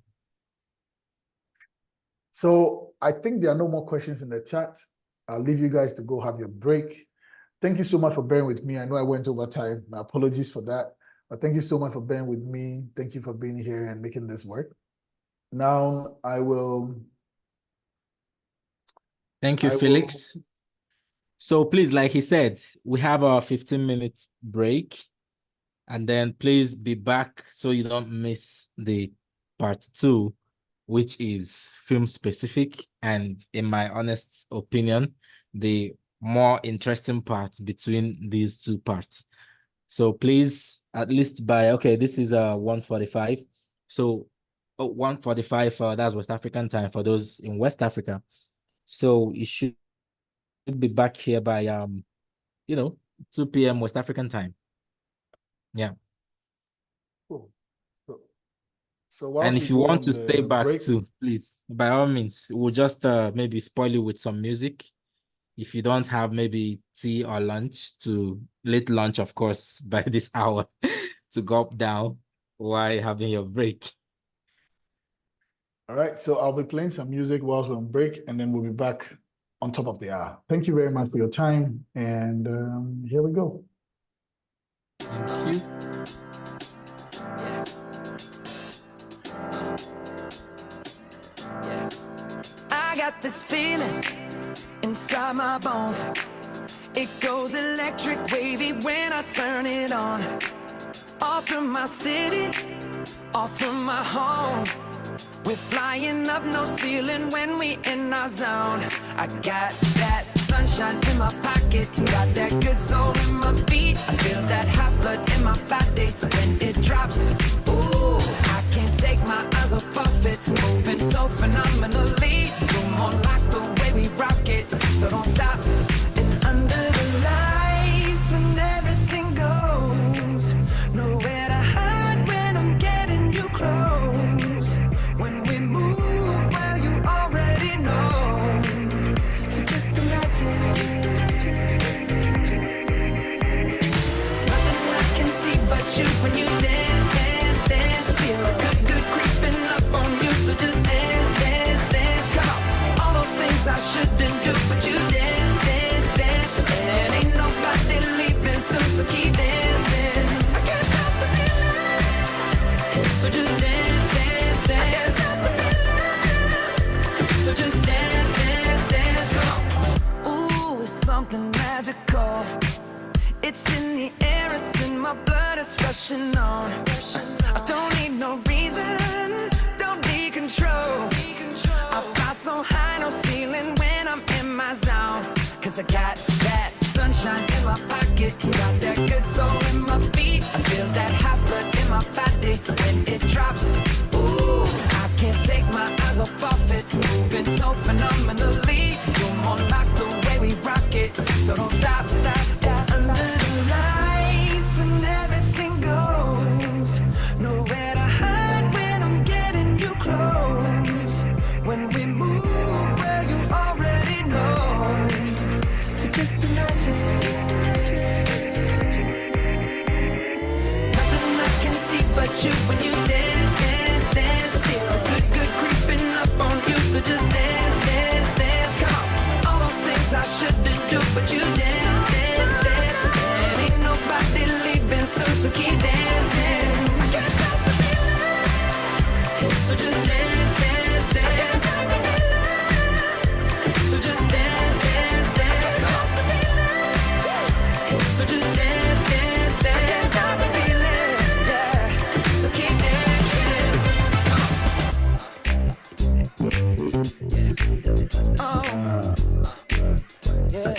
So I think there are no more questions in the chat. I'll leave you guys to go have your break. Thank you so much for bearing with me. I know I went over time. My apologies for that. But thank you so much for bearing with me. Thank you for being here and making this work. Now I will... Thank you, Felix. So please, like he said, we have a 15-minute break, and then please be back so you don't miss the part 2, which is film specific, and in my honest opinion, the more interesting part between these two parts. So please, at least by, okay, this is 1:45. So 1:45, that's West African time for those in West Africa. So you should be back here by 2 p.m. West African time. Yeah. Cool. So and if you want to stay back too, please, by all means, we'll just maybe spoil you with some music. If you don't have maybe tea or lunch, late lunch, of course, by this hour, to gulp down while having your break. All right, so I'll be playing some music whilst we're on break, and then we'll be back on top of the hour. Thank you very much for your time, and here we go. Thank you. I got this feeling inside my bones. It goes electric wavy when I turn it on. Off from my city, off from my home. We're flying up, no ceiling when we in our zone. I got that sunshine in my pocket, got that good soul in my feet. I feel that hot blood in my body when it drops. Ooh, I can't take my eyes off of it, moving so phenomenally. You're more like the way we rock it, so don't stop. And under the lights when everything goes, nowhere to hide when I'm getting you close. When we move, well, you already know. So So just dance, dance, dance. So just dance, dance, dance. Come on. Ooh, it's something magical. It's in the air, it's in my blood, it's rushing on. I don't need no reason, don't need control. I fly so high, no ceiling when I'm in my zone. Cause I got that sunshine in my pocket, got that good soul in my feet. I feel that hot blood in my body when it drops. Ooh, I can't take my eyes off of it, moving so phenomenally. You're more like the way we rock it, so don't stop, stop, stop. Under the lights when everything goes, nowhere to hide when I'm getting you close. When we move where you already know, so just imagine. Nothing I can see but you when you dance, dance, dance. Feel good, good creeping up on you, so just dance, dance, dance. Come on, all those things I shouldn't do, but you dance, dance, dance. And ain't nobody leaving soon, so keep dancing. I can't stop the feeling, so just dance, dance, dance. So just dance, dance, dance. So just dance, dance, dance. I can't stop the feeling, yeah. So keep dancing. Oh, yeah.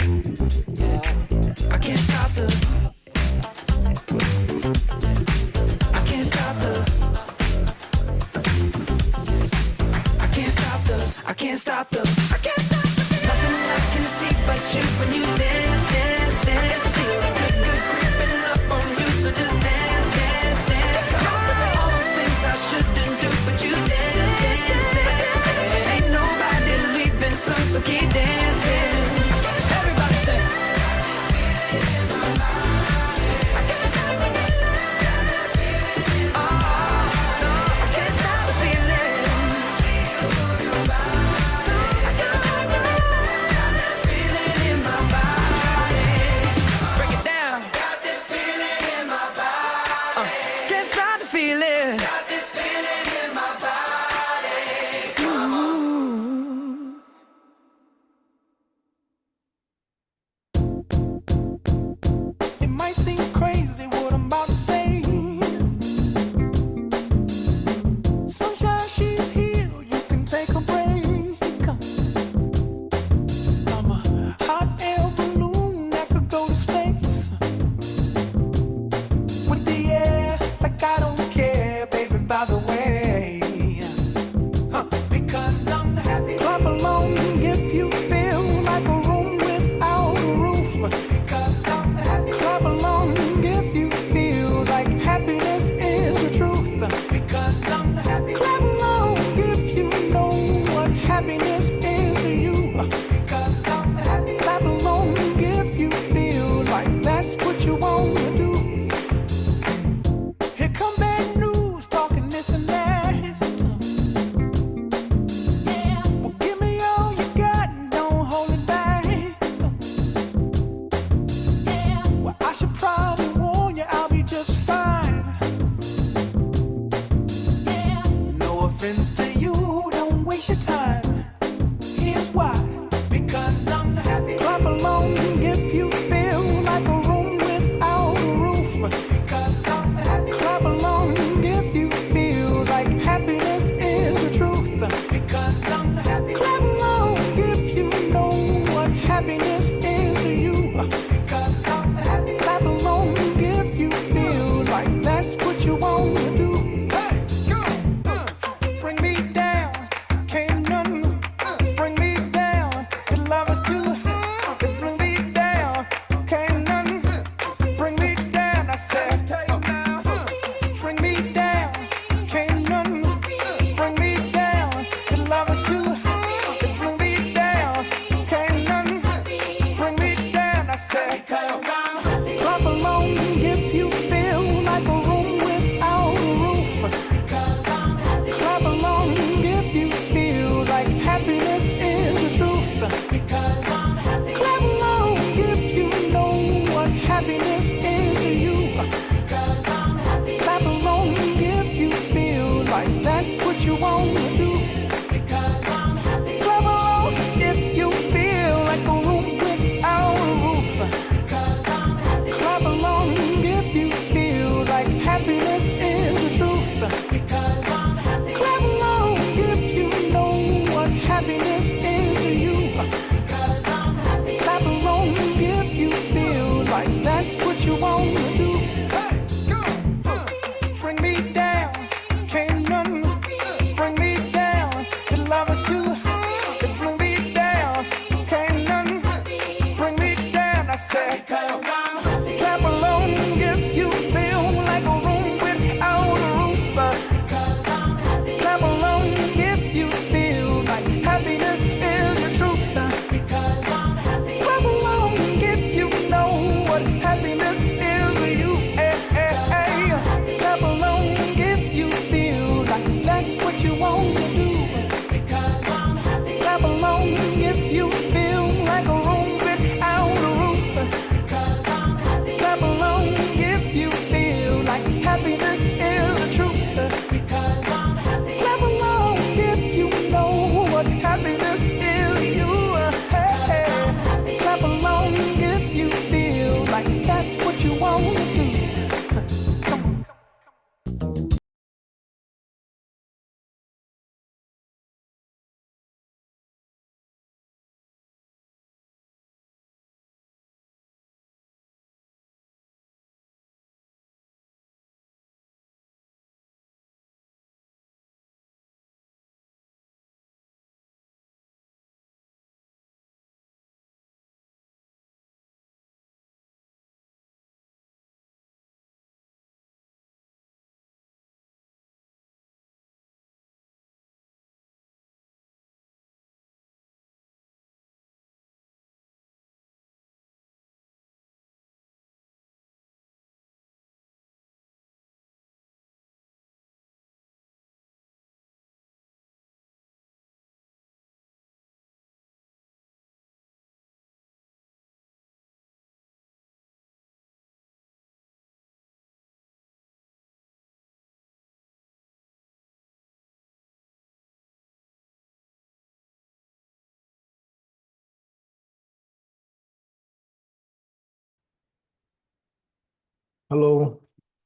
Hello,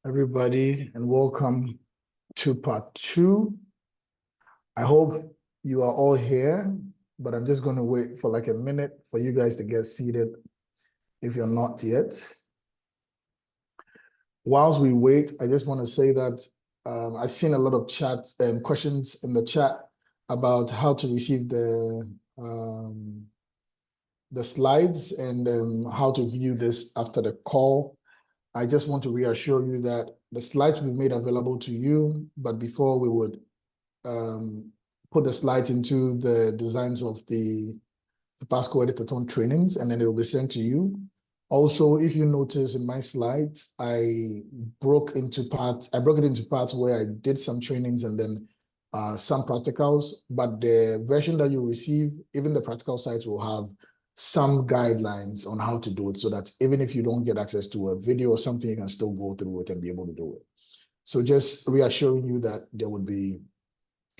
everybody, and welcome to part 2. I hope you are all here, but I'm just going to wait for like a minute for you guys to get seated if you're not yet. Whilst we wait, I just want to say that I've seen a lot of chat questions in the chat about how to receive the slides and how to view this after the call. I just want to reassure you that the slides will be made available to you, but before we would put the slides into the designs of the FESPACO Edit-a-thon trainings, and then it will be sent to you. Also, if you notice in my slides, I broke it into parts where I did some trainings and then some practicals, but the version that you receive, even the practical sites will have some guidelines on how to do it so that even if you don't get access to a video or something, you can still go through it and be able to do it. So just reassuring you that there would be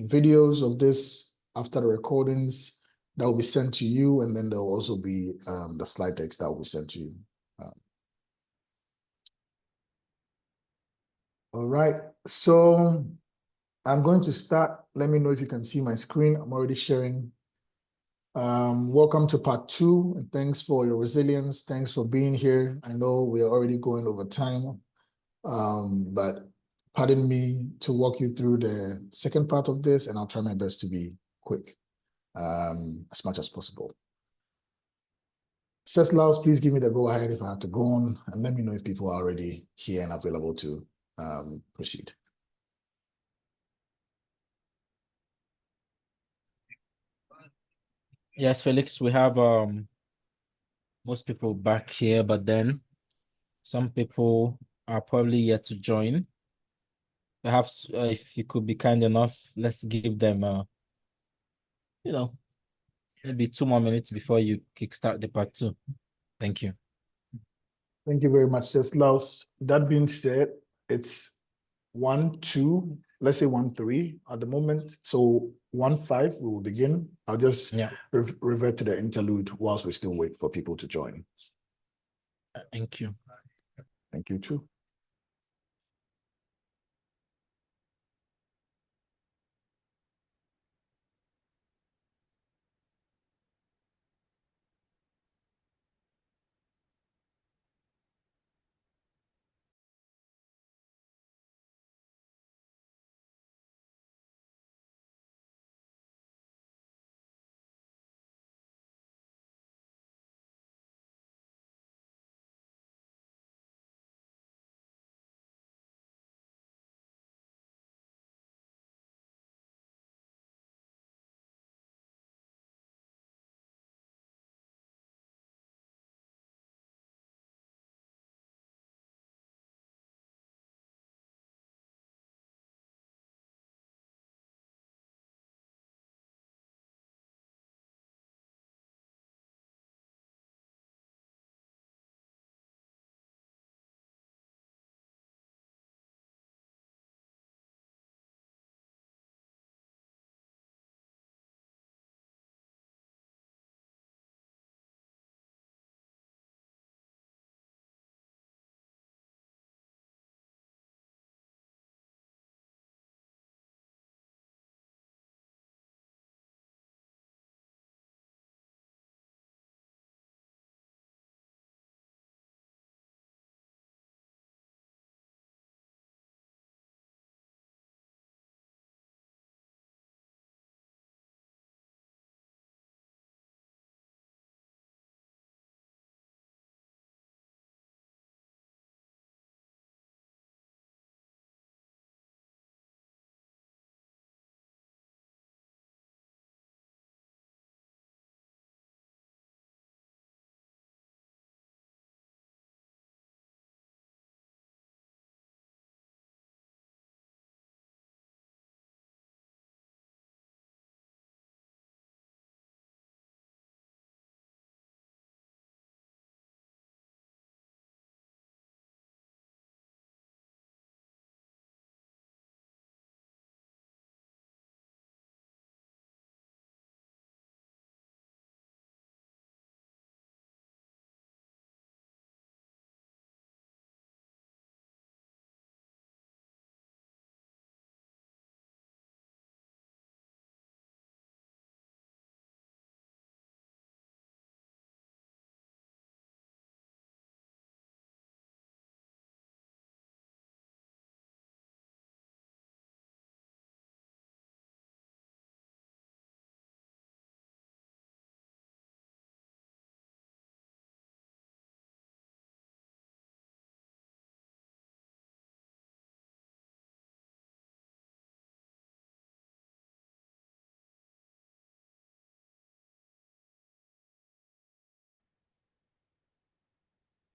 videos of this after the recordings that will be sent to you, and then there will also be the slide text that will be sent to you. All right, so I'm going to start. Let me know if you can see my screen. I'm already sharing. Welcome to part 2, and thanks for your resilience. Thanks for being here. I know we are already going over time, but pardon me to walk you through the second part of this, and I'll try my best to be quick as much as possible. Ceslaus, please give me the go ahead if I have to go on, and let me know if people are already here and available to proceed. Yes, Felix, we have most people back here, but then some people are probably yet to join. Perhaps if you could be kind enough, let's give them maybe 2 more minutes before you kickstart the part 2. Thank you. Thank you very much, Ceslaus. That being said, it's 1, 2, let's say 1, 3 at the moment. So 1, 5, we will begin. I'll just revert to the interlude whilst we still wait for people to join. Thank you. Thank you too.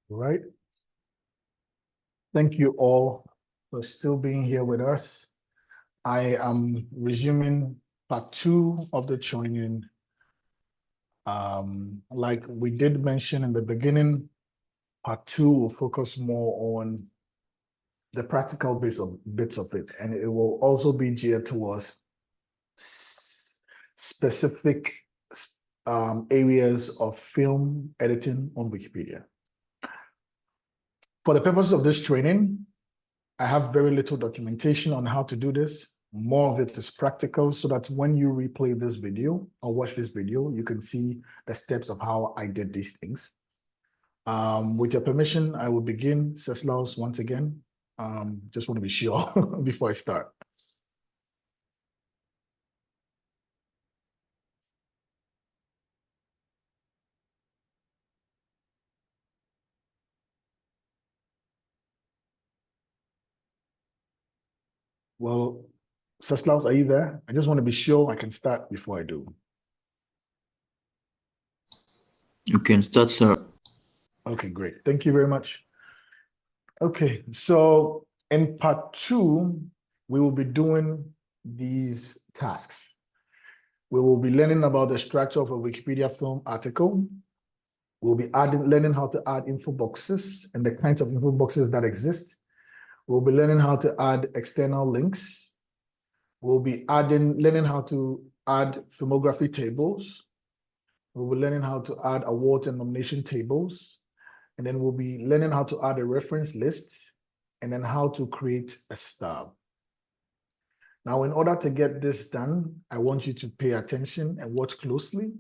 Right. Thank you all for still being here with us. I am resuming part 2 of the training. Like we did mention in the beginning, part 2 will focus more on the practical bits of it, and it will also be geared towards specific areas of film editing on Wikipedia. For the purpose of this training, I have very little documentation on how to do this. More of it is practical so that when you replay this video or watch this video, you can see the steps of how I did these things. With your permission, I will begin, Ceslaus, once again. Just want to be sure before I start. Well, Ceslaus, are you there? I just want to be sure I can start before I do. You can start, sir. Okay, great. Thank you very much. Okay, so in part 2, we will be doing these tasks. We will be learning about the structure of a Wikipedia film article. We'll be learning how to add info boxes and the kinds of info boxes that exist. We'll be learning how to add external links. We'll be learning how to add filmography tables. We'll be learning how to add award and nomination tables. And then we'll be learning how to add a reference list and then how to create a stub. Now, in order to get this done, I want you to pay attention and watch closely.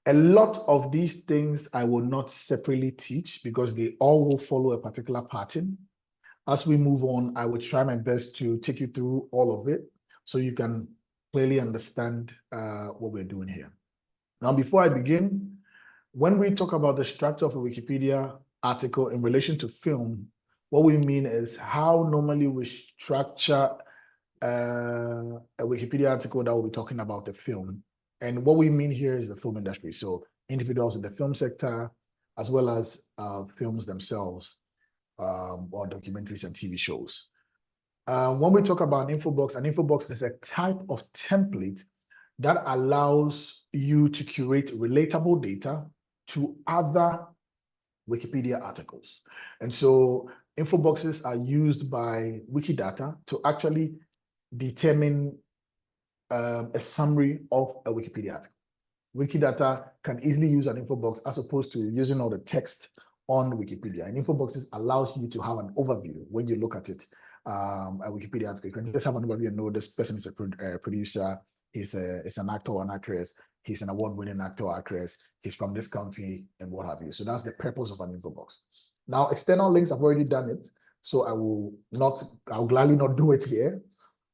A lot of these things I will not separately teach because they all will follow a particular pattern. As we move on, I will try my best to take you through all of it so you can clearly understand what we're doing here. Now, before I begin, when we talk about the structure of a Wikipedia article in relation to film, what we mean is how normally we structure a Wikipedia article that will be talking about the film. And what we mean here is the film industry. So individuals in the film sector, as well as films themselves, or documentaries and TV shows. When we talk about an info box is a type of template that allows you to curate relatable data to other Wikipedia articles. And so info boxes are used by Wikidata to actually determine a summary of a Wikipedia article. Wikidata can easily use an info box as opposed to using all the text on Wikipedia. And info boxes allows you to have an overview when you look at it. A Wikipedia article, you can just have an overview and know this person is a producer, he's an actor or an actress, he's an award-winning actor or actress, he's from this country, and what have you. So that's the purpose of an info box. Now, external links, I've already done it, so I'll gladly not do it here.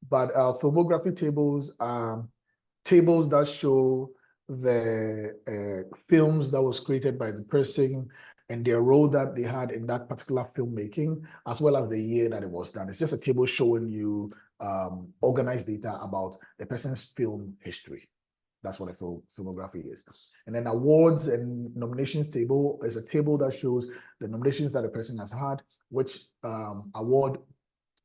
But filmography tables are tables that show the films that was created by the person and their role that they had in that particular filmmaking, as well as the year that it was done. It's just a table showing you organized data about the person's film history. That's what a filmography is. And then awards and nominations table is a table that shows the nominations that a person has had, which award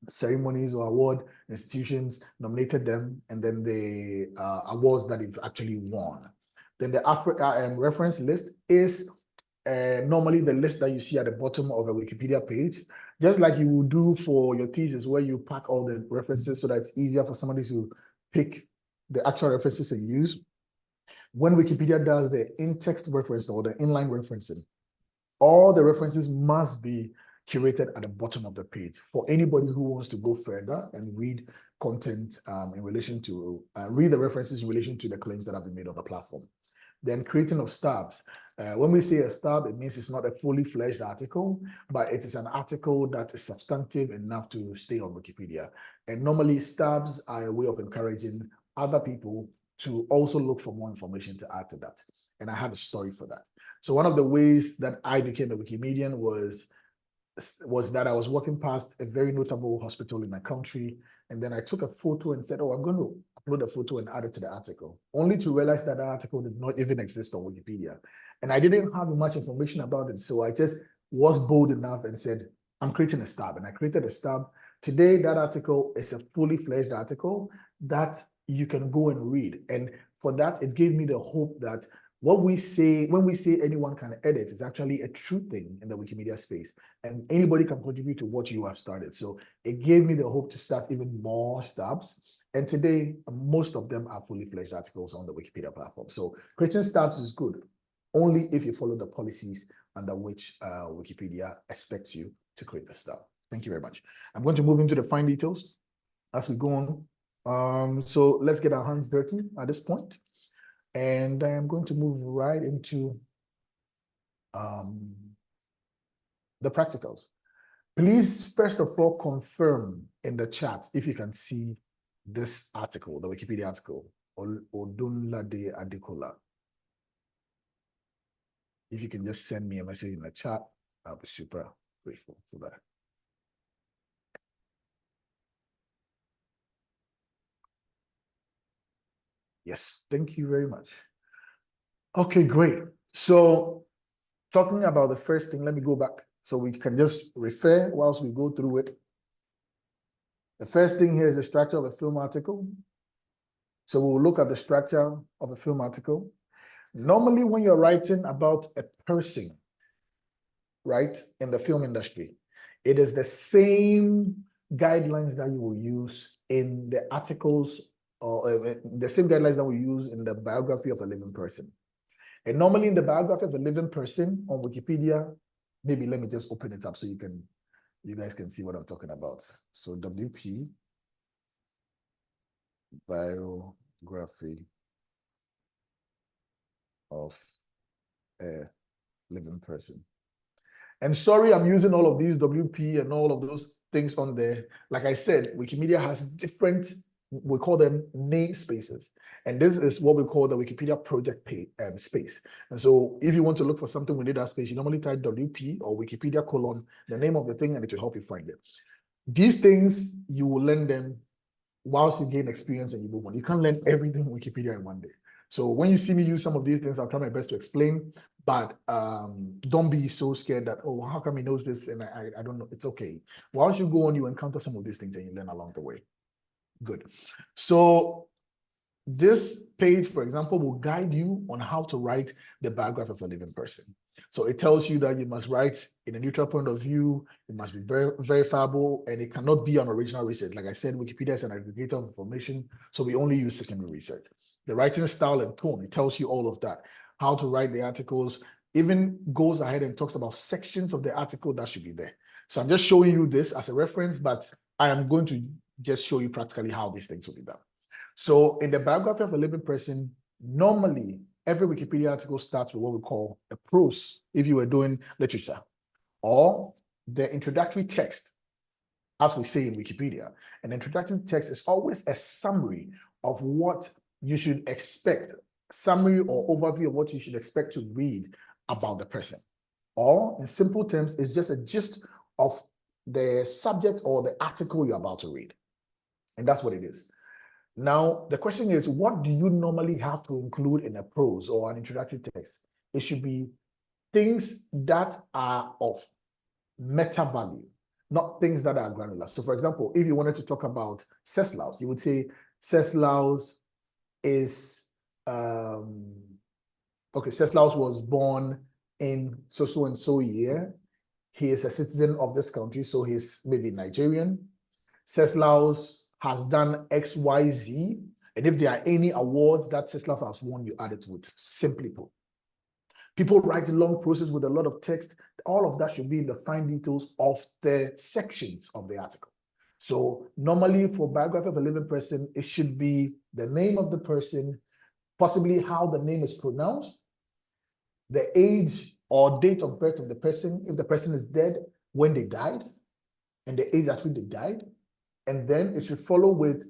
ceremonies or award institutions nominated them, and then the awards that they've actually won. Then the reference list is normally the list that you see at the bottom of a Wikipedia page, just like you would do for your thesis, where you pack all the references so that it's easier for somebody to pick the actual references and use. When Wikipedia does the in-text reference or the inline referencing, all the references must be curated at the bottom of the page for anybody who wants to go further and read content in relation to, read the references in relation to the claims that have been made on the platform. Then creating of stubs. When we say a stub, it means it's not a fully fledged article, but it is an article that is substantive enough to stay on Wikipedia. And normally stubs are a way of encouraging other people to also look for more information to add to that. And I had a story for that. So one of the ways that I became a Wikimedian was that I was walking past a very notable hospital in my country, and then I took a photo and said, oh, I'm going to upload a photo and add it to the article, only to realize that the article did not even exist on Wikipedia. And I didn't have much information about it, so I just was bold enough and said, I'm creating a stub, and I created a stub. Today, that article is a fully fledged article that you can go and read. And for that, it gave me the hope that what we say, when we say anyone can edit, is actually a true thing in the Wikimedia space, and anybody can contribute to what you have started. So it gave me the hope to start even more stubs. And today, most of them are fully fledged articles on the Wikipedia platform. So creating stubs is good, only if you follow the policies under which Wikipedia expects you to create the stub. Thank you very much. I'm going to move into the fine details as we go on. So let's get our hands dirty at this point. And I am going to move right into the practicals. Please, first of all, confirm in the chat if you can see this article, the Wikipedia article, Odunlade Adekola. If you can just send me a message in the chat, I'll be super grateful for that. Yes, thank you very much. Okay, great. So talking about the first thing, let me go back so we can just refer whilst we go through it. The first thing here is the structure of a film article. So we'll look at the structure of a film article. Normally, when you're writing about a person, right, in the film industry, it is the same guidelines that you will use in the articles, or the same guidelines that we use in the biography of a living person. And normally in the biography of a living person on Wikipedia, maybe let me just open it up so you guys can see what I'm talking about. So WP, biography of a living person. And sorry, I'm using all of these WP and all of those things on there. Like I said, Wikimedia has different, we call them namespaces. And this is what we call the Wikipedia project space. And so if you want to look for something within that space, you normally type WP or Wikipedia : the name of the thing, and it will help you find it. These things, you will learn them whilst you gain experience and you move on. You can't learn everything in Wikipedia in one day. So when you see me use some of these things, I'll try my best to explain, but don't be so scared that, oh, how come he knows this? And I don't know. It's okay. Whilst you go on, you encounter some of these things and you learn along the way. Good. So this page, for example, will guide you on how to write the biography of a living person. So it tells you that you must write in a neutral point of view, it must be verifiable, and it cannot be an original research. Like I said, Wikipedia is an aggregator of information, so we only use secondary research. The writing style and tone, it tells you all of that. How to write the articles, even goes ahead and talks about sections of the article that should be there. So I'm just showing you this as a reference, but I am going to just show you practically how these things will be done. So in the biography of a living person, normally every Wikipedia article starts with what we call a prose, if you were doing literature, or the introductory text, as we say in Wikipedia. An introductory text is always a summary of what you should expect, summary or overview of what you should expect to read about the person. Or in simple terms, it's just a gist of the subject or the article you're about to read. And that's what it is. Now, the question is, what do you normally have to include in a prose or an introductory text? It should be things that are of meta value, not things that are granular. So for example, if you wanted to talk about Ceslaus, you would say Ceslaus is, okay, Ceslaus was born in so and so year. He is a citizen of this country, so he's maybe Nigerian. Ceslaus has done X, Y, Z, and if there are any awards that Ceslaus has won, you add it to it, simply put. People write long process with a lot of text. All of that should be in the fine details of the sections of the article. So normally for biography of a living person, it should be the name of the person, possibly how the name is pronounced, the age or date of birth of the person, if the person is dead, when they died, and the age at which they died. And then it should follow with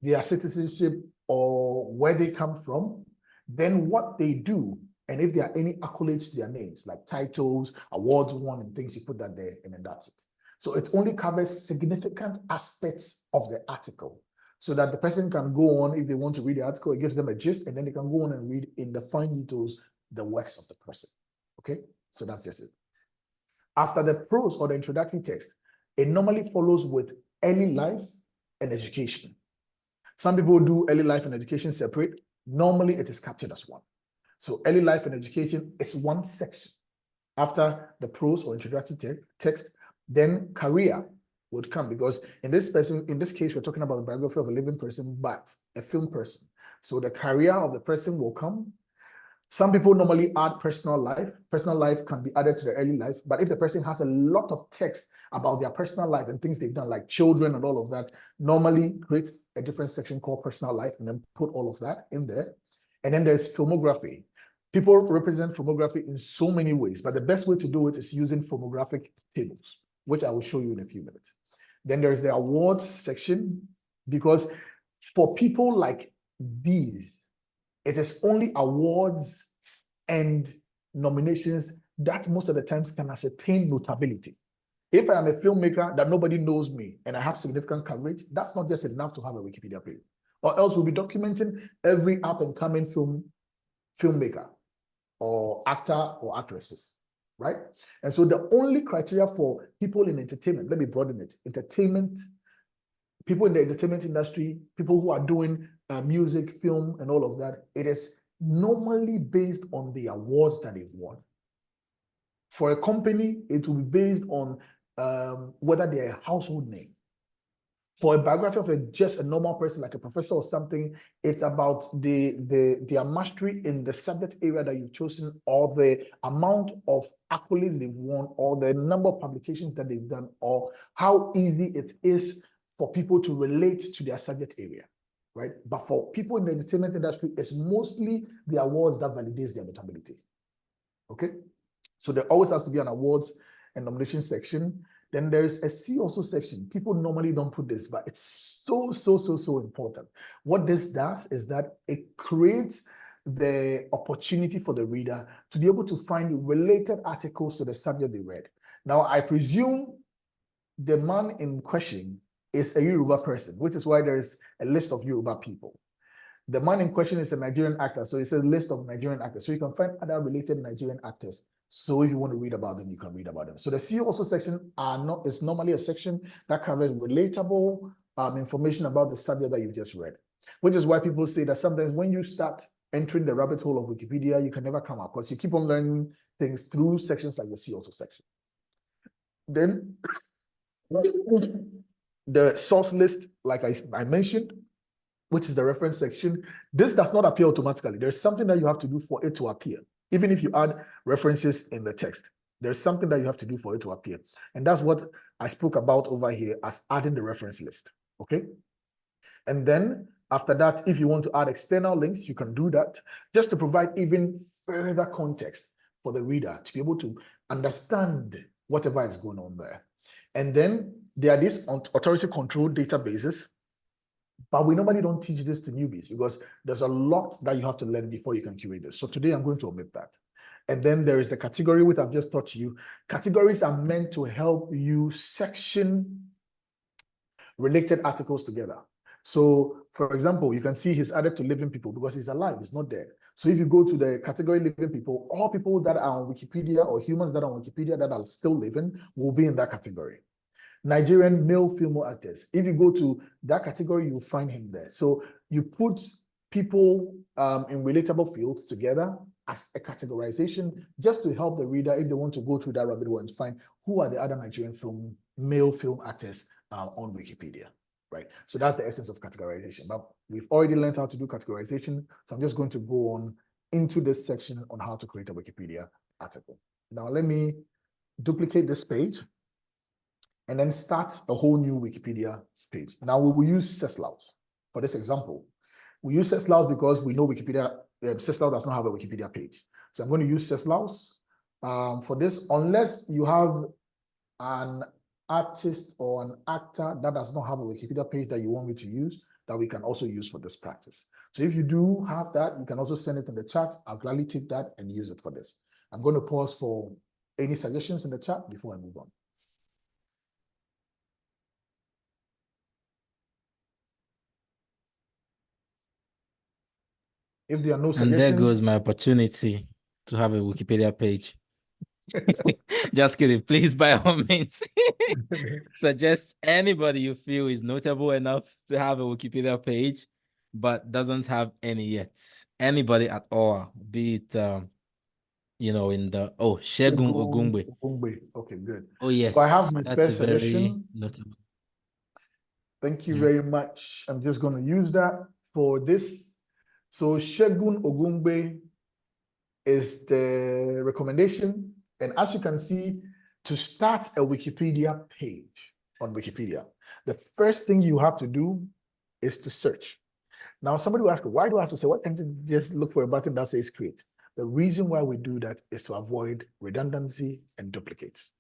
their citizenship or where they come from, then what they do, and if there are any accolades to their names, like titles, awards won, and things, you put that there, and then that's it. So it only covers significant aspects of the article, so that the person can go on, if they want to read the article, it gives them a gist, and then they can go on and read in the fine details the works of the person. Okay, so that's just it. After the prose or the introductory text, it normally follows with early life and education. Some people do early life and education separate. Normally, it is captured as one. So early life and education is one section. After the prose or introductory text, then career would come, because in this case, we're talking about the biography of a living person, but a film person. So the career of the person will come. Some people normally add personal life. Personal life can be added to the early life, but if the person has a lot of text about their personal life and things they've done, like children and all of that, normally create a different section called personal life and then put all of that in there. And then there's filmography. People represent filmography in so many ways, but the best way to do it is using filmographic tables, which I will show you in a few minutes. Then there's the awards section, because for people like these, it is only awards and nominations that most of the times can ascertain notability. If I am a filmmaker that nobody knows me and I have significant coverage, that's not just enough to have a Wikipedia page. Or else we'll be documenting every up and coming filmmaker or actor or actresses, right? And so the only criteria for people in entertainment, let me broaden it, entertainment, people in the entertainment industry, people who are doing music, film, and all of that, it is normally based on the awards that they've won. For a company, it will be based on whether they're a household name. For a biography of just a normal person, like a professor or something, it's about their mastery in the subject area that you've chosen, or the amount of accolades they've won, or the number of publications that they've done, or how easy it is for people to relate to their subject area, right? But for people in the entertainment industry, it's mostly the awards that validates their notability, okay? So there always has to be an awards and nomination section. Then there's a see also section. People normally don't put this, but it's so important. What this does is that it creates the opportunity for the reader to be able to find related articles to the subject they read. Now, I presume the man in question is a Yoruba person, which is why there's a list of Yoruba people. The man in question is a Nigerian actor, so it's a list of Nigerian actors. So you can find other related Nigerian actors. So if you want to read about them, you can read about them. So the see also section is normally a section that covers relatable information about the subject that you've just read, which is why people say that sometimes when you start entering the rabbit hole of Wikipedia, you can never come out, because you keep on learning things through sections like the see also section. Then the source list, like I mentioned, which is the reference section, this does not appear automatically. There's something that you have to do for it to appear. Even if you add references in the text, there's something that you have to do for it to appear. And that's what I spoke about over here as adding the reference list, okay? And then after that, if you want to add external links, you can do that just to provide even further context for the reader to be able to understand whatever is going on there. And then there are these authority-controlled databases, but we normally don't teach this to newbies because there's a lot that you have to learn before you can curate this. So today I'm going to omit that. And then there is the category, which I've just taught you. Categories are meant to help you section related articles together. So for example, you can see he's added to living people because he's alive, he's not dead. So if you go to the category living people, all people that are on Wikipedia or humans that are on Wikipedia that are still living will be in that category. Nigerian male female actors. If you go to that category, you'll find him there. So you put people in relatable fields together as a categorization just to help the reader if they want to go through that rabbit hole and find who are the other Nigerian male film actors on Wikipedia, right? So that's the essence of categorization. But we've already learned how to do categorization. So I'm just going to go on into this section on how to create a Wikipedia article. Now let me duplicate this page and then start a whole new Wikipedia page. Now we will use Ceslaus for this example. We use Ceslaus because we know Wikipedia, Ceslaus does not have a Wikipedia page. So I'm going to use Ceslaus for this, unless you have an artist or an actor that does not have a Wikipedia page that you want me to use, that we can also use for this practice. So if you do have that, you can also send it in the chat. I'll gladly take that and use it for this. I'm going to pause for any suggestions in the chat before I move on. If there are no suggestions. And there goes my opportunity to have a Wikipedia page. Just kidding. Please, by all means, suggest anybody you feel is notable enough to have a Wikipedia page, but doesn't have any yet. Anybody at all, be it, in the, Shegun Ogungbe. Ogungbe. Okay, good. Oh, yes. So I have my That's a first very suggestion. notable. Thank you Yeah. very much. I'm just going to use that for this. So Shegun Ogungbe is the recommendation. And as you can see, to start a Wikipedia page on Wikipedia, the first thing you have to do is to search. Now, somebody will ask, why do I have to say, what can't you just look for a button that says create? The reason why we do that is to avoid redundancy and duplicates.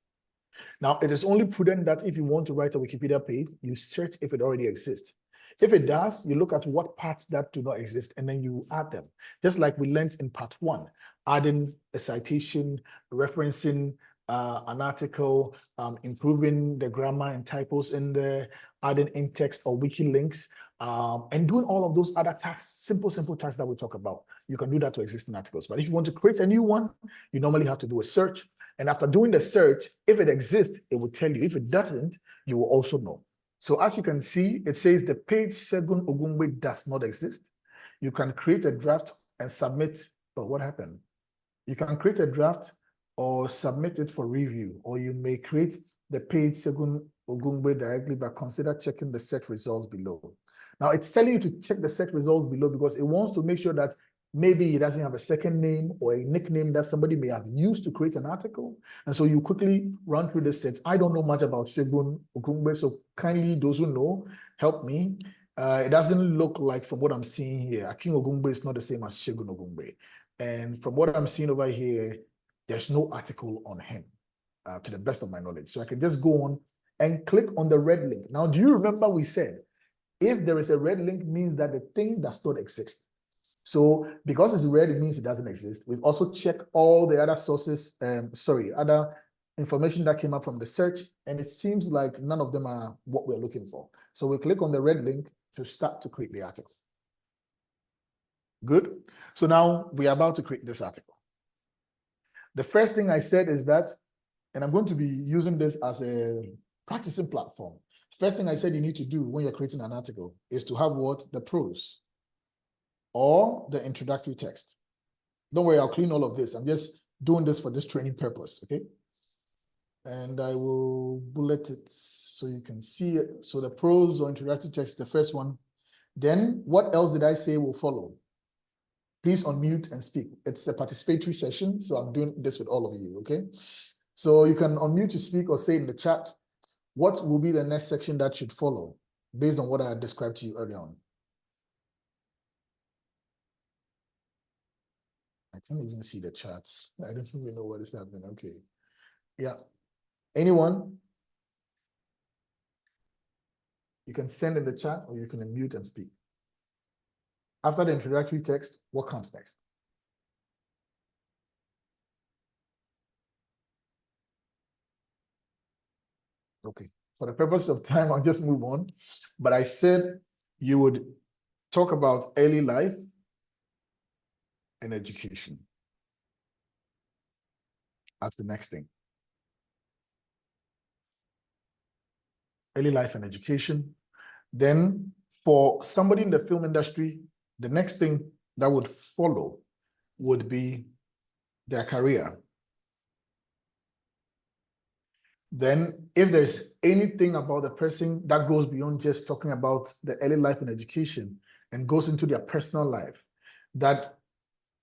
Now, it is only prudent that if you want to write a Wikipedia page, you search if it already exists. If it does, you look at what parts that do not exist, and then you add them. Just like we learned in part 1, adding a citation, referencing an article, improving the grammar and typos in there, adding in-text or wiki links, and doing all of those other tasks, simple tasks that we talk about. You can do that to existing articles. But if you want to create a new one, you normally have to do a search. And after doing the search, if it exists, it will tell you. If it doesn't, you will also know. So as you can see, it says the page Shegun Ogungbe does not exist. You can create a draft and submit. Oh, what happened? You can create a draft or submit it for review, or you may create the page Shegun Ogungbe directly, but consider checking the search results below. Now it's telling you to check the search results below because it wants to make sure that maybe it doesn't have a second name or a nickname that somebody may have used to create an article. And so you quickly run through the search. I don't know much about Shegun Ogungbe, so kindly, those who know, help me. It doesn't look like, from what I'm seeing here, Akin Ogungbe is not the same as Shegun Ogungbe. And from what I'm seeing over here, there's no article on him, to the best of my knowledge. So I can just go on and click on the red link. Now, do you remember we said, if there is a red link, means that the thing does not exist. So because it's red, it means it doesn't exist. We've also checked all the other sources, other information that came up from the search, and it seems like none of them are what we're looking for. So we click on the red link to start to create the article. Good. So now we are about to create this article. The first thing I said is that, and I'm going to be using this as a practicing platform. First thing I said you need to do when you're creating an article is to have what? The prose or the introductory text. Don't worry, I'll clean all of this. I'm just doing this for this training purpose, okay? And I will bullet it so you can see it. So the prose or introductory text, the first one. Then what else did I say will follow? Please unmute and speak. It's a participatory session, so I'm doing this with all of you, okay? So you can unmute to speak or say in the chat, what will be the next section that should follow based on what I had described to you earlier on? I can't even see the charts. I don't even know what is happening. Okay. Yeah. Anyone? You can send in the chat or you can unmute and speak. After the introductory text, what comes next? Okay. For the purpose of time, I'll just move on. But I said you would talk about early life and education as the next thing. Early life and education. Then for somebody in the film industry, the next thing that would follow would be their career. Then if there's anything about the person that goes beyond just talking about the early life and education and goes into their personal life, that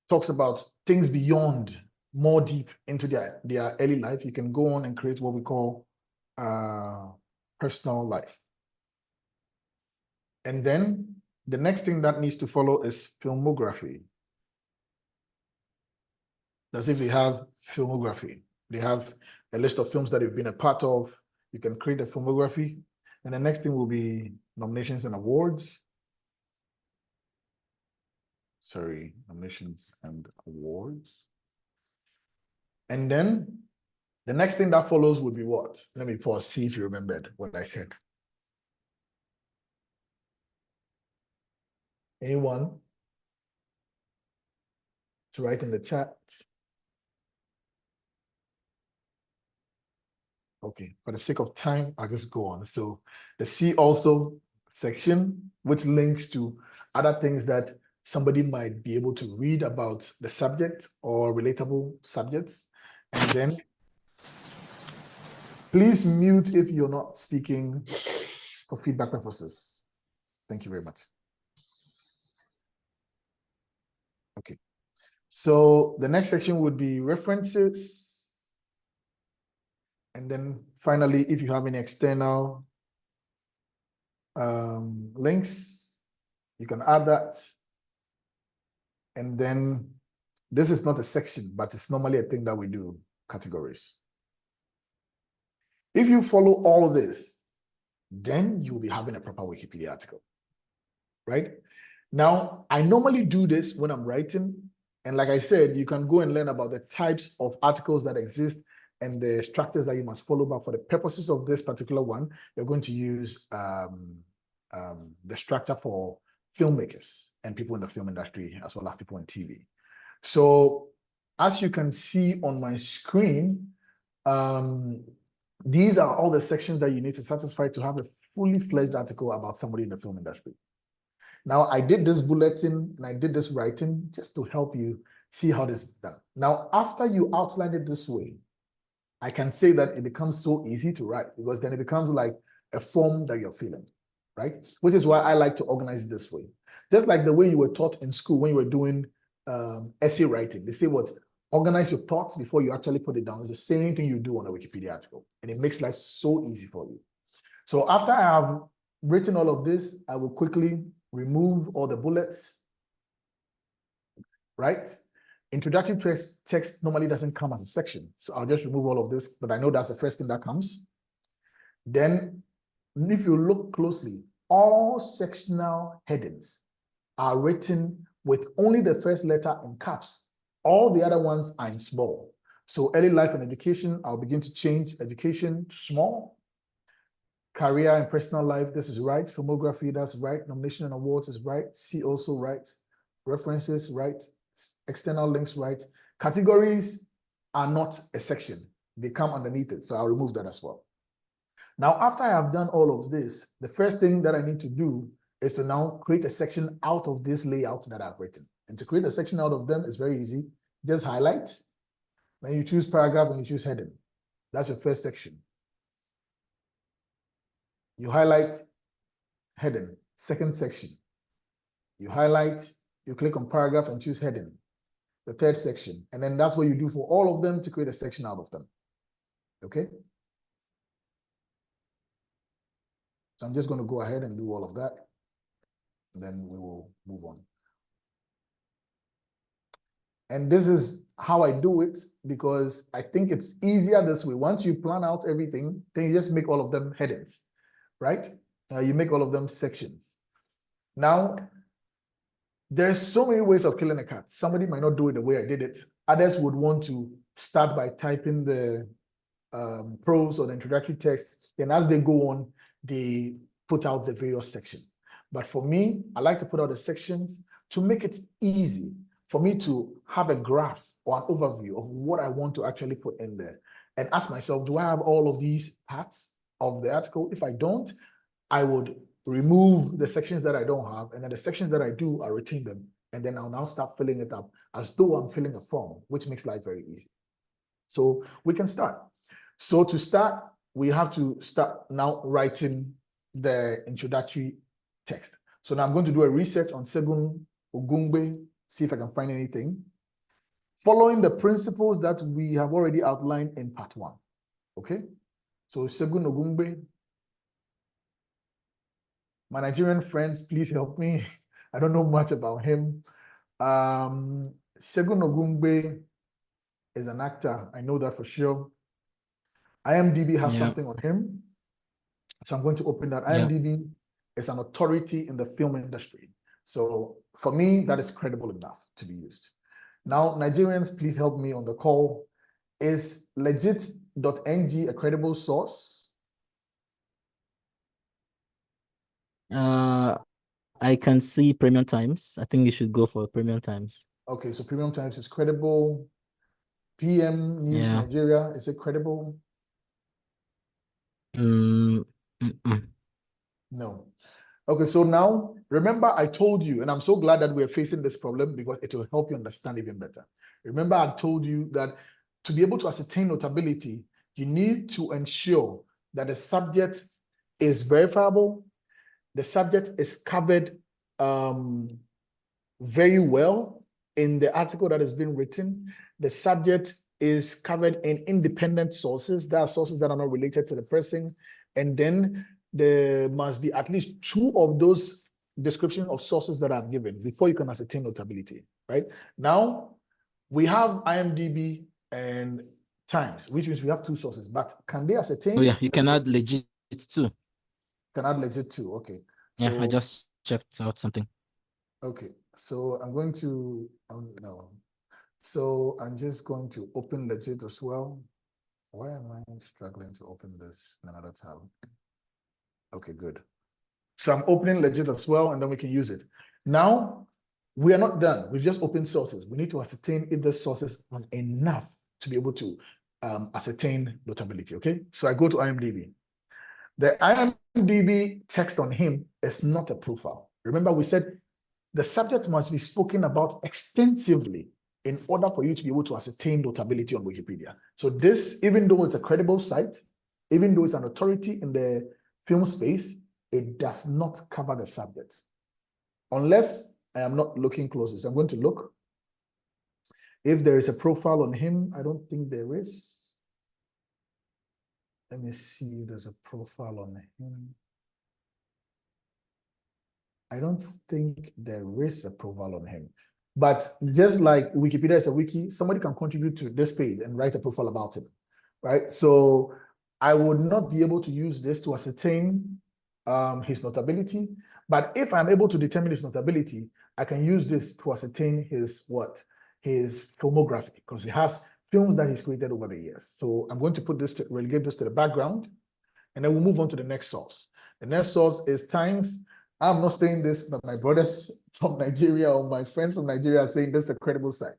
talks about things beyond, more deep into their early life, you can go on and create what we call personal life. And then the next thing that needs to follow is filmography. That's if they have filmography. They have a list of films that they've been a part of. You can create a filmography. And the next thing will be nominations and awards. Sorry, nominations and awards. And then the next thing that follows would be what? Let me pause, see if you remembered what I said. Anyone to write in the chat? Okay, for the sake of time, I'll just go on. So the see also section, which links to other things that somebody might be able to read about the subject or relatable subjects. And then please mute if you're not speaking for feedback purposes. Thank you very much. Okay. So the next section would be references. And then finally, if you have any external links, you can add that. And then this is not a section, but it's normally a thing that we do, categories. If you follow all of this, then you'll be having a proper Wikipedia article, right? Now, I normally do this when I'm writing. And like I said, you can go and learn about the types of articles that exist and the structures that you must follow. But for the purposes of this particular one, you're going to use the structure for filmmakers and people in the film industry, as well as people in TV. So as you can see on my screen, these are all the sections that you need to satisfy to have a fully fledged article about somebody in the film industry. Now, I did this bulletin and I did this writing just to help you see how this is done. Now, after you outline it this way, I can say that it becomes so easy to write, because then it becomes like a form that you're filling, right? Which is why I like to organize it this way. Just like the way you were taught in school when you were doing essay writing. They say what? Organize your thoughts before you actually put it down. It's the same thing you do on a Wikipedia article, and it makes life so easy for you. So after I have written all of this, I will quickly remove all the bullets, right? Introductory text normally doesn't come as a section, so I'll just remove all of this, but I know that's the first thing that comes. Then, if you look closely, all sectional headings are written with only the first letter in caps. All the other ones are in small. So early life and education, I'll begin to change education to small. Career and personal life, this is right. Filmography, that's right. Nomination and awards is right. See also right. References, right. External links, right. Categories are not a section. They come underneath it, so I'll remove that as well. Now, after I have done all of this, the first thing that I need to do is to now create a section out of this layout that I've written. And to create a section out of them is very easy. Just highlight, then you choose paragraph and you choose heading. That's your first section. You highlight heading, second section. You highlight, you click on paragraph and choose heading, the third section. And then that's what you do for all of them to create a section out of them. Okay? So I'm just going to go ahead and do all of that. And then we will move on. And this is how I do it, because I think it's easier this way. Once you plan out everything, then you just make all of them headings, right? You make all of them sections. Now, there's so many ways of killing a cat. Somebody might not do it the way I did it. Others would want to start by typing the prose or the introductory text. Then as they go on, they put out the various sections. But for me, I like to put out the sections to make it easy for me to have a graph or an overview of what I want to actually put in there, and ask myself, do I have all of these parts of the article? If I don't, I would remove the sections that I don't have, and then the sections that I do, I retain them, and then I'll now start filling it up as though I'm filling a form, which makes life very easy. So we can start. So to start, we have to start now writing the introductory text. So now I'm going to do a research on Segun Ogungbe, see if I can find anything, following the principles that we have already outlined in part 1. Okay? So Segun Ogungbe, my Nigerian friends, please help me. I don't know much about him. Segun Ogungbe is an actor. I know that for sure. IMDb has something on him. So I'm going to open that. IMDb is an authority in the film industry. So for me, that is credible enough to be used. Now, Nigerians, please help me on the call. Is legit.ng a credible source? I can see Premium Times. I think you should go for Premium Times. Okay, so Premium Times is credible. PM News Nigeria, is it credible? No. Okay, so now remember I told you, and I'm so glad that we're facing this problem because it will help you understand even better. Remember I told you that to be able to ascertain notability, you need to ensure that the subject is verifiable, the subject is covered very well in the article that has been written, the subject is covered in independent sources. There are sources that are not related to the person, and then there must be at least 2 of those description of sources that I've given before you can ascertain notability, right? Now, we have IMDb and Times, which means we have 2 sources, but can they ascertain? Oh yeah, you can add legit too. Can add legit too, okay. Yeah, I So, just checked out something. okay, so I'm going to, no. So I'm just going to open legit as well. Why am I struggling to open this in another tab? Okay, good. So I'm opening legit as well, and then we can use it. Now, we are not done. We've just opened sources. We need to ascertain if the sources are enough to be able to ascertain notability, okay? So I go to IMDb. The IMDb text on him is not a profile. Remember, we said the subject must be spoken about extensively in order for you to be able to ascertain notability on Wikipedia. So this, even though it's a credible site, even though it's an authority in the film space, it does not cover the subject. Unless I am not looking closely. So I'm going to look. If there is a profile on him, I don't think there is. Let me see if there's a profile on him. I don't think there is a profile on him. But just like Wikipedia is a wiki, somebody can contribute to this page and write a profile about him, right? So I would not be able to use this to ascertain his notability. But if I'm able to determine his notability, I can use this to ascertain his what? His filmography, because he has films that he's created over the years. So I'm going to put this, relegate this to the background, and then we'll move on to the next source. The next source is Times. I'm not saying this, but my brothers from Nigeria or my friends from Nigeria are saying this is a credible site.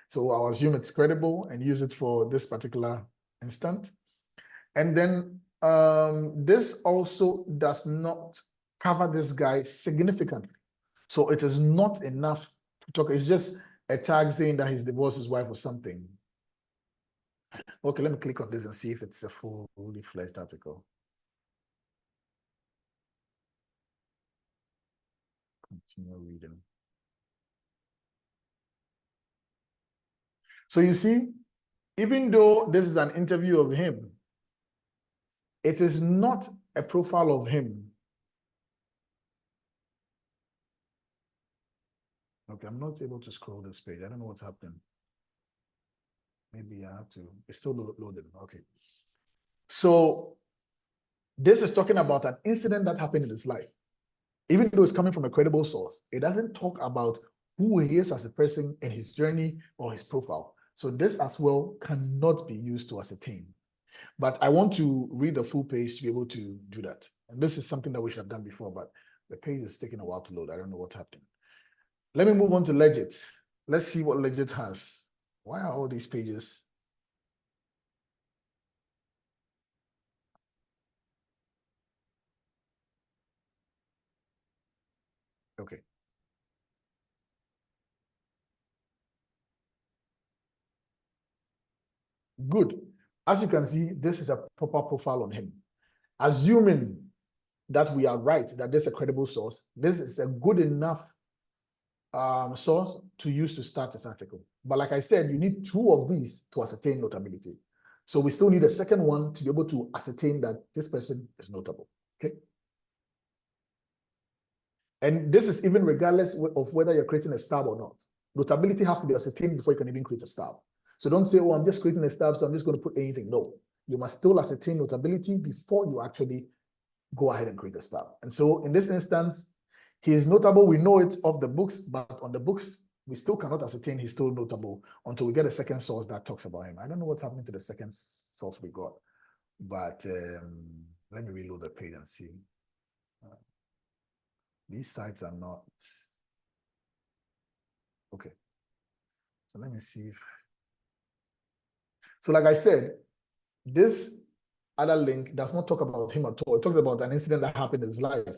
So I'll assume it's credible and use it for this particular instant. And then this also does not cover this guy significantly. So it is not enough to talk. It's just a tag saying that he's divorced his wife or something. Okay, let me click on this and see if it's a fully fledged article. Continue reading. So you see, even though this is an interview of him, it is not a profile of him. Okay, I'm not able to scroll this page. I don't know what's happening. Maybe I have to, it's still loading. Okay. So this is talking about an incident that happened in his life. Even though it's coming from a credible source, it doesn't talk about who he is as a person and his journey or his profile. So this as well cannot be used to ascertain. But I want to read the full page to be able to do that. And this is something that we should have done before, but the page is taking a while to load. I don't know what's happening. Let me move on to Legit. Let's see what Legit has. Why are all these pages? Okay. Good. As you can see, this is a proper profile on him. Assuming that we are right, that there's a credible source, this is a good enough source to use to start this article. But like I said, you need 2 of these to ascertain notability. So we still need a second one to be able to ascertain that this person is notable, okay? And this is even regardless of whether you're creating a stub or not. Notability has to be ascertained before you can even create a stub. So don't say, oh, I'm just creating a stub, so I'm just going to put anything. No, you must still ascertain notability before you actually go ahead and create a stub. And so in this instance, he is notable. We know it off the books, but on the books, we still cannot ascertain he's still notable until we get a second source that talks about him. I don't know what's happening to the second source we got, but let me reload the page and see. These sites are not okay. So let me see if. So like I said, this other link does not talk about him at all. It talks about an incident that happened in his life,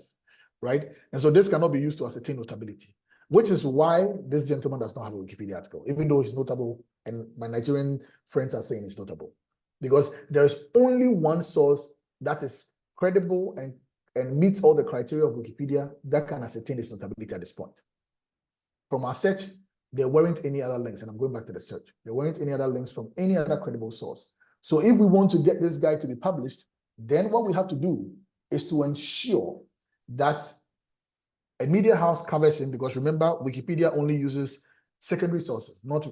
right? And so this cannot be used to ascertain notability, which is why this gentleman does not have a Wikipedia article, even though he's notable, and my Nigerian friends are saying it's notable, because there's only one source that is credible and meets all the criteria of Wikipedia that can ascertain its notability at this point. From our search, there weren't any other links, and I'm going back to the search. There weren't any other links from any other credible source. So if we want to get this guy to be published, then what we have to do is to ensure that a media house covers him, because remember, Wikipedia only uses secondary sources, not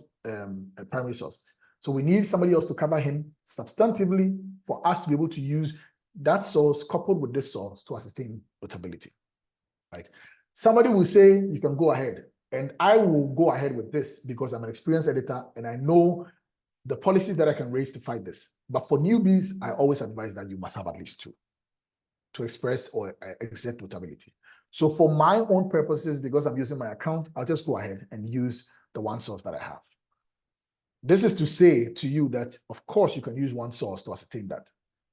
primary sources. So we need somebody else to cover him substantively for us to be able to use that source coupled with this source to ascertain notability, right? Somebody will say, you can go ahead, and I will go ahead with this because I'm an experienced editor and I know the policies that I can raise to fight this. But for newbies, I always advise that you must have at least two to express or exert notability. So for my own purposes, because I'm using my account, I'll just go ahead and use the one source that I have. This is to say to you that, of course, you can use one source to ascertain that,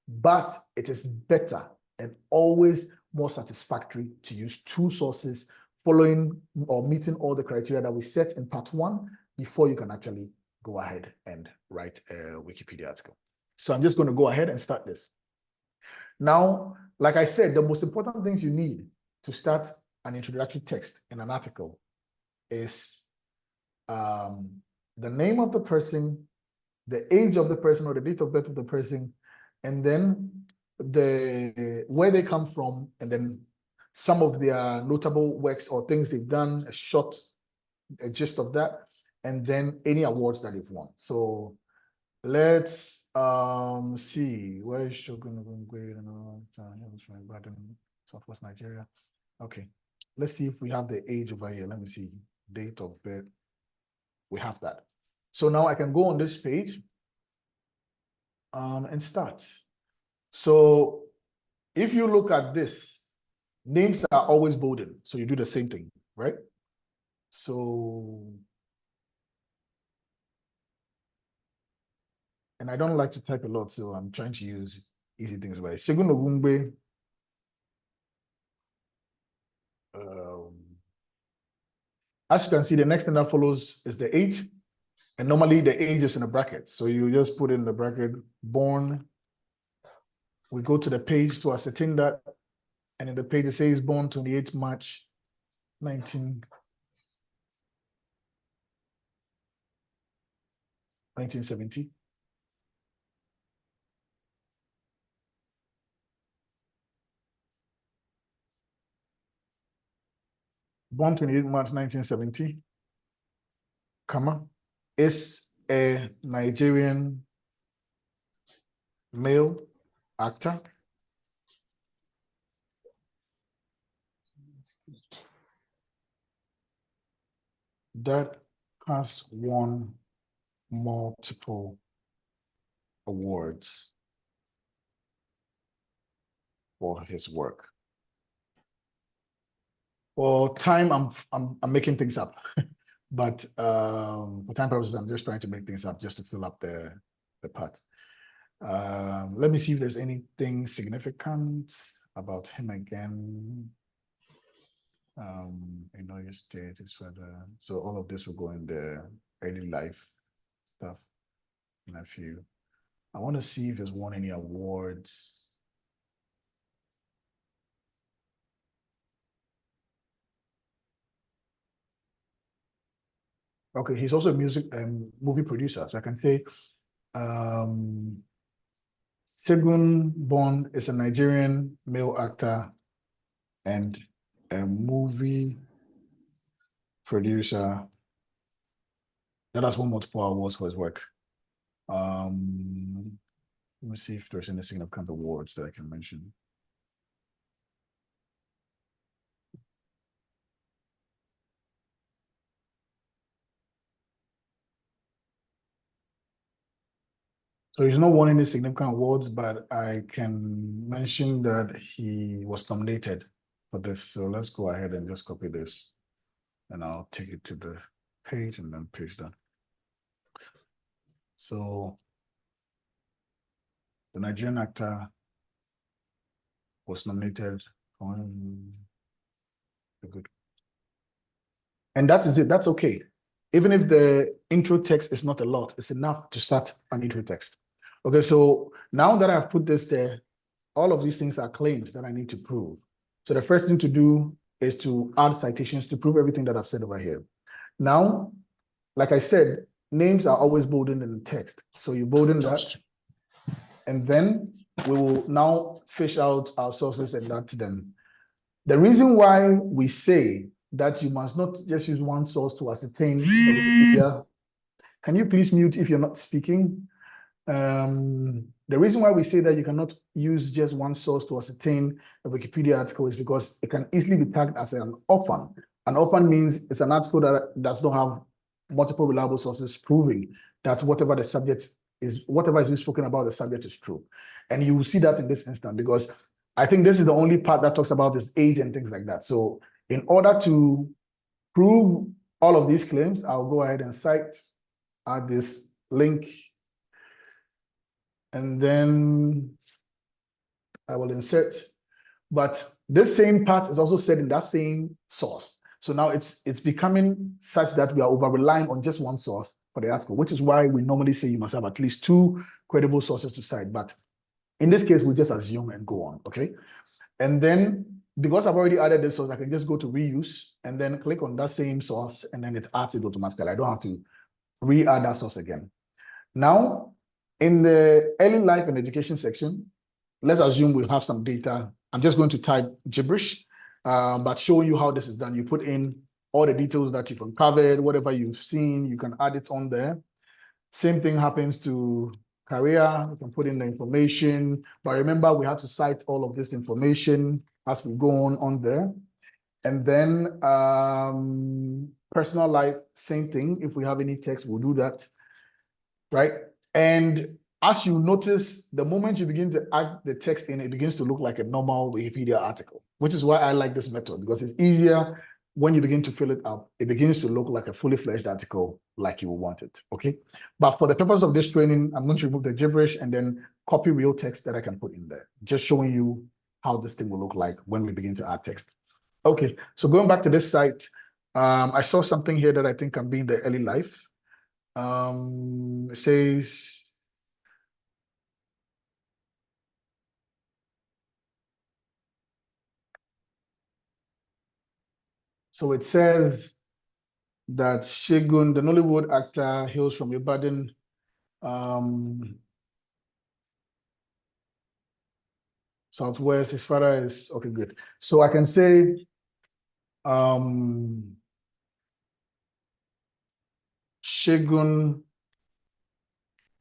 but it is better and always more satisfactory to use two sources following or meeting all the criteria that we set in part 1 before you can actually go ahead and write a Wikipedia article. So I'm just going to go ahead and start this. Now, like I said, the most important things you need to start an introductory text in an article is the name of the person, the age of the person or the date of birth of the person, and then where they come from, and then some of their notable works or things they've done, a gist of that, and then any awards that they've won. So let's see, where is Shogun Southwest Nigeria? Okay, let's see if we have the age over here. Let me see, date of birth. We have that. So now I can go on this page and start. So if you look at this, names are always bolded. So you do the same thing, right? So, and I don't like to type a lot, so I'm trying to use easy things, right? Segun Ogungbe. As you can see, the next thing that follows is the age. And normally the age is in a bracket. So you just put in the bracket, born. We go to the page to ascertain that. And in the page it says born 28 March 1970. Born 28 March 1970, comma, is a Nigerian male actor. That has won multiple awards for his work. For time, I'm making things up, but for time purposes, I'm just trying to make things up just to fill up the part. Let me see if there's anything significant about him again. You know, your state is further. So all of this will go in the early life stuff. Nephew. I want to see if he's won any awards. Okay, he's also a music and movie producer. So I can say Segun Bond is a Nigerian male actor and a movie producer that has won multiple awards for his work. Let me see if there's any significant awards that I can mention. So he's not won any significant awards, but I can mention that he was nominated for this. So let's go ahead and just copy this, and I'll take it to the page and then paste that. So The Nigerian actor was nominated for good. And that is it. That's okay. Even if the intro text is not a lot, it's enough to start an intro text. Okay, so now that I've put this there, all of these things are claims that I need to prove. So the first thing to do is to add citations to prove everything that I've said over here. Now, like I said, names are always boldened in the text. So you bolden that, and then we will now fish out our sources and that to them. The reason why we say that you must not just use one source to ascertain the Wikipedia. Can you please mute if you're not speaking? The reason why we say that you cannot use just one source to ascertain a Wikipedia article is because it can easily be tagged as an orphan. An orphan means it's an article that does not have multiple reliable sources proving that whatever the subject is, whatever is being spoken about the subject is true. And you will see that in this instance, because I think this is the only part that talks about his age and things like that. So in order to prove all of these claims, I'll go ahead and add this link, and then I will insert. But this same part is also said in that same source. So now it's becoming such that we are over-relying on just one source for the article, which is why we normally say you must have at least 2 credible sources to cite. But in this case, we just assume and go on, okay? And then, because I've already added this source, I can just go to reuse and then click on that same source, and then it adds it automatically. I don't have to re-add that source again. Now, in the early life and education section, let's assume we have some data. I'm just going to type gibberish, but showing you how this is done. You put in all the details that you've uncovered, whatever you've seen, you can add it on there. Same thing happens to career. You can put in the information, but remember we have to cite all of this information as we go on there. And then personal life, same thing. If we have any text, we'll do that, right? And as you notice, the moment you begin to add the text in, it begins to look like a normal Wikipedia article, which is why I like this method, because it's easier when you begin to fill it up. It begins to look like a fully fledged article like you will want it, okay? But for the purpose of this training, I'm going to remove the gibberish and then copy real text that I can put in there, just showing you how this thing will look like when we begin to add text. Okay, so going back to this site, I saw something here that I think can be in the early life. It says, so it says that Shegun, the Nollywood actor, hails from Ibadan. Southwest, his father is, okay, good. So I can say, Shegun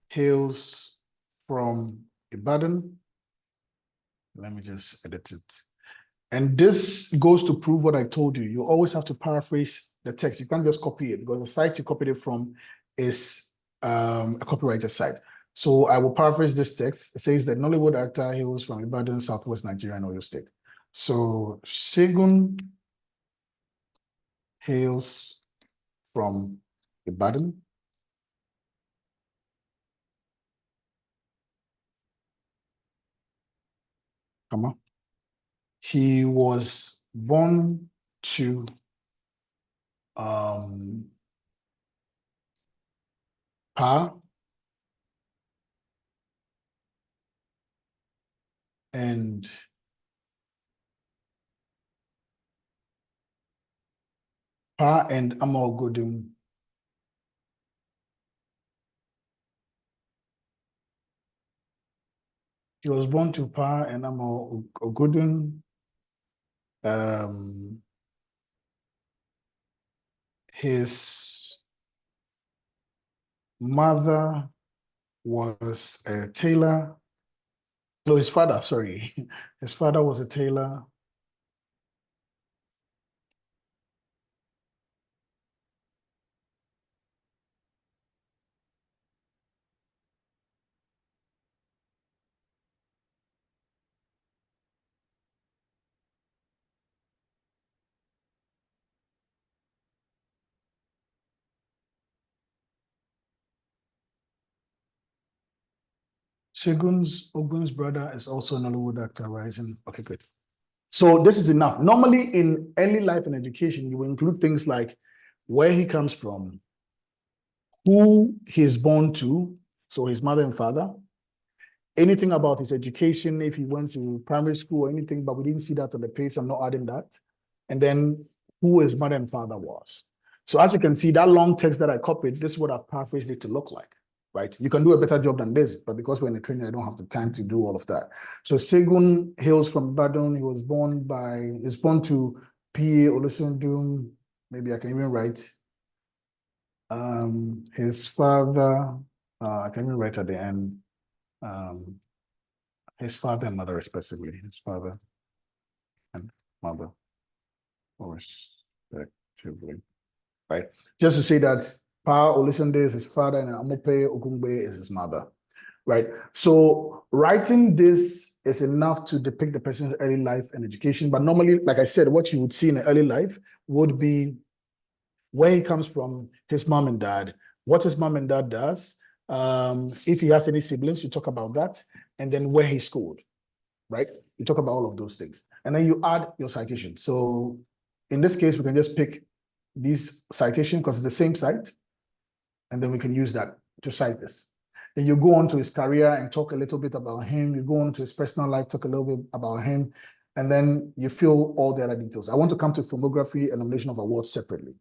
hails from Ibadan. Let me just edit it. And this goes to prove what I told you. You always have to paraphrase the text. You can't just copy it, because the site you copied it from is a copyrighted site. So I will paraphrase this text. It says that Nollywood actor hails from Ibadan, Southwest Nigeria, and Oyo State. So Shegun hails from Ibadan. Come on. He was born to Pa, and Pa and Amal Godum. He was born to Pa and Amal Ogodun. His mother was a tailor. No, his father, sorry. His father was a tailor. Ogun's brother is also an Nollywood actor, rising. Okay, good. So this is enough. Normally in early life and education, you will include things like where he comes from, who he's born to, so his mother and father, anything about his education, if he went to primary school or anything, but we didn't see that on the page, so I'm not adding that. And then who his mother and father was. So as you can see, that long text that I copied, this is what I've paraphrased it to look like, right? You can do a better job than this, but because we're in the training, I don't have the time to do all of that. So Segun hails from Badon. He was born to P.A. Olusundum. Maybe I can even write. His father, I can even write at the end. His father and mother respectively. His father and mother respectively. Right? Just to say that Pa Olusunde is his father and Amope Okungbe is his mother. Right? So writing this is enough to depict the person's early life and education. But normally, like I said, what you would see in the early life would be where he comes from, his mom and dad, what his mom and dad does. If he has any siblings, you talk about that, and then where he schooled, right? You talk about all of those things. And then you add your citation. So in this case, we can just pick these citation because it's the same site, and then we can use that to cite this. Then you go on to his career and talk a little bit about him. You go on to his personal life, talk a little bit about him, and then you fill all the other details. I want to come to filmography and nomination of awards separately.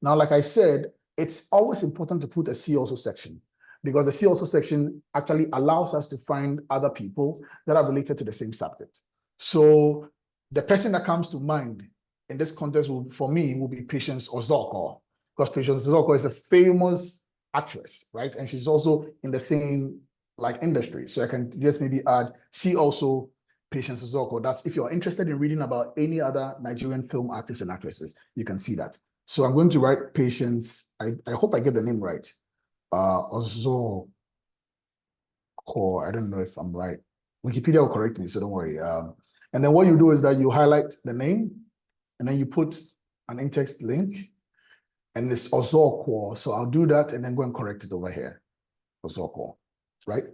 Now, like I said, it's always important to put a see also section because the see also section actually allows us to find other people that are related to the same subject. So the person that comes to mind in this context for me will be Patience Ozoko, because Patience Ozoko is a famous actress, right? And she's also in the same industry. So I can just maybe add see also Patience Ozoko. That's if you're interested in reading about any other Nigerian film actors and actresses, you can see that. So I'm going to write Patience. I hope I get the name right. Ozoko. I don't know if I'm right. Wikipedia will correct me, so don't worry. And then what you do is that you highlight the name, and then you put an in-text link, and it's Ozoko. So I'll do that and then go and correct it over here. Ozoko, right?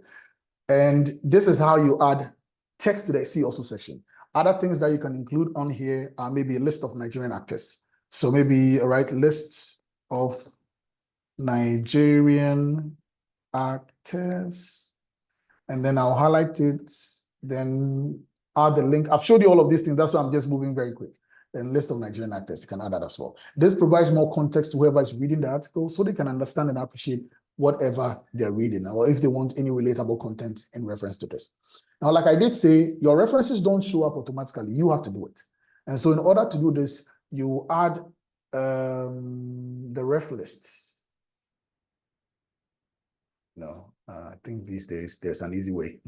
And this is how you add text to the see also section. Other things that you can include on here are maybe a list of Nigerian actors. So maybe write list of Nigerian actors, and then I'll highlight it, then add the link. I've showed you all of these things. That's why I'm just moving very quick. Then list of Nigerian actors, you can add that as well. This provides more context to whoever is reading the article so they can understand and appreciate whatever they're reading, or if they want any relatable content in reference to this. Now, like I did say, your references don't show up automatically. You have to do it. And so in order to do this, you add the ref lists. No, I think these days there's an easy way.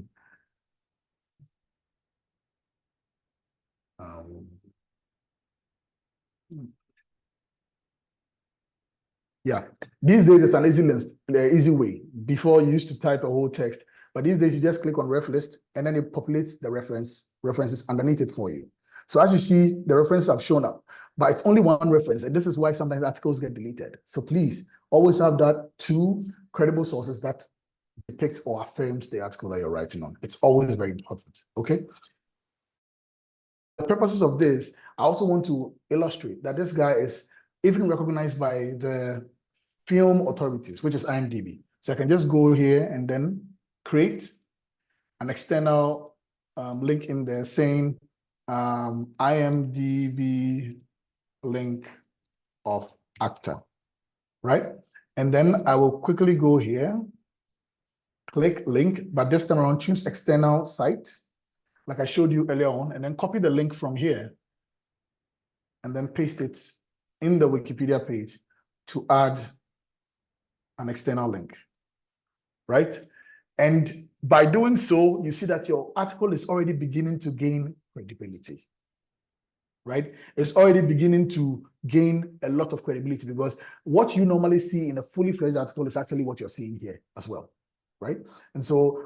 Yeah, these days there's an easy list, easy way. Before you used to type a whole text, but these days you just click on ref list and then it populates the references underneath it for you. So as you see, the references have shown up, but it's only one reference, and this is why sometimes articles get deleted. So please always have that two credible sources that depicts or affirms the article that you're writing on. It's always very important, okay? For the purposes of this, I also want to illustrate that this guy is even recognized by the film authorities, which is IMDb. So I can just go here and then create an external link in there saying IMDb link of actor, right? And then I will quickly go here, click link, but this time around choose external site, like I showed you earlier on, and then copy the link from here and then paste it in the Wikipedia page to add an external link, right? And by doing so, you see that your article is already beginning to gain credibility, right? It's already beginning to gain a lot of credibility because what you normally see in a fully fledged article is actually what you're seeing here as well, right? And so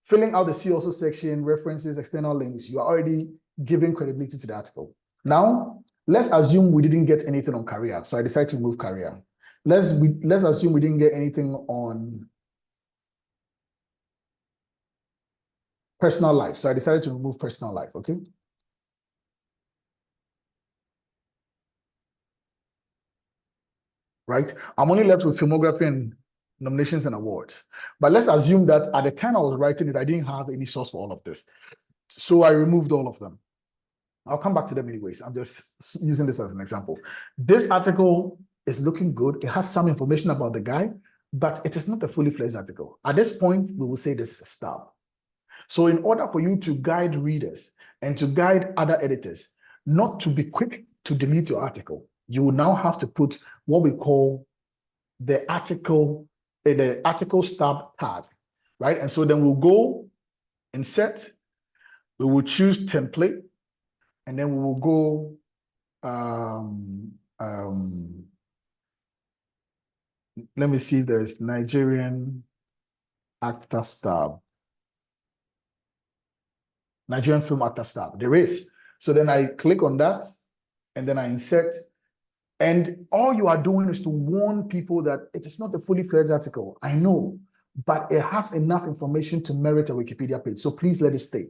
filling out the see also section, references, external links, you are already giving credibility to the article. Now, let's assume we didn't get anything on career. So I decided to remove career. Let's assume we didn't get anything on personal life. So I decided to remove personal life, okay? Right? I'm only left with filmography and nominations and awards. But let's assume that at the time I was writing it, I didn't have any source for all of this. So I removed all of them. I'll come back to them anyways. I'm just using this as an example. This article is looking good. It has some information about the guy, but it is not a fully fledged article. At this point, we will say this is a stub. So in order for you to guide readers and to guide other editors, not to be quick to delete your article, you will now have to put what we call the article stub tag, right? And so then we'll go insert, we will choose template, and then we will go let me see, there's Nigerian actor stub. Nigerian film actor stub. There is. So then I click on that and then I insert. And all you are doing is to warn people that it is not a fully fledged article. I know, but it has enough information to merit a Wikipedia page. So please let it stay.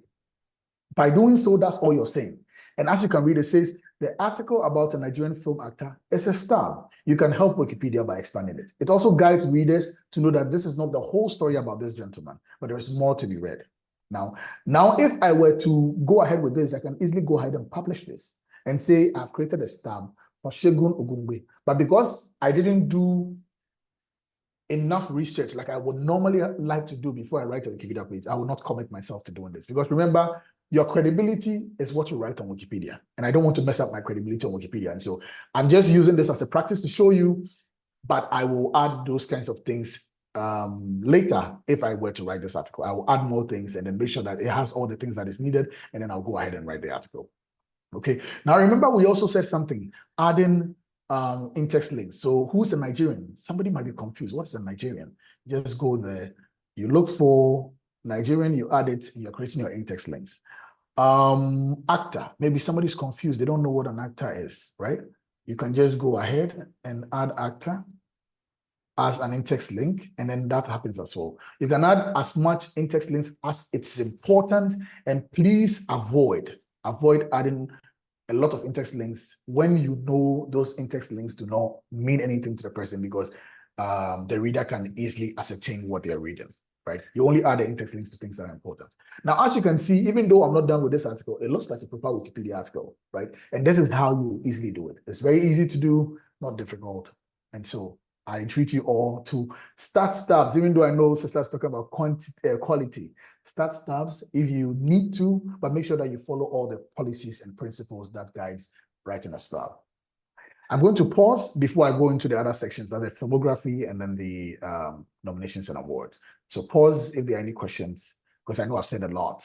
By doing so, that's all you're saying. And as you can read, it says the article about a Nigerian film actor is a stub. You can help Wikipedia by expanding it. It also guides readers to know that this is not the whole story about this gentleman, but there is more to be read. Now, if I were to go ahead with this, I can easily go ahead and publish this and say I've created a stub for Segun Ogungbe. But because I didn't do enough research like I would normally like to do before I write a Wikipedia page, I will not commit myself to doing this. Because remember, your credibility is what you write on Wikipedia. And I don't want to mess up my credibility on Wikipedia. And so I'm just using this as a practice to show you, but I will add those kinds of things later. If I were to write this article, I will add more things and then make sure that it has all the things that is needed. And then I'll go ahead and write the article. Okay. Now, remember, we also said something, adding in-text links. So who's a Nigerian? Somebody might be confused. What's a Nigerian? Just go there. You look for Nigerian, you add it, and you're creating your in-text links. Actor. Maybe somebody's confused. They don't know what an actor is, right? You can just go ahead and add actor as an in-text link, and then that happens as well. You can add as much in-text links as it's important, and please avoid adding a lot of in-text links when you know those in-text links do not mean anything to the person, because the reader can easily ascertain what they're reading, right? You only add the in-text links to things that are important. Now, as you can see, even though I'm not done with this article, it looks like a proper Wikipedia article, right? And this is how you easily do it. It's very easy to do, not difficult. And so I entreat you all to start stubs, even though I know Sister's talking about quality. Start stubs if you need to, but make sure that you follow all the policies and principles that guides writing a stub. I'm going to pause before I go into the other sections, that the filmography and then the nominations and awards. So pause if there are any questions, because I know I've said a lot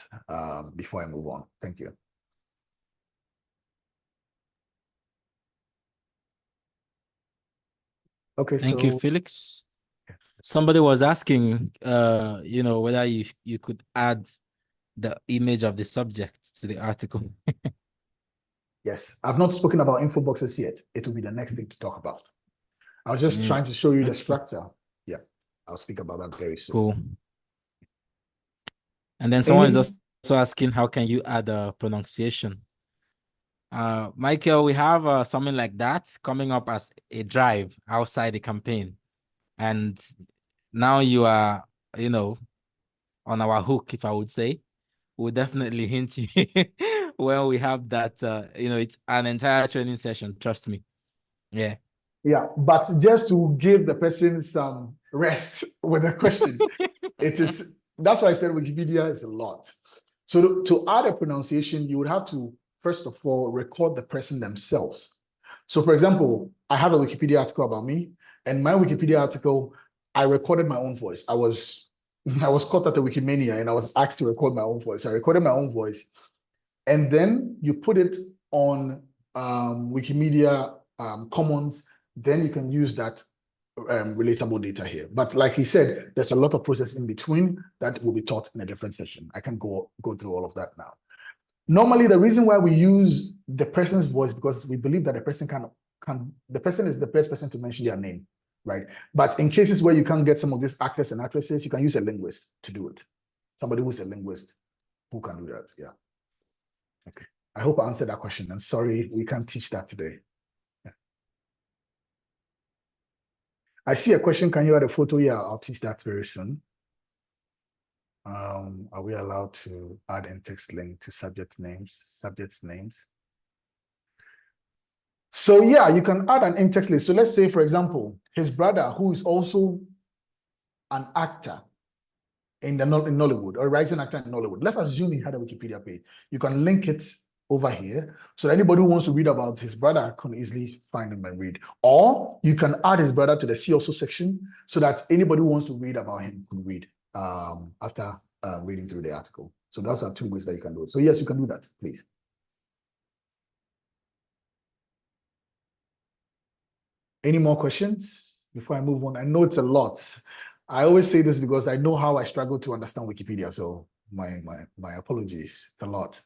before I move on. Thank you. Okay, Thank you, Felix. Somebody was asking, whether you could add the image of the subject to the article. Yes, I've not spoken about info boxes yet. It will be the next thing to talk about. I was just trying to show you the structure. Yeah, I'll speak about that very soon. Cool. And then someone is also asking, how can you add a pronunciation? Michael, we have something like that coming up as a drive outside the campaign. And now you are, on our hook, if I would say. We'll definitely hint you when we have that, it's an entire training session, trust me. Yeah. Yeah, but just to give the person some rest with the question, that's why I said Wikipedia is a lot. So to add a pronunciation, you would have to, first of all, record the person themselves. So for example, I have a Wikipedia article about me, and my Wikipedia article, I recorded my own voice. I was caught at the Wikimania and I was asked to record my own voice. So I recorded my own voice, and then you put it on Wikimedia Commons. Then you can use that relatable data here. But like he said, there's a lot of process in between that will be taught in a different session. I can go through all of that now. Normally, the reason why we use the person's voice, because we believe that the person the person is the best person to mention their name, right? But in cases where you can't get some of these actors and actresses, you can use a linguist to do it. Somebody who's a linguist Who can do that? Yeah. Okay. I hope I answered that question. And sorry, we can't teach that today. Yeah. I see a question. Can you add a photo? Yeah, I'll teach that very soon. Are we allowed to add in-text link to subjects' names? So yeah, you can add an in-text list. So let's say, for example, his brother, who is also an actor in Nollywood, or a rising actor in Nollywood. Let's assume he had a Wikipedia page. You can link it over here, so anybody who wants to read about his brother can easily find him and read. Or you can add his brother to the See Also section, so that anybody who wants to read about him can read after reading through the article. So those are two ways that you can do it. So yes, you can do that, please. Any more questions before I move on? I know it's a lot. I always say this because I know how I struggle to understand Wikipedia. So my apologies. It's a lot.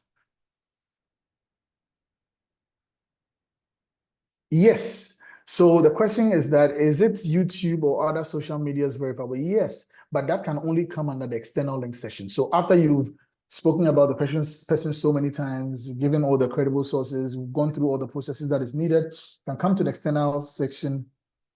Yes. So the question is that, is it YouTube or other social medias verifiable? Yes, but that can only come under the external link section. So after you've spoken about the person so many times, given all the credible sources, we've gone through all the processes that is needed, you can come to the external section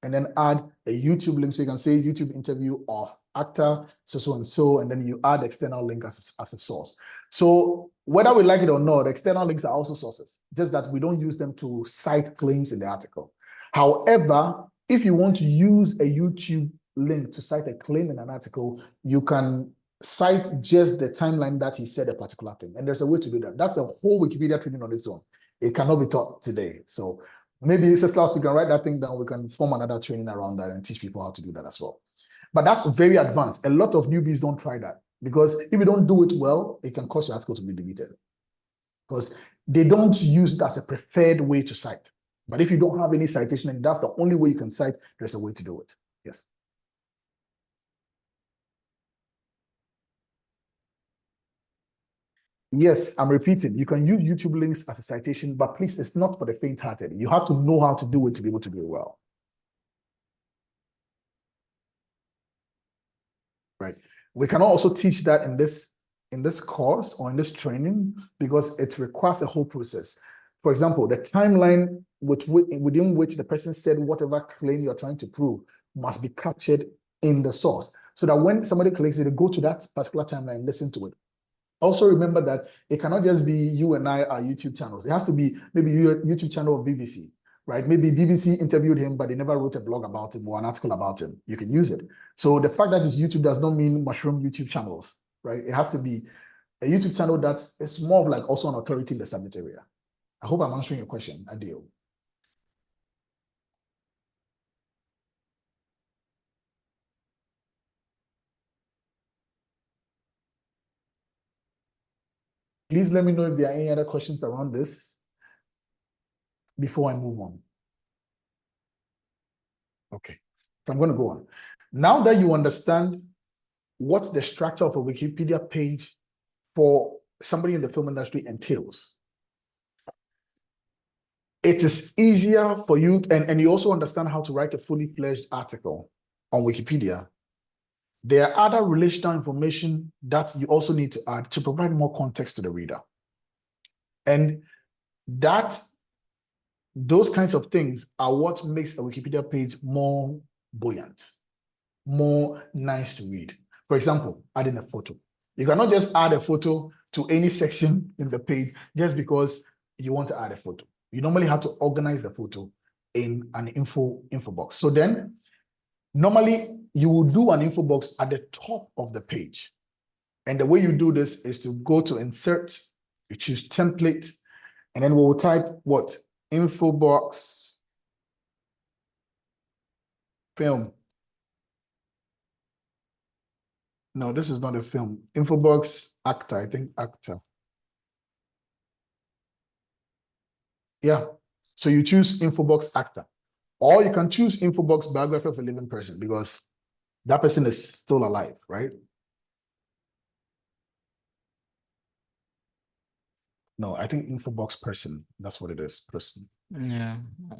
and then add a YouTube link. So you can say YouTube interview of actor, so, and then you add the external link as a source. So whether we like it or not, external links are also sources, just that we don't use them to cite claims in the article. However, if you want to use a YouTube link to cite a claim in an article, you can cite just the timeline that he said a particular thing. And there's a way to do that. That's a whole Wikipedia training on its own. It cannot be taught today. So maybe, Sister Klaus, you can write that thing down. We can form another training around that and teach people how to do that as well. But that's very advanced. A lot of newbies don't try that, because if you don't do it well, it can cause your article to be deleted, because they don't use it as a preferred way to cite. But if you don't have any citation and that's the only way you can cite, there's a way to do it. Yes. Yes, I'm repeating. You can use YouTube links as a citation, but please, it's not for the faint-hearted. You have to know how to do it to be able to do it well. Right. We cannot also teach that in this course or in this training, because it requires a whole process. For example, the timeline within which the person said whatever claim you're trying to prove must be captured in the source, so that when somebody clicks it, they go to that particular timeline and listen to it. Also remember that it cannot just be you and I are YouTube channels. It has to be maybe your YouTube channel of BBC, right? Maybe BBC interviewed him, but they never wrote a blog about him or an article about him. You can use it. So the fact that it's YouTube does not mean mushroom YouTube channels, right? It has to be a YouTube channel that is more of like also an authority in the subject area. I hope I'm answering your question, Adil. Please let me know if there are any other questions around this before I move on. Okay, so I'm going to go on. Now that you understand what the structure of a Wikipedia page for somebody in the film industry entails, it is easier for you, and you also understand how to write a fully fledged article on Wikipedia. There are other relational information that you also need to add to provide more context to the reader. And those kinds of things are what makes a Wikipedia page more buoyant, more nice to read. For example, adding a photo. You cannot just add a photo to any section in the page just because you want to add a photo. You normally have to organize the photo in an info box. So then, normally you will do an info box at the top of the page. And the way you do this is to go to insert, you choose template, and then we'll type what? Info box film. No, this is not a film. Info box actor, I think actor. Yeah, so you choose info box actor. Or you can choose info box biography of a living person, because that person is still alive, right? No, I think info box person, that's what it is, person. Yeah,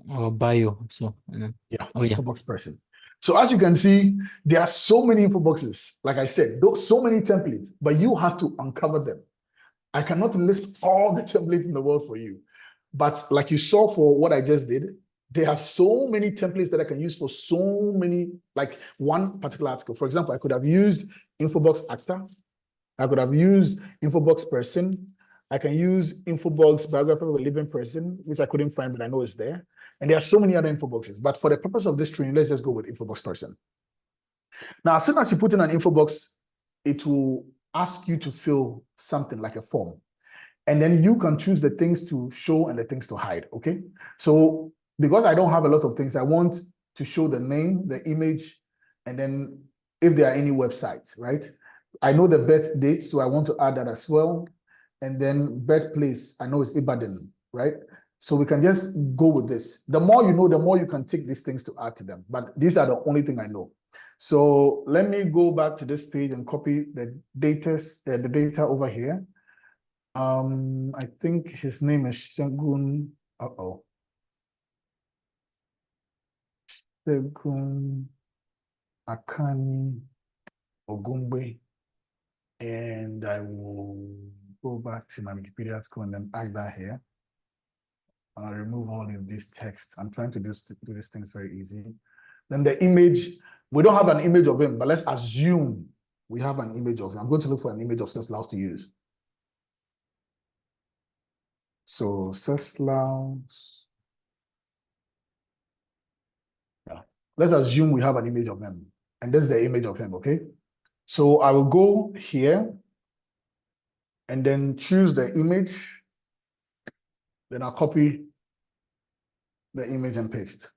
or bio. So Yeah, oh yeah, info box person. So as you can see, there are so many info boxes. Like I said, so many templates, but you have to uncover them. I cannot list all the templates in the world for you. But like you saw for what I just did, there are so many templates that I can use for so many, like one particular article. For example, I could have used Infobox actor. I could have used Infobox person. I can use Infobox biography of a living person, which I couldn't find, but I know it's there. And there are so many other Infoboxes. But for the purpose of this training, let's just go with Infobox person. Now, as soon as you put in an Infobox, it will ask you to fill something like a form. And then you can choose the things to show and the things to hide, okay? So because I don't have a lot of things, I want to show the name, the image, and then if there are any websites, right? I know the birth date, so I want to add that as well. And then birthplace, I know it's Ibadan, right? So we can just go with this. The more you know, the more you can take these things to add to them. But these are the only thing I know. So let me go back to this page and copy the data over here. I think his name is Shagun. Shagun Akani Ogumbe. And I will go back to my Wikipedia article and then add that here. I'll remove all of these texts. I'm trying to do these things very easy. Then the image, we don't have an image of him, but let's assume we have an image of him. I'm going to look for an image of Ceslaus to use. So Ceslaus. Yeah. Let's assume we have an image of him. And this is the image of him, okay? So I will go here and then choose the image. Then I'll copy the image and paste.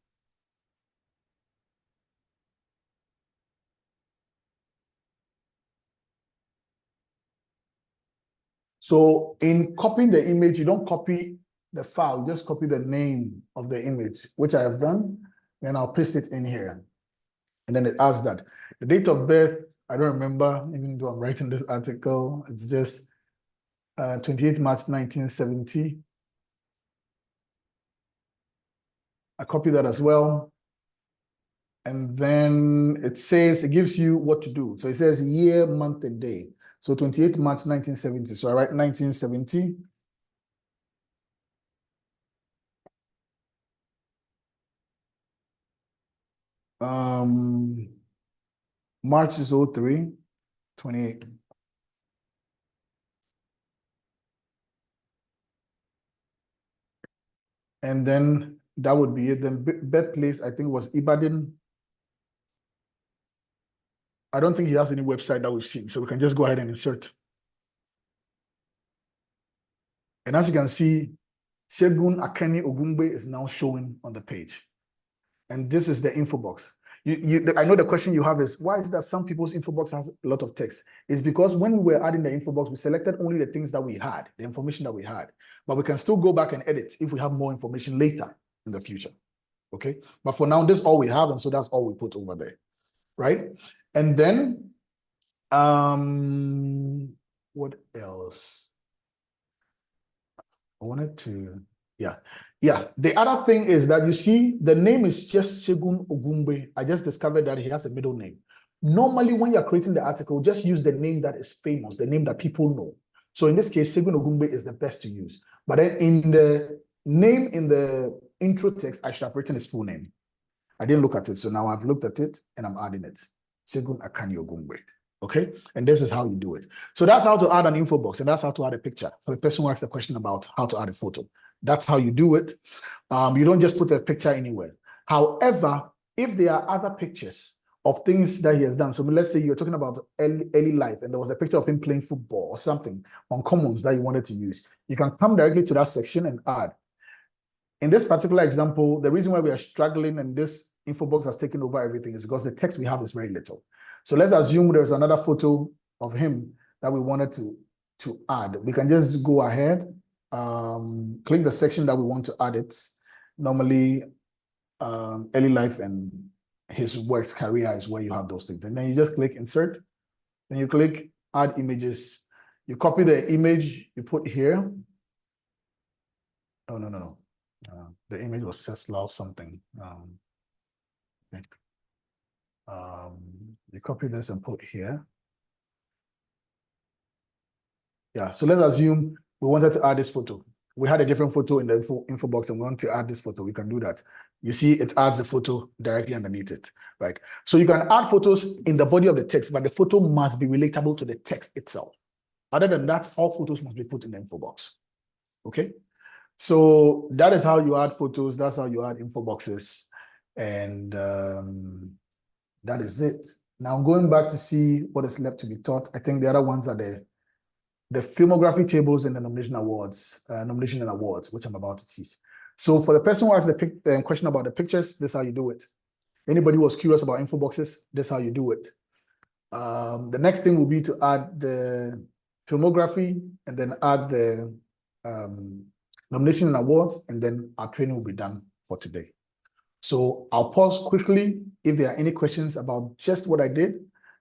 So in copying the image, you don't copy the file, just copy the name of the image, which I have done. Then I'll paste it in here. And then it asks that. The date of birth, I don't remember, even though I'm writing this article. It's just 28 March 1970. I copy that as well. And then it says, it gives you what to do. So it says year, month, and day. So 28 March 1970. So I write 1970. March is 03, 28. And then that would be it. Then birthplace, I think, was Ibadan. I don't think he has any website that we've seen, so we can just go ahead and insert. And as you can see, Segun Akeni Ogumbe is now showing on the page. And this is the info box. I know the question you have is, why is that some people's info box has a lot of text? It's because when we were adding the info box, we selected only the things that we had, the information that we had. But we can still go back and edit if we have more information later in the future. Okay? But for now, this is all we have, and so that's all we put over there. Right? And then, what else? I wanted to, yeah. The other thing is that you see the name is just Segun Ogumbe. I just discovered that he has a middle name. Normally, when you're creating the article, just use the name that is famous, the name that people know. So in this case, Segun Ogumbe is the best to use. But then in the name in the intro text, I should have written his full name. I didn't look at it, so now I've looked at it and I'm adding it. Segun Akani Ogumbe. Okay, and this is how you do it. So that's how to add an info box, and that's how to add a picture for the person who asked the question about how to add a photo. That's how you do it. You don't just put a picture anywhere. However, if there are other pictures of things that he has done, so let's say you're talking about early life and there was a picture of him playing football or something on commons that you wanted to use, you can come directly to that section and add. In this particular example, the reason why we are struggling and this info box has taken over everything is because the text we have is very little. So let's assume there's another photo of him that we wanted to add. We can just go ahead, click the section that we want to add it. Normally, early life and his works career is where you have those things. And then you just click insert, then you click add images. You copy the image you put here. Oh, no. The image was Ceslaus something. Okay. You copy this and put here. Yeah, so let's assume we wanted to add this photo. We had a different photo in the info box and we want to add this photo. We can do that. You see, it adds the photo directly underneath it, right? So you can add photos in the body of the text, but the photo must be relatable to the text itself. Other than that, all photos must be put in the info box. Okay? So that is how you add photos. That's how you add info boxes. And that is it. Now I'm going back to see what is left to be taught. I think the other ones are the filmography tables and the nomination and awards, which I'm about to teach. So for the person who asked the question about the pictures, this is how you do it. Anybody who was curious about info boxes, this is how you do it. The next thing will be to add the filmography and then add the nomination and awards, and then our training will be done for today. So I'll pause quickly if there are any questions about just what I did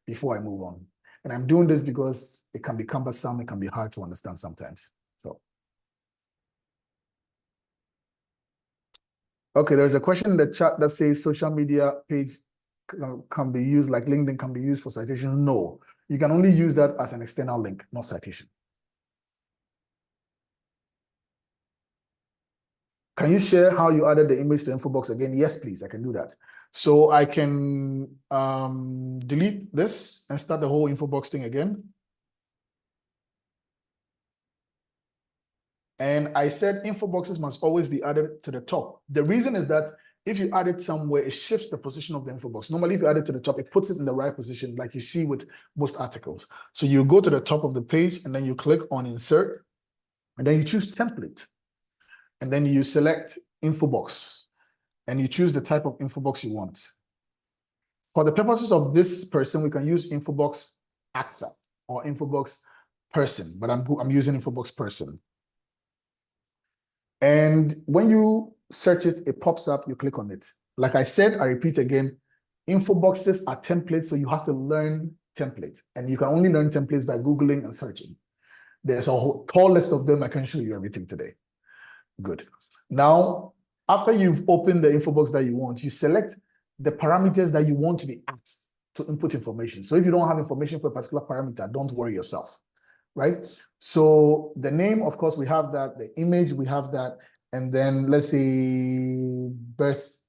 before I move on. And I'm doing this because it can be cumbersome, it can be hard to understand sometimes. So, okay, there's a question in the chat that says social media page can be used, like LinkedIn can be used for citation. No, you can only use that as an external link, not citation. Can you share how you added the image to info box again? Yes, please, I can do that. So I can delete this and start the whole info box thing again. And I said info boxes must always be added to the top. The reason is that if you add it somewhere, it shifts the position of the info box. Normally, if you add it to the top, it puts it in the right position, like you see with most articles. So you go to the top of the page and then you click on insert, and then you choose template. And then you select info box and you choose the type of info box you want. For the purposes of this person, we can use info box actor or info box person, but I'm using info box person. And when you search it, it pops up, you click on it. Like I said, I repeat again, info boxes are templates, so you have to learn templates. And you can only learn templates by Googling and searching. There's a whole tall list of them. I can show you everything today. Good. Now, after you've opened the info box that you want, you select the parameters that you want to be asked to input information. So if you don't have information for a particular parameter, don't worry yourself, right? So the name, of course, we have that. The image, we have that. And then let's say birth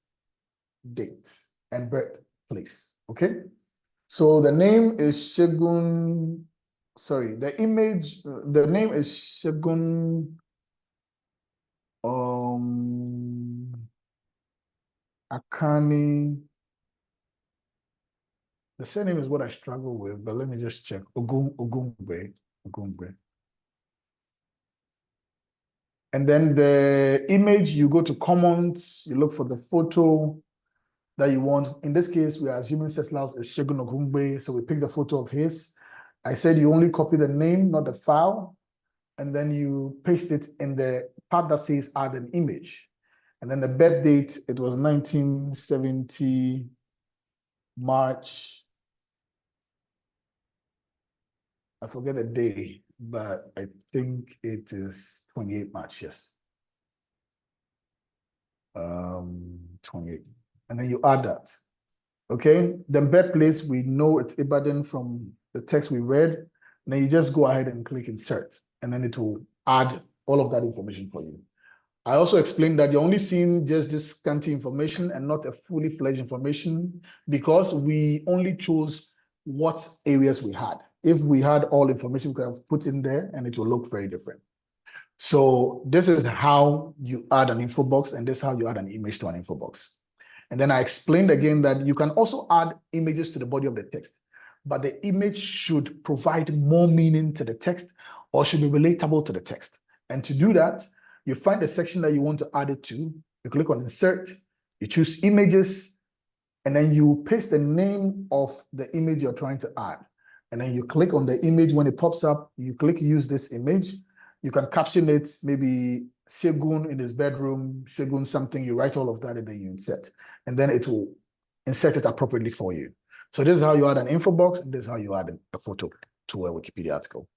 date and birthplace, okay? So the name is Shegun, sorry, the image, the name is Shegun Akani. The surname is what I struggle with, but let me just check. Ogungbe. And then the image, you go to comments, you look for the photo that you want. In this case, we are assuming Ceslaus is Shegun Ogungbe, so we pick the photo of his. I said you only copy the name, not the file, and then you paste it in the part that says add an image. And then the birth date, it was 1970 March. I forget the day, but I think it is 28 March, yes. 28. And then you add that. Okay, then birthplace, we know it's Ibadan from the text we read. And then you just go ahead and click insert, and then it will add all of that information for you. I also explained that you're only seeing just this scanty information and not a fully fledged information because we only chose what areas we had. If we had all information, we could have put in there and it will look very different. So this is how you add an info box, and this is how you add an image to an info box. And then I explained again that you can also add images to the body of the text, but the image should provide more meaning to the text or should be relatable to the text. And to do that, you find the section that you want to add it to, you click on insert, you choose images, and then you paste the name of the image you're trying to add. And then you click on the image. When it pops up, you click use this image. You can caption it, maybe Shegun in his bedroom, Shegun something, you write all of that and then you insert. And then it will insert it appropriately for you. So this is how you add an info box, and this is how you add a photo to a Wikipedia article.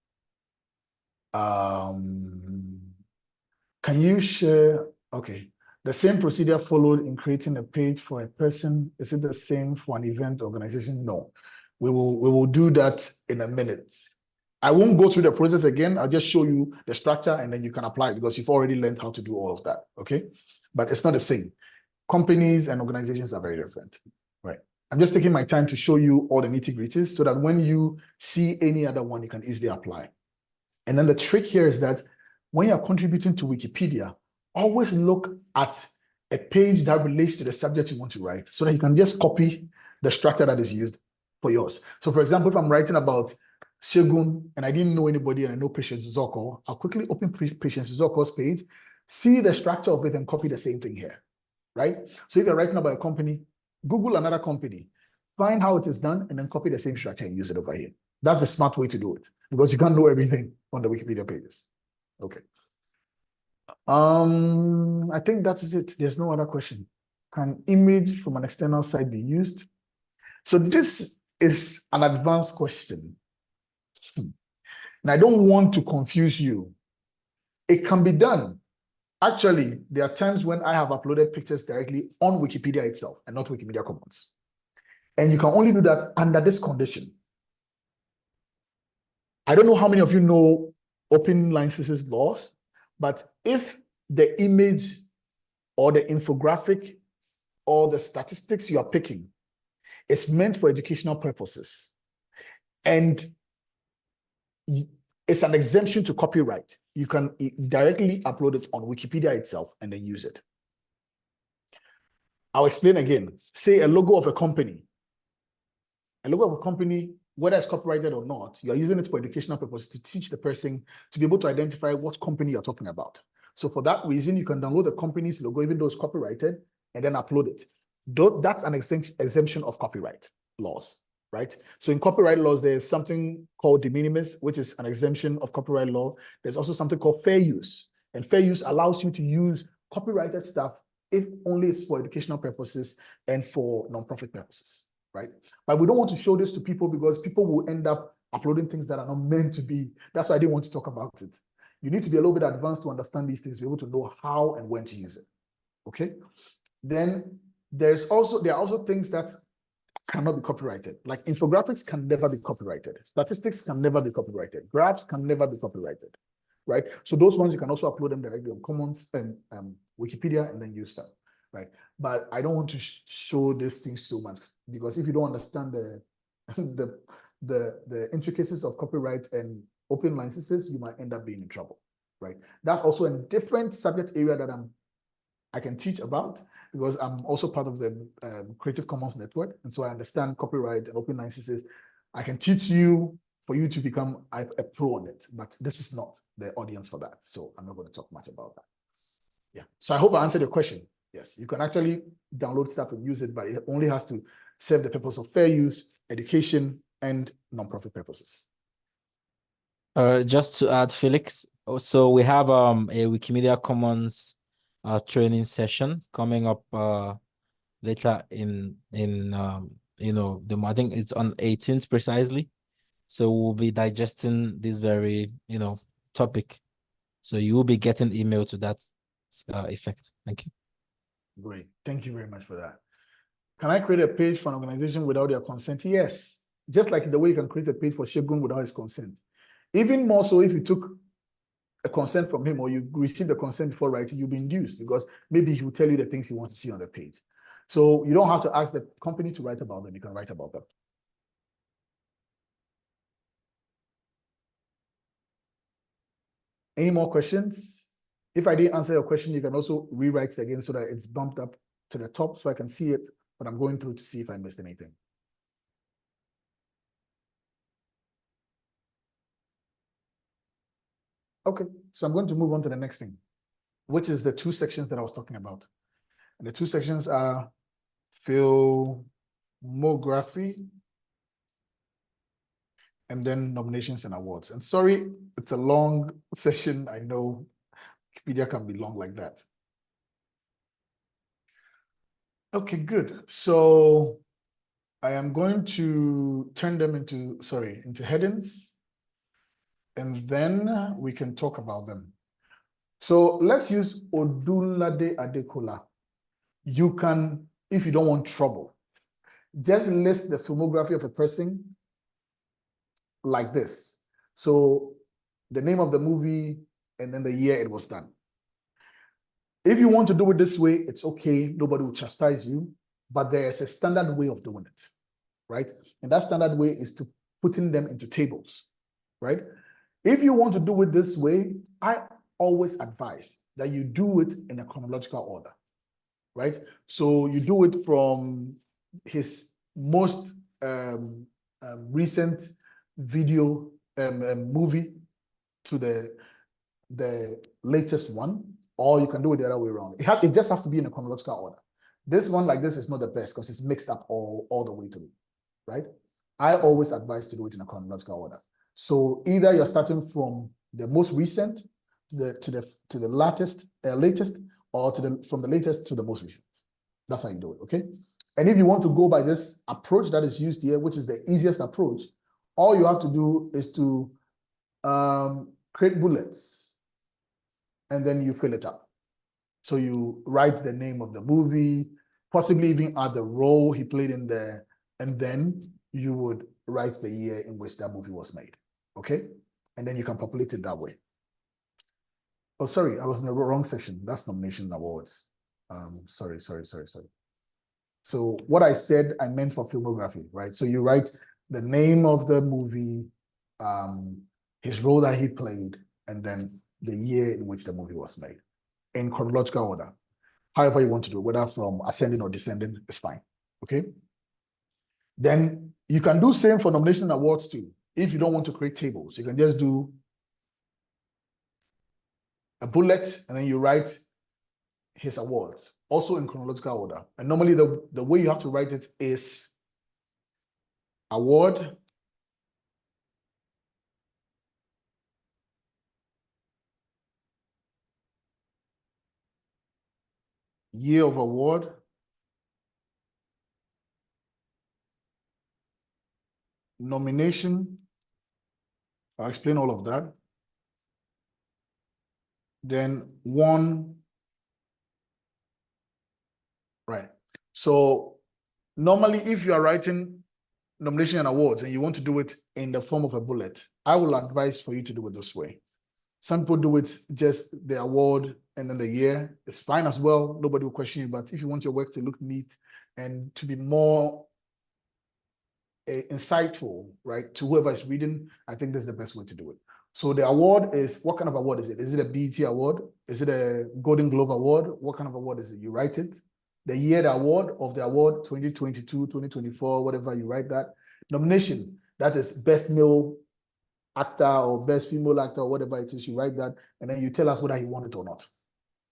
Can you share, okay. The same procedure followed in creating a page for a person. Is it the same for an event organization? No. We will do that in a minute. I won't go through the process again. I'll just show you the structure and then you can apply because you've already learned how to do all of that, okay? But it's not the same. Companies and organizations are very different, right? I'm just taking my time to show you all the nitty-gritties so that when you see any other one, you can easily apply. And then the trick here is that when you're contributing to Wikipedia, always look at a page that relates to the subject you want to write so that you can just copy the structure that is used for yours. So for example, if I'm writing about Segun and I didn't know anybody and I know Patience Zoko, I'll quickly open Patience Zoko's page, see the structure of it and copy the same thing here, right? So if you're writing about a company, Google another company, find how it is done and then copy the same structure and use it over here. That's the smart way to do it because you can't know everything on the Wikipedia pages. Okay. I think that is it. There's no other question. Can image from an external site be used? So this is an advanced question. And I don't want to confuse you. It can be done. Actually, there are times when I have uploaded pictures directly on Wikipedia itself and not Wikimedia Commons. And you can only do that under this condition. I don't know how many of you know open licenses laws, but if the image or the infographic or the statistics you are picking is meant for educational purposes and it's an exemption to copyright, you can directly upload it on Wikipedia itself and then use it. I'll explain again. Say a logo of a company. A logo of a company, whether it's copyrighted or not, you're using it for educational purposes to teach the person to be able to identify what company you're talking about. So for that reason, you can download the company's logo, even though it's copyrighted, and then upload it. That's an exemption of copyright laws, right? So in copyright laws, there's something called de minimis, which is an exemption of copyright law. There's also something called fair use. And fair use allows you to use copyrighted stuff if only it's for educational purposes and for non-profit purposes, right? But we don't want to show this to people because people will end up uploading things that are not meant to be. That's why I didn't want to talk about it. You need to be a little bit advanced to understand these things, be able to know how and when to use it, okay? Then there are also things that cannot be copyrighted. Like infographics can never be copyrighted. Statistics can never be copyrighted. Graphs can never be copyrighted, right? So those ones, you can also upload them directly on Commons and Wikipedia and then use them, right? But I don't want to show these things so much because if you don't understand the intricacies of copyright and open licenses, you might end up being in trouble, right? That's also a different subject area that I can teach about because I'm also part of the Creative Commons network. And so I understand copyright and open licenses. I can teach you for you to become a pro on it, but this is not the audience for that. So I'm not going to talk much about that. Yeah. So I hope I answered your question. Yes, you can actually download stuff and use it, but it only has to serve the purpose of fair use, education, and non-profit purposes. Just to add, Felix, so we have a Wikimedia Commons training session coming up later in I think it's on 18th precisely. So we'll be digesting this very topic. So you will be getting email to that effect. Thank you. Great. Thank you very much for that. Can I create a page for an organization without their consent? Yes. Just like the way you can create a page for Segun without his consent. Even more so if you took a consent from him or you received the consent before writing, you'll be induced because maybe he will tell you the things he wants to see on the page. So you don't have to ask the company to write about them. You can write about them. Any more questions? If I didn't answer your question, you can also rewrite it again so that it's bumped up to the top so I can see it, but I'm going through to see if I missed anything. Okay, so I'm going to move on to the next thing, which is the two sections that I was talking about. And the two sections are filmography and then nominations and awards. And sorry, it's a long session. I know Wikipedia can be long like that. Okay, good. So I am going to turn them into headings, and then we can talk about them. So let's use Odunlade Adekola. You can, if you don't want trouble, just list the filmography of a person like this. So the name of the movie and then the year it was done. If you want to do it this way, it's okay. Nobody will chastise you, but there's a standard way of doing it, right? And that standard way is to putting them into tables, right? If you want to do it this way, I always advise that you do it in a chronological order, right? So you do it from his most recent video movie to the latest one, or you can do it the other way around. It just has to be in a chronological order. This one like this is not the best because it's mixed up all the way through, right? I always advise to do it in a chronological order. So either you're starting from the most recent to the latest, or from the latest to the most recent. That's how you do it, okay? And if you want to go by this approach that is used here, which is the easiest approach, all you have to do is to create bullets, and then you fill it up. So you write the name of the movie, possibly even add the role he played in there, and then you would write the year in which that movie was made, okay? And then you can populate it that way. Oh, sorry, I was in the wrong section. That's nomination and awards. Sorry. So what I said, I meant for filmography, right? So you write the name of the movie, his role that he played, and then the year in which the movie was made in chronological order. However you want to do it, whether from ascending or descending, is fine, okay? Then you can do same for nomination and awards too. If you don't want to create tables, you can just do a bullet and then you write his awards, also in chronological order. And normally the way you have to write it is award, year of award, nomination. I'll explain all of that. Then one, right? So normally if you are writing nomination and awards and you want to do it in the form of a bullet, I will advise for you to do it this way. Some people do it just the award and then the year. It's fine as well. Nobody will question you. But if you want your work to look neat and to be more insightful, right, to whoever is reading, I think this is the best way to do it. So the award is, what kind of award is it? Is it a BET award? Is it a Golden Globe award? What kind of award is it? You write it. The year, the award of the award, 2022, 2024, whatever, you write that. Nomination, that is best male actor or best female actor or whatever it is, you write that, and then you tell us whether you want it or not.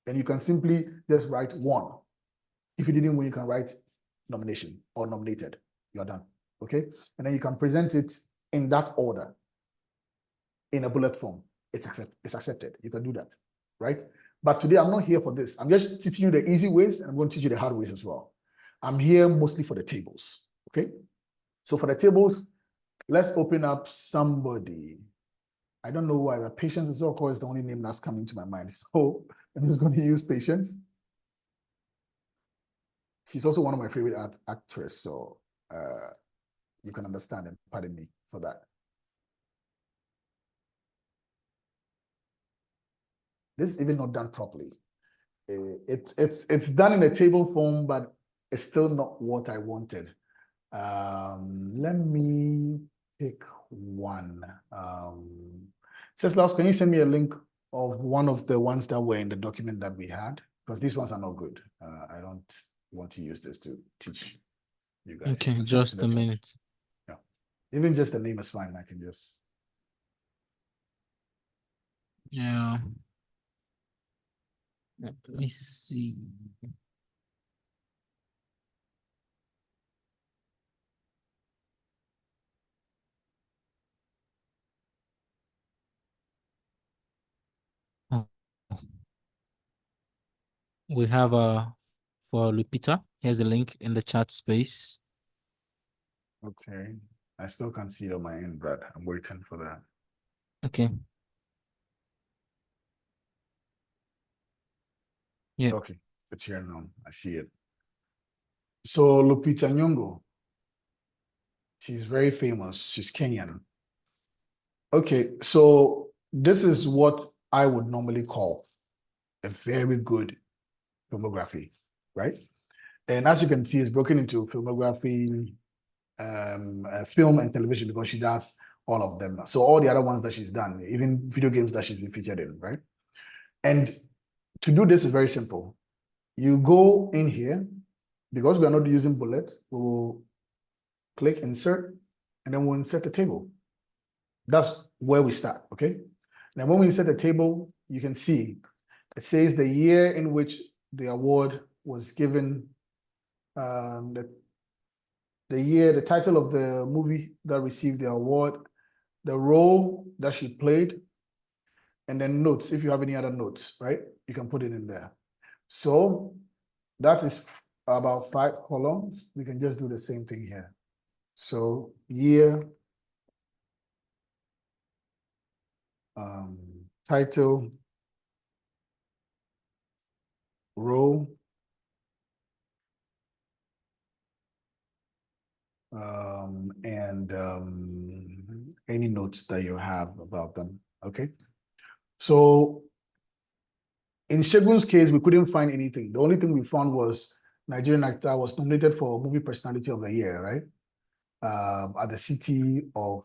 And you can simply just write one. If you didn't win, you can write nomination or nominated. You're done, okay? And then you can present it in that order in a bullet form. It's accepted. You can do that, right? But today I'm not here for this. I'm just teaching you the easy ways, and I'm going to teach you the hard ways as well. I'm here mostly for the tables, okay? So for the tables, let's open up somebody. I don't know why, but Patience is, of course, the only name that's coming to my mind. So I'm just going to use Patience. She's also one of my favorite actresses, so you can understand and pardon me for that. This is even not done properly. It's done in a table form, but it's still not what I wanted. Let me pick one. Ceslaus, can you send me a link of one of the ones that were in the document that we had? Because these ones are not good. I don't want to use this to teach you guys. Okay, just a minute. Yeah. Even just the name is fine. I can just. Yeah. Let me see. Oh. We have for Lupita. Here's the link in the chat space. Okay. I still can't see it on my end, but I'm waiting for that. Okay. Yeah. Okay. It's here now. I see it. So Lupita Nyong'o. She's very famous. She's Kenyan. Okay, so this is what I would normally call a very good filmography, right? And as you can see, it's broken into filmography, film and television, because she does all of them. So all the other ones that she's done, even video games that she's been featured in, right? And to do this is very simple. You go in here, because we are not using bullets, we will click insert, and then we'll insert the table. That's where we start, okay? Now, when we insert the table, you can see it says the year in which the award was given, the year, the title of the movie that received the award, the role that she played, and then notes. If you have any other notes, right, you can put it in there. So that is about 5 columns. We can just do the same thing here. So year, title, role, and any notes that you have about them, okay? So in Shegun's case, we couldn't find anything. The only thing we found was Nigerian actor was nominated for Movie Personality of the Year, right? At the city of,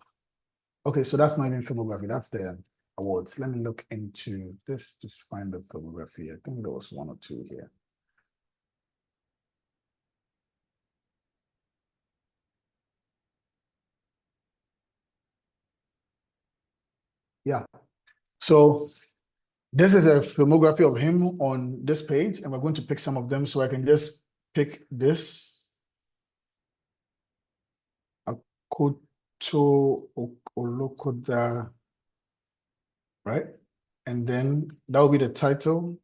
okay, so that's not even filmography, that's the awards. Let me look into this, just find the filmography. I think there was 1 or 2 here. Yeah, so this is a filmography of him on this page, and we're going to pick some of them. So I can just pick this. Akoto Olokoda, right? And then that will be the title.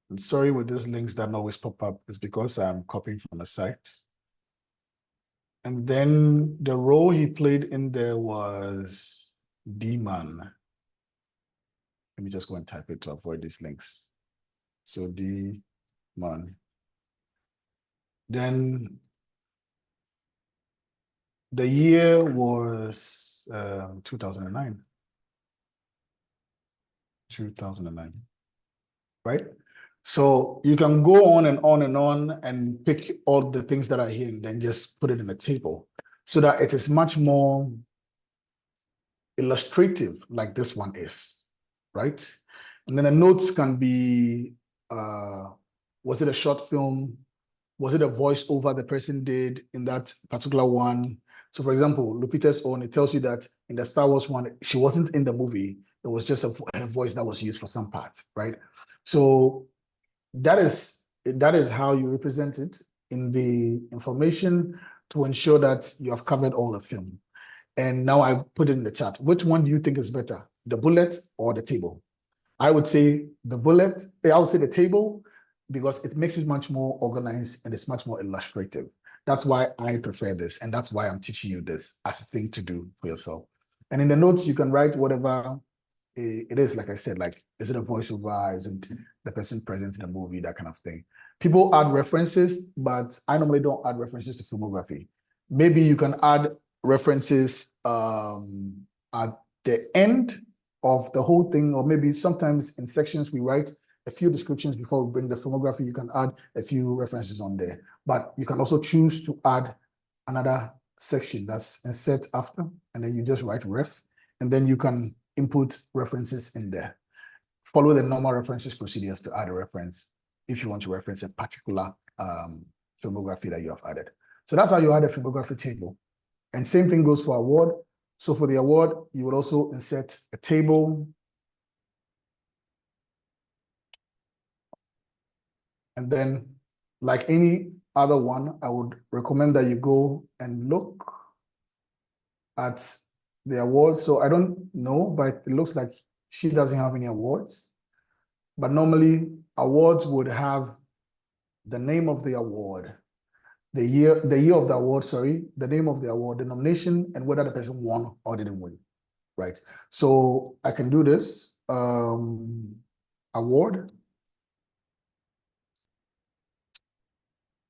And sorry with these links that always pop up, it's because I'm copying from the site. And then the role he played in there was D-Man. Let me just go and type it to avoid these links. So D-Man. Then the year was 2009. 2009, right? So you can go on and on and on and pick all the things that are here and then just put it in a table so that it is much more illustrative, like this one is, right? And then the notes can be, was it a short film? Was it a voiceover the person did in that particular one? So for example, Lupita's own, it tells you that in the Star Wars one, she wasn't in the movie. It was just a voice that was used for some part, right? So that is how you represent it in the information to ensure that you have covered all the film. And now I've put it in the chat. Which one do you think is better, the bullet or the table? I would say the bullet, I would say the table, because it makes it much more organized and it's much more illustrative. That's why I prefer this. And that's why I'm teaching you this as a thing to do for yourself. And in the notes, you can write whatever it is, like I said, like, is it a voiceover? Is it the person present in the movie, that kind of thing. People add references, but I normally don't add references to filmography. Maybe you can add references at the end of the whole thing, or maybe sometimes in sections we write a few descriptions before we bring the filmography. You can add a few references on there, but you can also choose to add another section that's insert after, and then you just write ref, and then you can input references in there. Follow the normal references procedures to add a reference if you want to reference a particular filmography that you have added. So that's how you add a filmography table. And same thing goes for award. So for the award, you would also insert a table. And then, like any other one, I would recommend that you go and look at the awards. So I don't know, but it looks like she doesn't have any awards. But normally, awards would have the name of the award, the year of the award, sorry, the name of the award, the nomination, and whether the person won or didn't win, right? So I can do this, award,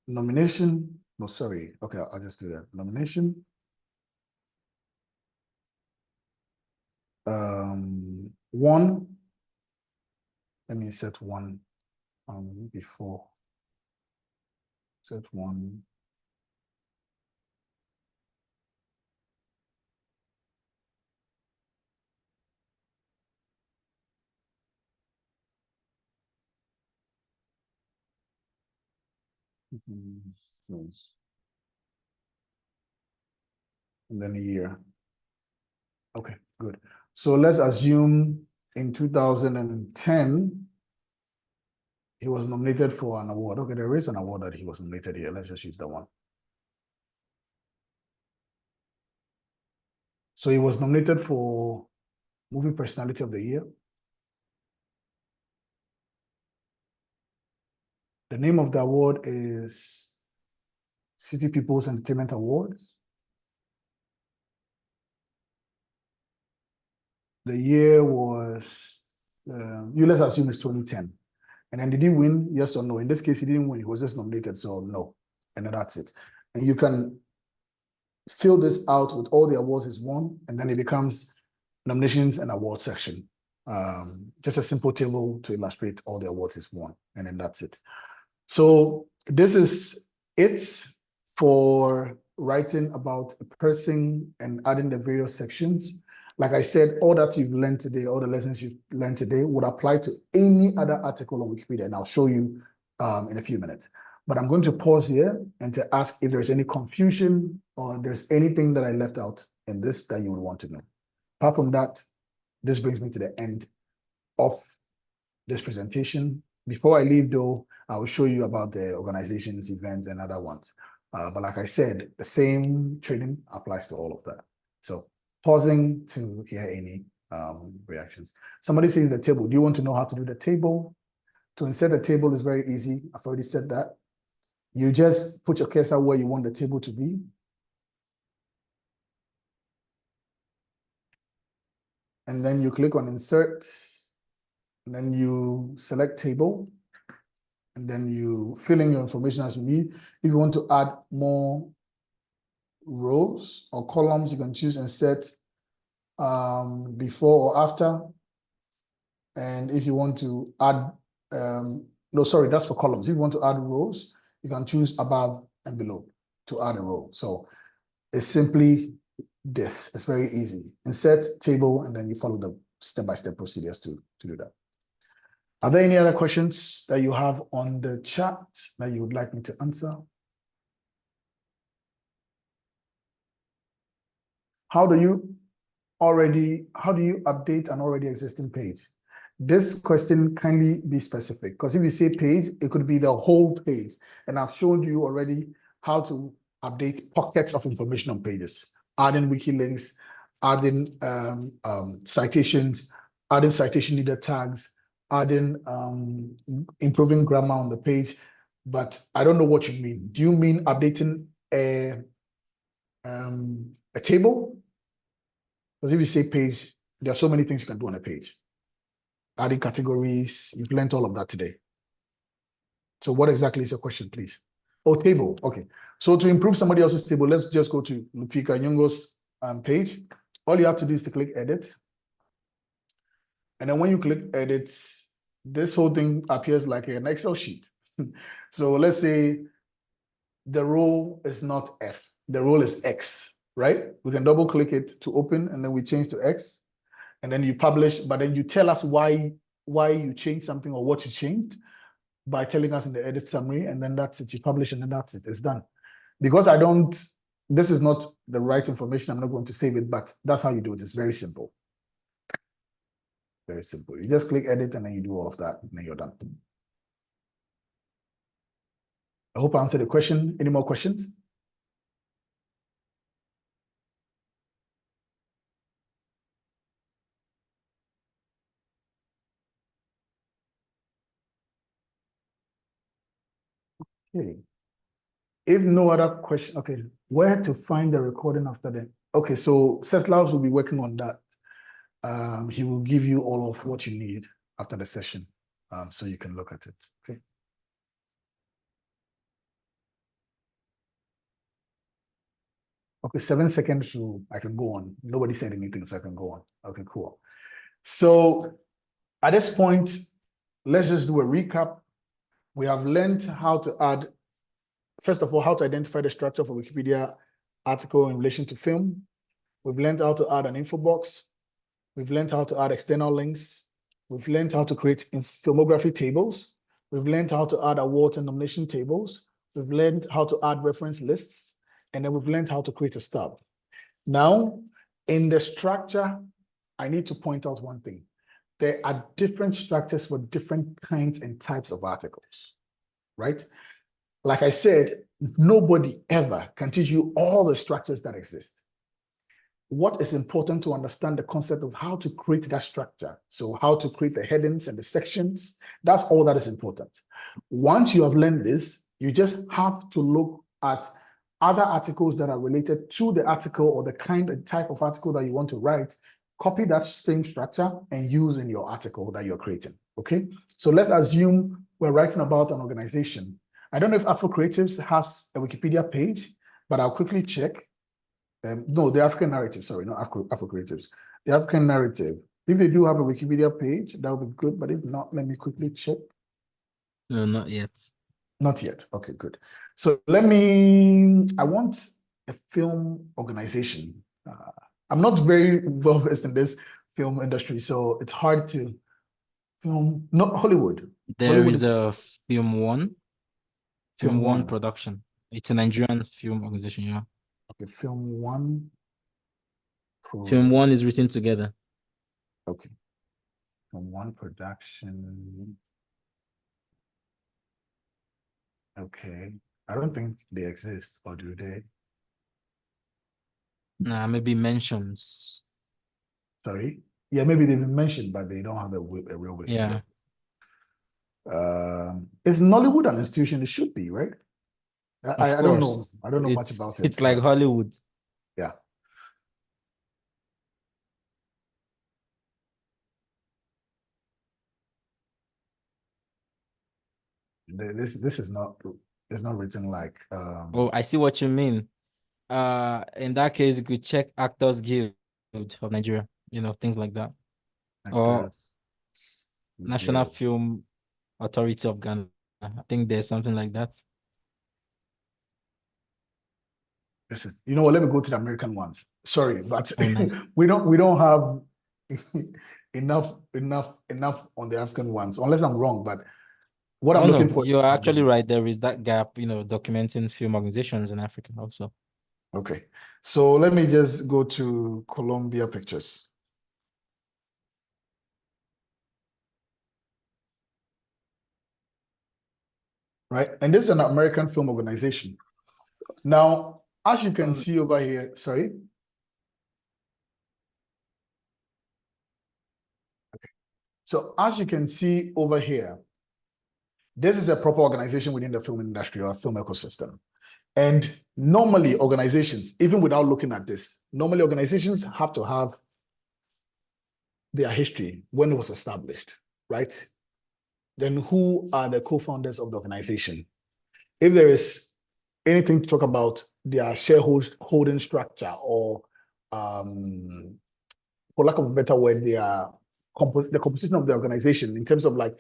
nomination, no, sorry, okay, I'll just do that, nomination, one. Let me set one before. Set one. And then a year. Okay, good. So let's assume in 2010, he was nominated for an award. Okay, there is an award that he was nominated here. Let's just use that one. So he was nominated for Movie Personality of the Year. The name of the award is City People's Entertainment Awards. The year was, let's assume it's 2010. And then did he win? Yes or no? In this case, he didn't win. He was just nominated, so no. And then that's it. And you can fill this out with all the awards he's won, and then it becomes nominations and awards section. Just a simple table to illustrate all the awards he's won, and then that's it. So this is it for writing about a person and adding the various sections. Like I said, all that you've learned today, all the lessons you've learned today would apply to any other article on Wikipedia, and I'll show you in a few minutes. But I'm going to pause here and to ask if there's any confusion or there's anything that I left out in this that you would want to know. Apart from that, this brings me to the end of this presentation. Before I leave though, I will show you about the organizations, events, and other ones. But like I said, the same training applies to all of that. So pausing to hear any reactions. Somebody says the table. Do you want to know how to do the table? To insert the table is very easy. I've already said that. You just put your cursor where you want the table to be. And then you click on insert. And then you select table. And then you fill in your information as you need. If you want to add more rows or columns, you can choose insert before or after. And if you want to add, no, sorry, that's for columns. If you want to add rows, you can choose above and below to add a row. So it's simply this. It's very easy. Insert table, and then you follow the step-by-step procedures to do that. Are there any other questions that you have on the chat that you would like me to answer? How do you update an already existing page? This question kindly be specific, because if you say page, it could be the whole page. And I've shown you already how to update pockets of information on pages, adding wiki links, adding citations, adding citation leader tags, adding improving grammar on the page. But I don't know what you mean. Do you mean updating a table? Because if you say page, there are so many things you can do on a page. Adding categories, you've learned all of that today. So what exactly is your question, please? Oh, table, okay. So to improve somebody else's table, let's just go to Lupika Nyong'o's page. All you have to do is to click edit. And then when you click edit, this whole thing appears like an Excel sheet. So let's say the row is not F, the row is X, right? We can double click it to open, and then we change to X. And then you publish, but then you tell us why you changed something or what you changed by telling us in the edit summary, and then that's it. You publish, and then that's it. It's done. Because this is not the right information, I'm not going to save it, but that's how you do it. It's very simple. Very simple. You just click edit, and then you do all of that, and then you're done. I hope I answered the question. Any more questions? Okay. If no other question, okay, where to find the recording after that? Okay, so Ceslaus will be working on that. He will give you all of what you need after the session, so you can look at it. Okay. Okay, 7 seconds rule. I can go on. Nobody said anything, so I can go on. Okay, cool. So at this point, let's just do a recap. We have learned how to add, first of all, how to identify the structure of a Wikipedia article in relation to film. We've learned how to add an info box. We've learned how to add external links. We've learned how to create filmography tables. We've learned how to add awards and nomination tables. We've learned how to add reference lists. And then we've learned how to create a stub. Now, in the structure, I need to point out one thing. There are different structures for different kinds and types of articles, right? Like I said, nobody ever can teach you all the structures that exist. What is important to understand the concept of how to create that structure. So how to create the headings and the sections, that's all that is important. Once you have learned this, you just have to look at other articles that are related to the article or the kind and type of article that you want to write, copy that same structure and use in your article that you're creating, okay? So let's assume we're writing about an organization. I don't know if AfroCreatives has a Wikipedia page, but I'll quickly check. No, the African Narrative, sorry, not AfroCreatives. The African Narrative. If they do have a Wikipedia page, that would be good, but if not, let me quickly check. No, not yet. Not yet, okay, good. So I want a film organization. I'm not very well versed in this film industry, so it's hard to film, not Hollywood. There Hollywood is a Film One. Film One One. production. It's a Nigerian film organization, yeah. Okay, Film One. Film One is written together. Okay. Film One production. Okay. I don't think they exist, or do they? Nah, maybe mentions. Sorry? Yeah, maybe they've been mentioned, but they don't have a real Wikipedia. Yeah. Is Nollywood an institution? It should be, right? I don't know. course. I don't know much about it. It's like but Hollywood. yeah. This is not, it's not written like Oh, I see what you mean. In that case, you could check Actors Guild of Nigeria, things like that. Or Actors National Guild. Film Authority of Ghana. I think there's something like that. You know what? Let me go to the American ones. Sorry, but Oh, nice. we don't have enough on the African ones, unless I'm wrong. But what I'm looking for, you're actually right. There is that gap, documenting film organizations in Africa also. okay. So let me just go to Columbia Pictures. Right, and this is an American film organization. Now, as you can see over here, sorry. Okay. So as you can see over here, this is a proper organization within the film industry or film ecosystem. And normally organizations, even without looking at this, normally organizations have to have their history when it was established, right? Then who are the co-founders of the organization? If there is anything to talk about their shareholding structure or, for lack of a better word, the composition of the organization in terms of like,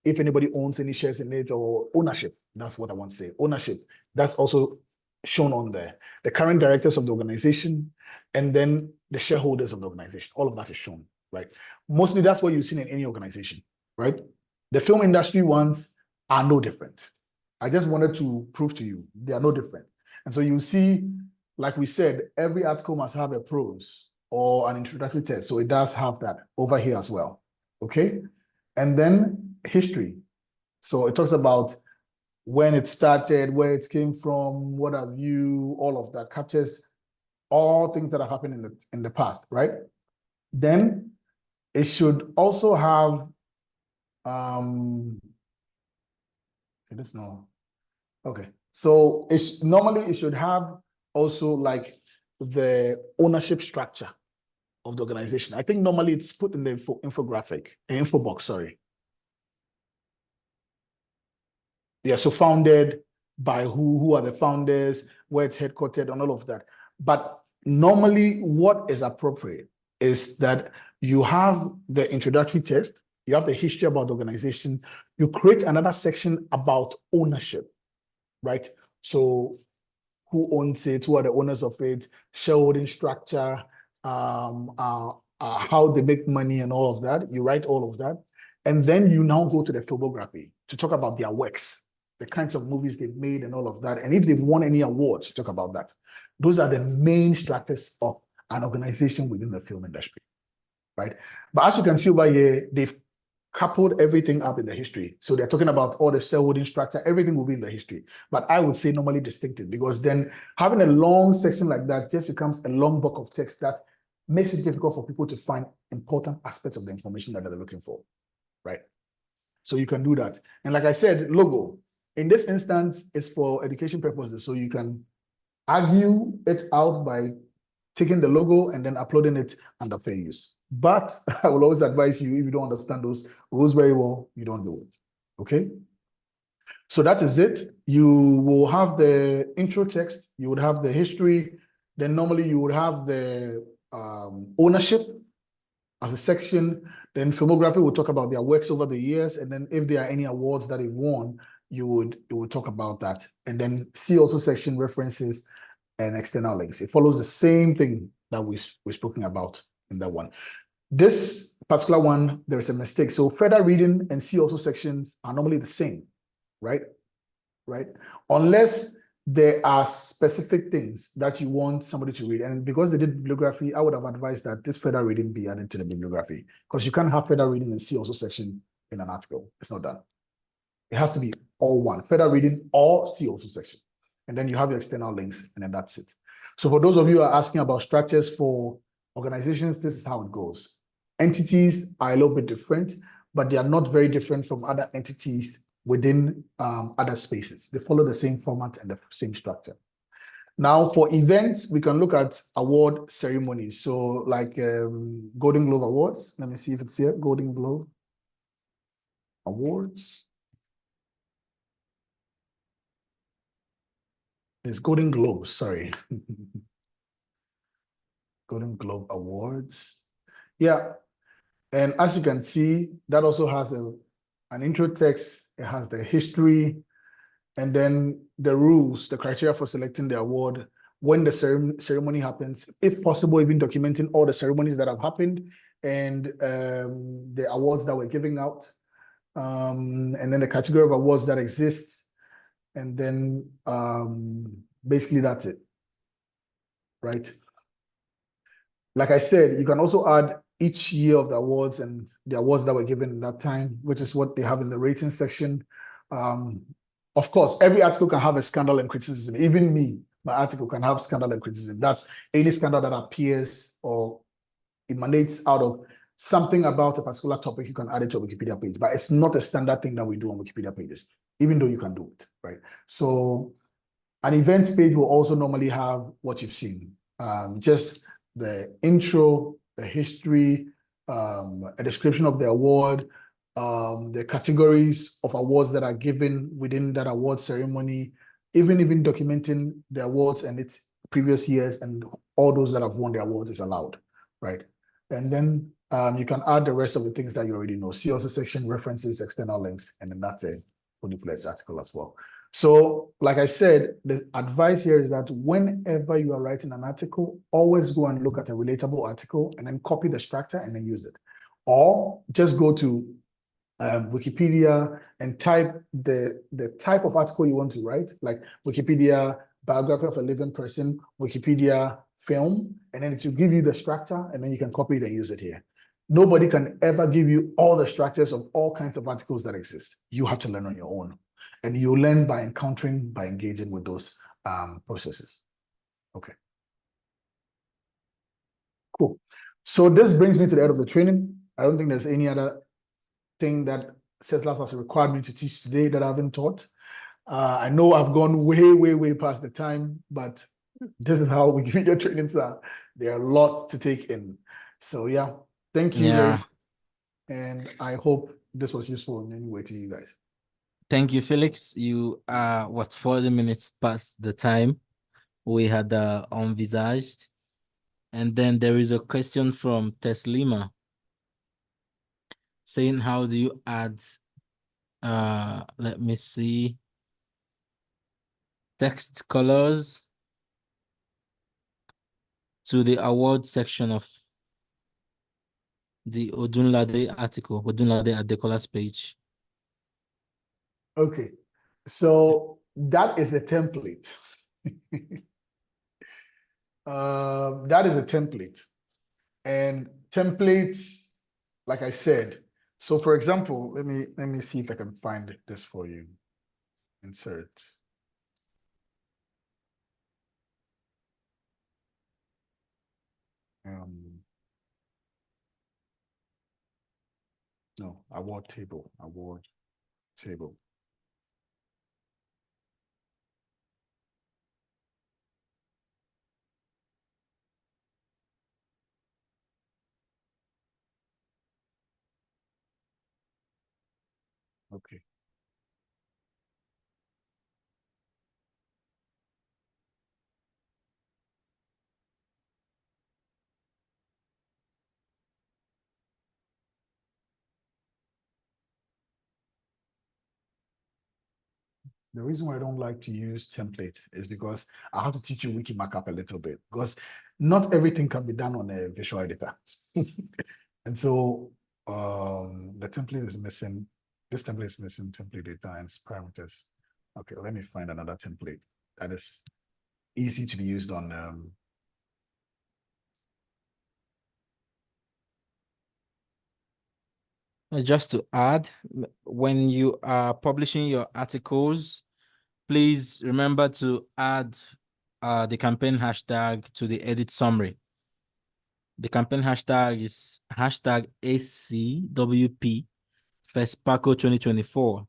if anybody owns any shares in it or ownership, that's what I want to say, ownership, that's also shown on there. The current directors of the organization, and then the shareholders of the organization, all of that is shown, right? Mostly that's what you've seen in any organization, right? The film industry ones are no different. I just wanted to prove to you, they are no different. And so you see, like we said, every article must have a prose or an introductory text. So it does have that over here as well, okay? And then history. So it talks about when it started, where it came from, what have you, all of that captures all things that have happened in the past, right? Then it should also have, it is no, okay. So normally it should have also like the ownership structure of the organization. I think normally it's put in the info box, sorry. Yeah, so founded by who are the founders, where it's headquartered, and all of that. But normally what is appropriate is that you have the introductory text, you have the history about the organization, you create another section about ownership, right? So who owns it, who are the owners of it, shareholding structure, how they make money and all of that. You write all of that. And then you now go to the filmography to talk about their works, the kinds of movies they've made and all of that. And if they've won any awards, you talk about that. Those are the main structures of an organization within the film industry, right? But as you can see over here, they've coupled everything up in the history. So they're talking about all the shareholding structure, everything will be in the history. But I would say normally distinctive, because then having a long section like that just becomes a long block of text that makes it difficult for people to find important aspects of the information that they're looking for, right? So you can do that. And like I said, logo, in this instance, is for education purposes. So you can argue it out by taking the logo and then uploading it under fair use. But I will always advise you, if you don't understand those rules very well, you don't do it, okay? So that is it. You will have the intro text, you would have the history, then normally you would have the ownership as a section, then filmography will talk about their works over the years, and then if there are any awards that they won, you would talk about that. And then see also section references and external links. It follows the same thing that we're speaking about in that one. This particular one, there is a mistake. So further reading and see also sections are normally the same, right? Right? Unless there are specific things that you want somebody to read. And because they did bibliography, I would have advised that this further reading be added to the bibliography, because you can't have further reading and see also section in an article. It's not done. It has to be all one, further reading or see also section. And then you have your external links, and then that's it. So for those of you who are asking about structures for organizations, this is how it goes. Entities are a little bit different, but they are not very different from other entities within other spaces. They follow the same format and the same structure. Now for events, we can look at award ceremonies. So like Golden Globe Awards. Let me see if it's here, Golden Globe Awards. It's Golden Globes, sorry. Golden Globe Awards. Yeah, and as you can see, that also has an intro text. It has the history, and then the rules, the criteria for selecting the award, when the ceremony happens, if possible, even documenting all the ceremonies that have happened, and the awards that we're giving out, and then the category of awards that exists, and then basically that's it, right? Like I said, you can also add each year of the awards and the awards that were given in that time, which is what they have in the rating section. Of course, every article can have a scandal and criticism. Even me, my article can have scandal and criticism. That's any scandal that appears or emanates out of something about a particular topic, you can add it to a Wikipedia page. But it's not a standard thing that we do on Wikipedia pages, even though you can do it, right? So an events page will also normally have what you've seen, just the intro, the history, a description of the award, the categories of awards that are given within that award ceremony, even documenting the awards and its previous years, and all those that have won the awards is allowed, right? And then you can add the rest of the things that you already know. See also section, references, external links, and then that's a fully fledged article as well. So, like I said, the advice here is that whenever you are writing an article, always go and look at a relatable article and then copy the structure and then use it. Or just go to Wikipedia and type the type of article you want to write, like Wikipedia biography of a living person, Wikipedia film, and then it will give you the structure, and then you can copy it and use it here. Nobody can ever give you all the structures of all kinds of articles that exist. You have to learn on your own. And you learn by encountering, by engaging with those processes. Okay. Cool. So this brings me to the end of the training. I don't think there's any other thing that Settlers has required me to teach today that I haven't taught. I know I've gone way past the time, but this is how Wikipedia trainings are. There are a lot to take in. So yeah, thank you very much. And I hope this was useful in any way to you guys. Thank you, Felix. You are 40 minutes past the time. we had envisaged. And then there is a question from Teslima saying, how do you add, let me see, text colors to the award section of the Odunlade article, Odunlade Adekolas page? Okay, so that is a template. That is a template. And templates, like I said, so for example, let me see if I can find this for you. Insert. No, award table. Okay. The reason why I don't like to use templates is because I have to teach you wiki markup a little bit, because not everything can be done on a visual editor. And so the template is missing. This template is missing template data and its parameters. Okay, let me find another template that is easy to be used on Just to add, when you are publishing your articles, please remember to add the campaign hashtag to the edit summary. The campaign hashtag is hashtag ACWP FESPACO 2024.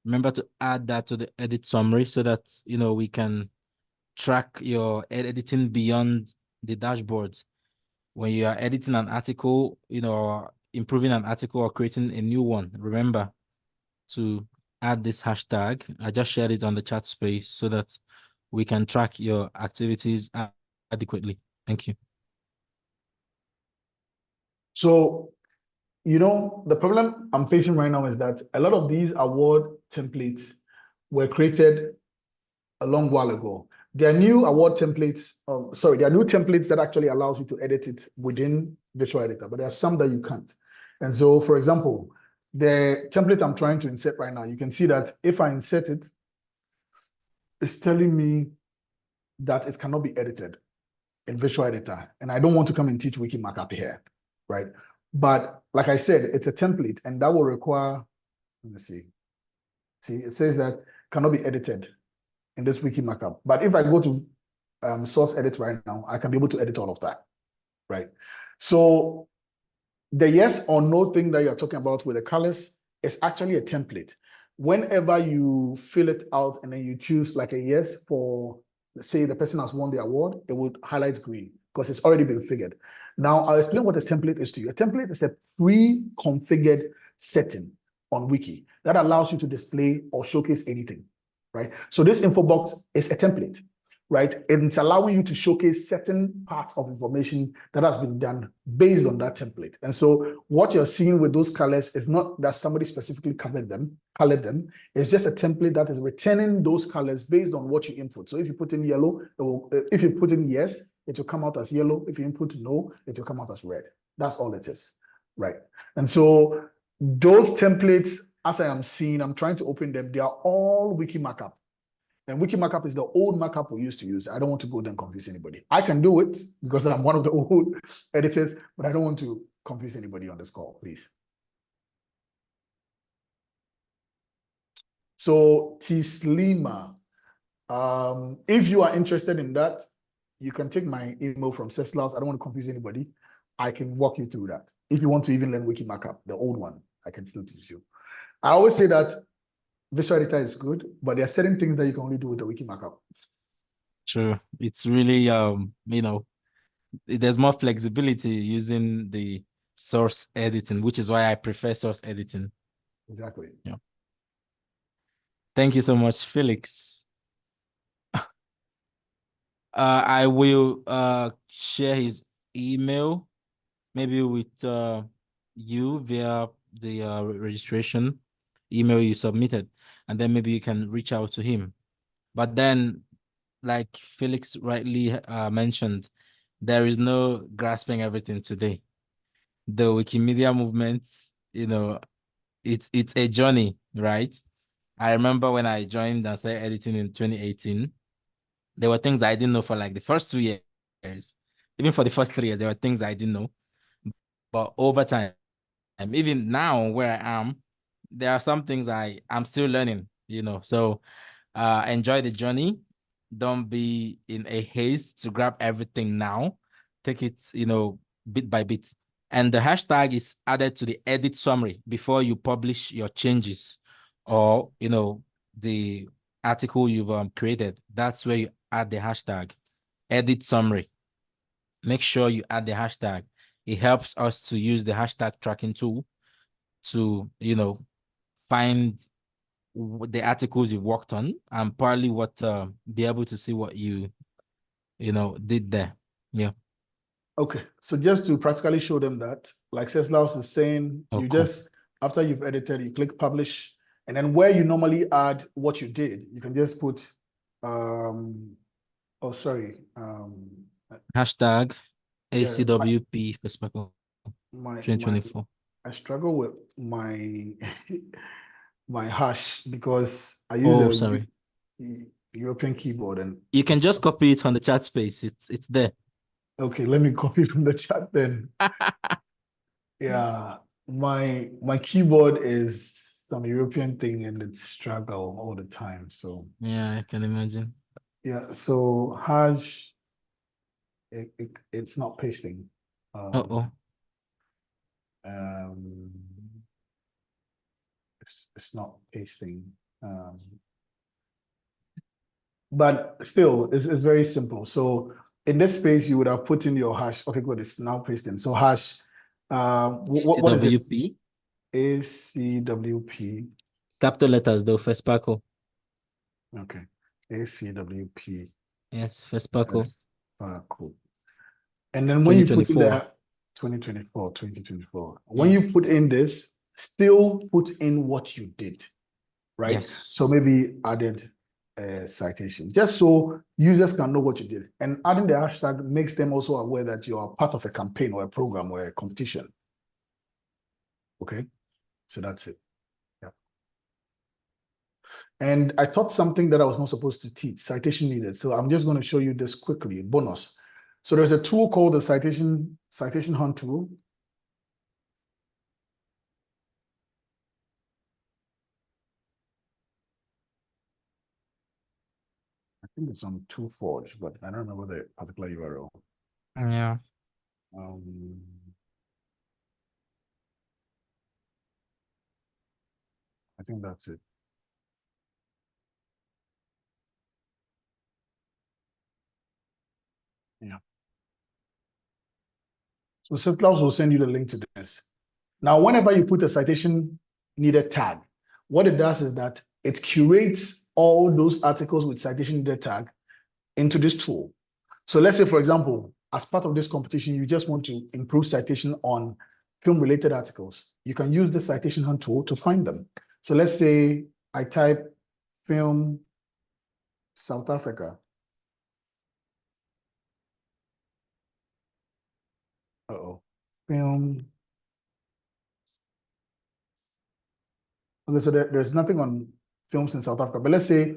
Remember to add that to the edit summary so that we can track your editing beyond the dashboard. When you are editing an article, or improving an article or creating a new one, remember to add this hashtag. I just shared it on the chat space so that we can track your activities adequately. Thank you. So, the problem I'm facing right now is that a lot of these award templates were created a long while ago. There are new award templates, there are new templates that actually allows you to edit it within Visual Editor, but there are some that you can't. And so, for example, the template I'm trying to insert right now, you can see that if I insert it, it's telling me that it cannot be edited in Visual Editor. And I don't want to come and teach wiki markup here, right? But like I said, it's a template and that will require, let me see. See, it says that cannot be edited in this wiki markup. But if I go to source edit right now, I can be able to edit all of that, right? So the yes or no thing that you're talking about with the colors is actually a template. Whenever you fill it out and then you choose like a yes for, say the person has won the award, it would highlight green because it's already been figured. Now I'll explain what a template is to you. A template is a pre-configured setting on Wiki that allows you to display or showcase anything, right? So this info box is a template, right? And it's allowing you to showcase certain parts of information that has been done based on that template. And so what you're seeing with those colors is not that somebody specifically colored them. It's just a template that is returning those colors based on what you input. So if you put in yellow, if you put in yes, it will come out as yellow. If you input no, it will come out as red. That's all it is, right? And so those templates, as I am seeing, I'm trying to open them. They are all wiki markup. And wiki markup is the old markup we used to use. I don't want to go there and confuse anybody. I can do it because I'm one of the old editors, but I don't want to confuse anybody on this call, please. So Tislima, if you are interested in that, you can take my email from Ceslaus. I don't want to confuse anybody. I can walk you through that. If you want to even learn wiki markup, the old one, I can still teach you. I always say that Visual Editor is good, but there are certain things that you can only do with the wiki markup. True. It's really, there's more flexibility using the source editing, which is why I prefer source editing. Exactly. Yeah. Thank you so much, Felix. I will share his email, maybe with you via the registration email you submitted, and then maybe you can reach out to him. But then, like Felix rightly mentioned, there is no grasping everything today. The Wikimedia movement, you know, it's a journey, right? I remember when I joined and started editing in 2018, there were things I didn't know for like the first 2 years. Even for the first 3 years, there were things I didn't know. But over time, and even now where I am, there are some things I'm still learning, you know. So enjoy the journey. Don't be in a haste to grab everything now. Take it, you know, bit by bit. And the hashtag is added to the edit summary before you publish your changes or, you know, the article you've created. That's where you add the hashtag edit summary. Make sure you add the hashtag. It helps us to use the hashtag tracking tool to, you know, find the articles you've worked on and probably be able to see what you know, did there. Yeah. Okay, so just to practically show them that, like Ceslaus is saying, Oh, you cool. just, after you've edited, you click publish, and then where you normally add what you did, you can just put, Hashtag yeah, ACWP FESPACO my 2024. I struggle with my my hash because I use Sorry. European keyboard, and You can just copy it on the chat space. It's there. okay, let me copy from the chat then. Yeah, my keyboard is some European thing and it's struggle all the time. So Yeah, I can imagine. yeah, so hash it's not pasting. Uh-oh. It's not pasting. But still, it's very simple. So in this space, you would have put in your hash. Okay, good. It's now pasting. So hash. What is it? ACWP. ACWP. Capital letters though, FESPACO. Okay. ACWP. Yes, FESPACO. FESPACO. And then when you put in 2024. that 2024. When you put in this, still put in what you did, right? Yes. So maybe added a citation, just so users can know what you did. And adding the hashtag makes them also aware that you are part of a campaign or a program or a competition. Okay, so that's it. Yeah. And I taught something that I was not supposed to teach, citation needed. So I'm just going to show you this quickly, bonus. So there's a tool called the citation hunt tool. I think it's on ToolForge, but I don't remember the particular URL. Yeah. I think that's it. Yeah. So SafeCloud will send you the link to this. Now, whenever you put a citation needed tag, what it does is that it curates all those articles with citation needed tag into this tool. So let's say, for example, as part of this competition, you just want to improve citation on film-related articles. You can use the citation hunt tool to find them. So let's say I type film South Africa. Film. Okay, so there's nothing on films in South Africa, but let's say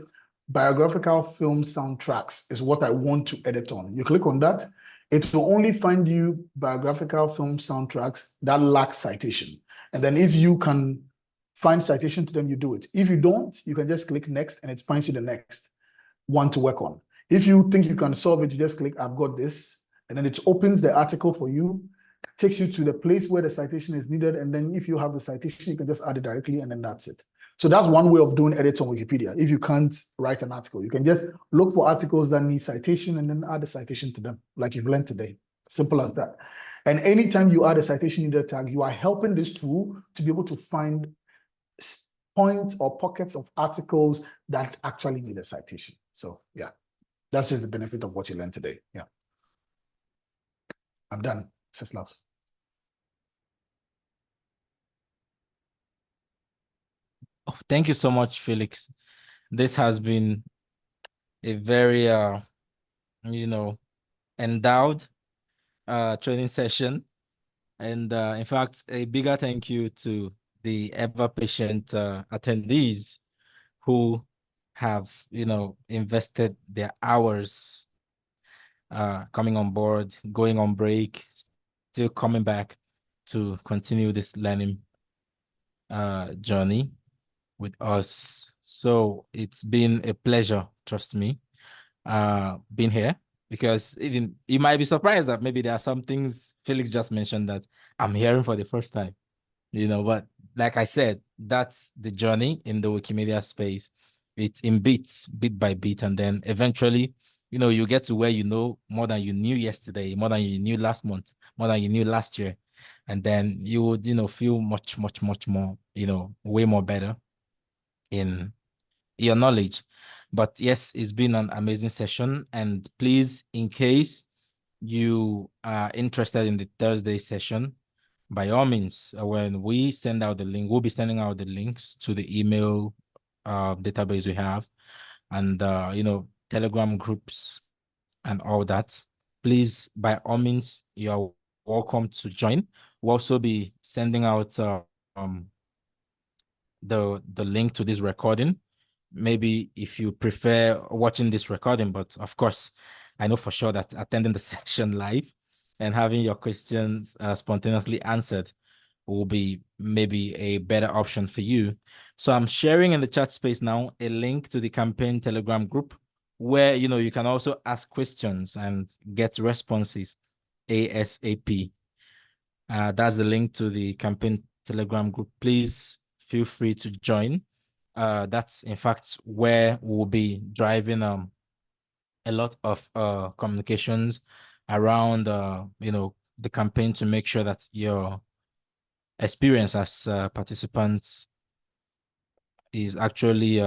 biographical film soundtracks is what I want to edit on. You click on that, it will only find you biographical film soundtracks that lack citation. And then if you can find citation to them, you do it. If you don't, you can just click next and it finds you the next one to work on. If you think you can solve it, you just click, I've got this, and then it opens the article for you, takes you to the place where the citation is needed. And then if you have the citation, you can just add it directly and then that's it. So that's one way of doing edits on Wikipedia. If you can't write an article, you can just look for articles that need citation and then add a citation to them, like you've learned today. Simple as that. And anytime you add a citation needed tag, you are helping this tool to be able to find points or pockets of articles that actually need a citation. So yeah. That's just the benefit of what you learned today. Yeah. I'm done. Love. Oh, thank you so much, Felix. This has been a very endowed training session. And in fact, a bigger thank you to the ever patient attendees who have, invested their hours coming on board, going on break, still coming back to continue this learning journey with us. So it's been a pleasure, trust me, being here, because even you might be surprised that maybe there are some things Felix just mentioned that I'm hearing for the first time, but like I said, that's the journey in the Wikimedia space. It's in bits, bit by bit, and then eventually, you get to where you know more than you knew yesterday, more than you knew last month, more than you knew last year. And then you would, feel much, much, much more, way more better in your knowledge. But yes, it's been an amazing session. And please, in case you are interested in the Thursday session, by all means, when we send out the link, we'll be sending out the links to the email database we have, and Telegram groups and all that. Please, by all means, you're welcome to join. We'll also be sending out the link to this recording. Maybe if you prefer watching this recording, but of course, I know for sure that attending the session live and having your questions spontaneously answered will be maybe a better option for you. So I'm sharing in the chat space now a link to the campaign Telegram group where you can also ask questions and get responses ASAP. That's the link to the campaign Telegram group. Please feel free to join. That's in fact where we'll be driving a lot of communications around the campaign to make sure that your experience as participants is actually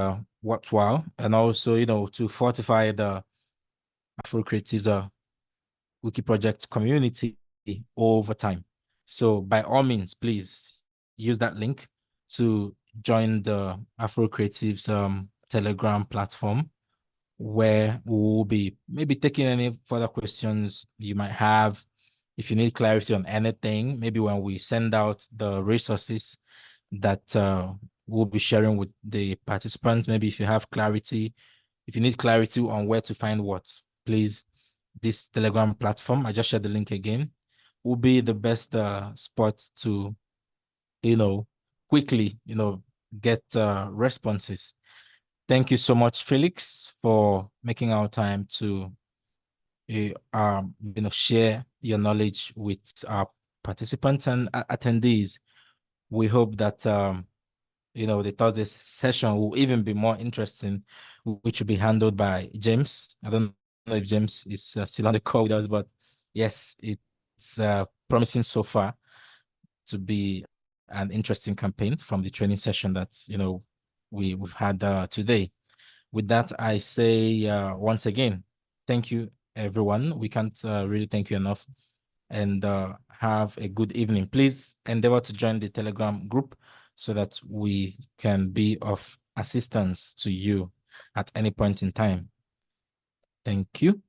worthwhile, and also to fortify the AfroCreatives Wiki project community over time. So by all means, please use that link to join the AfroCreatives Telegram platform, where we will be maybe taking any further questions you might have. If you need clarity on anything, maybe when we send out the resources that we'll be sharing with the participants, maybe if you have clarity, if you need clarity on where to find what, please, this Telegram platform, I just shared the link again, will be the best spot to, quickly, get responses. Thank you so much, Felix, for making our time to, share your knowledge with our participants and attendees. We hope that, the Thursday session will even be more interesting, which will be handled by James. I don't know if James is still on the call with us, but yes, it's promising so far to be an interesting campaign from the training session that, we've had today. With that, I say once again, thank you, everyone. We can't really thank you enough, and have a good evening. Please endeavor to join the Telegram group so that we can be of assistance to you at any point in time. Thank you.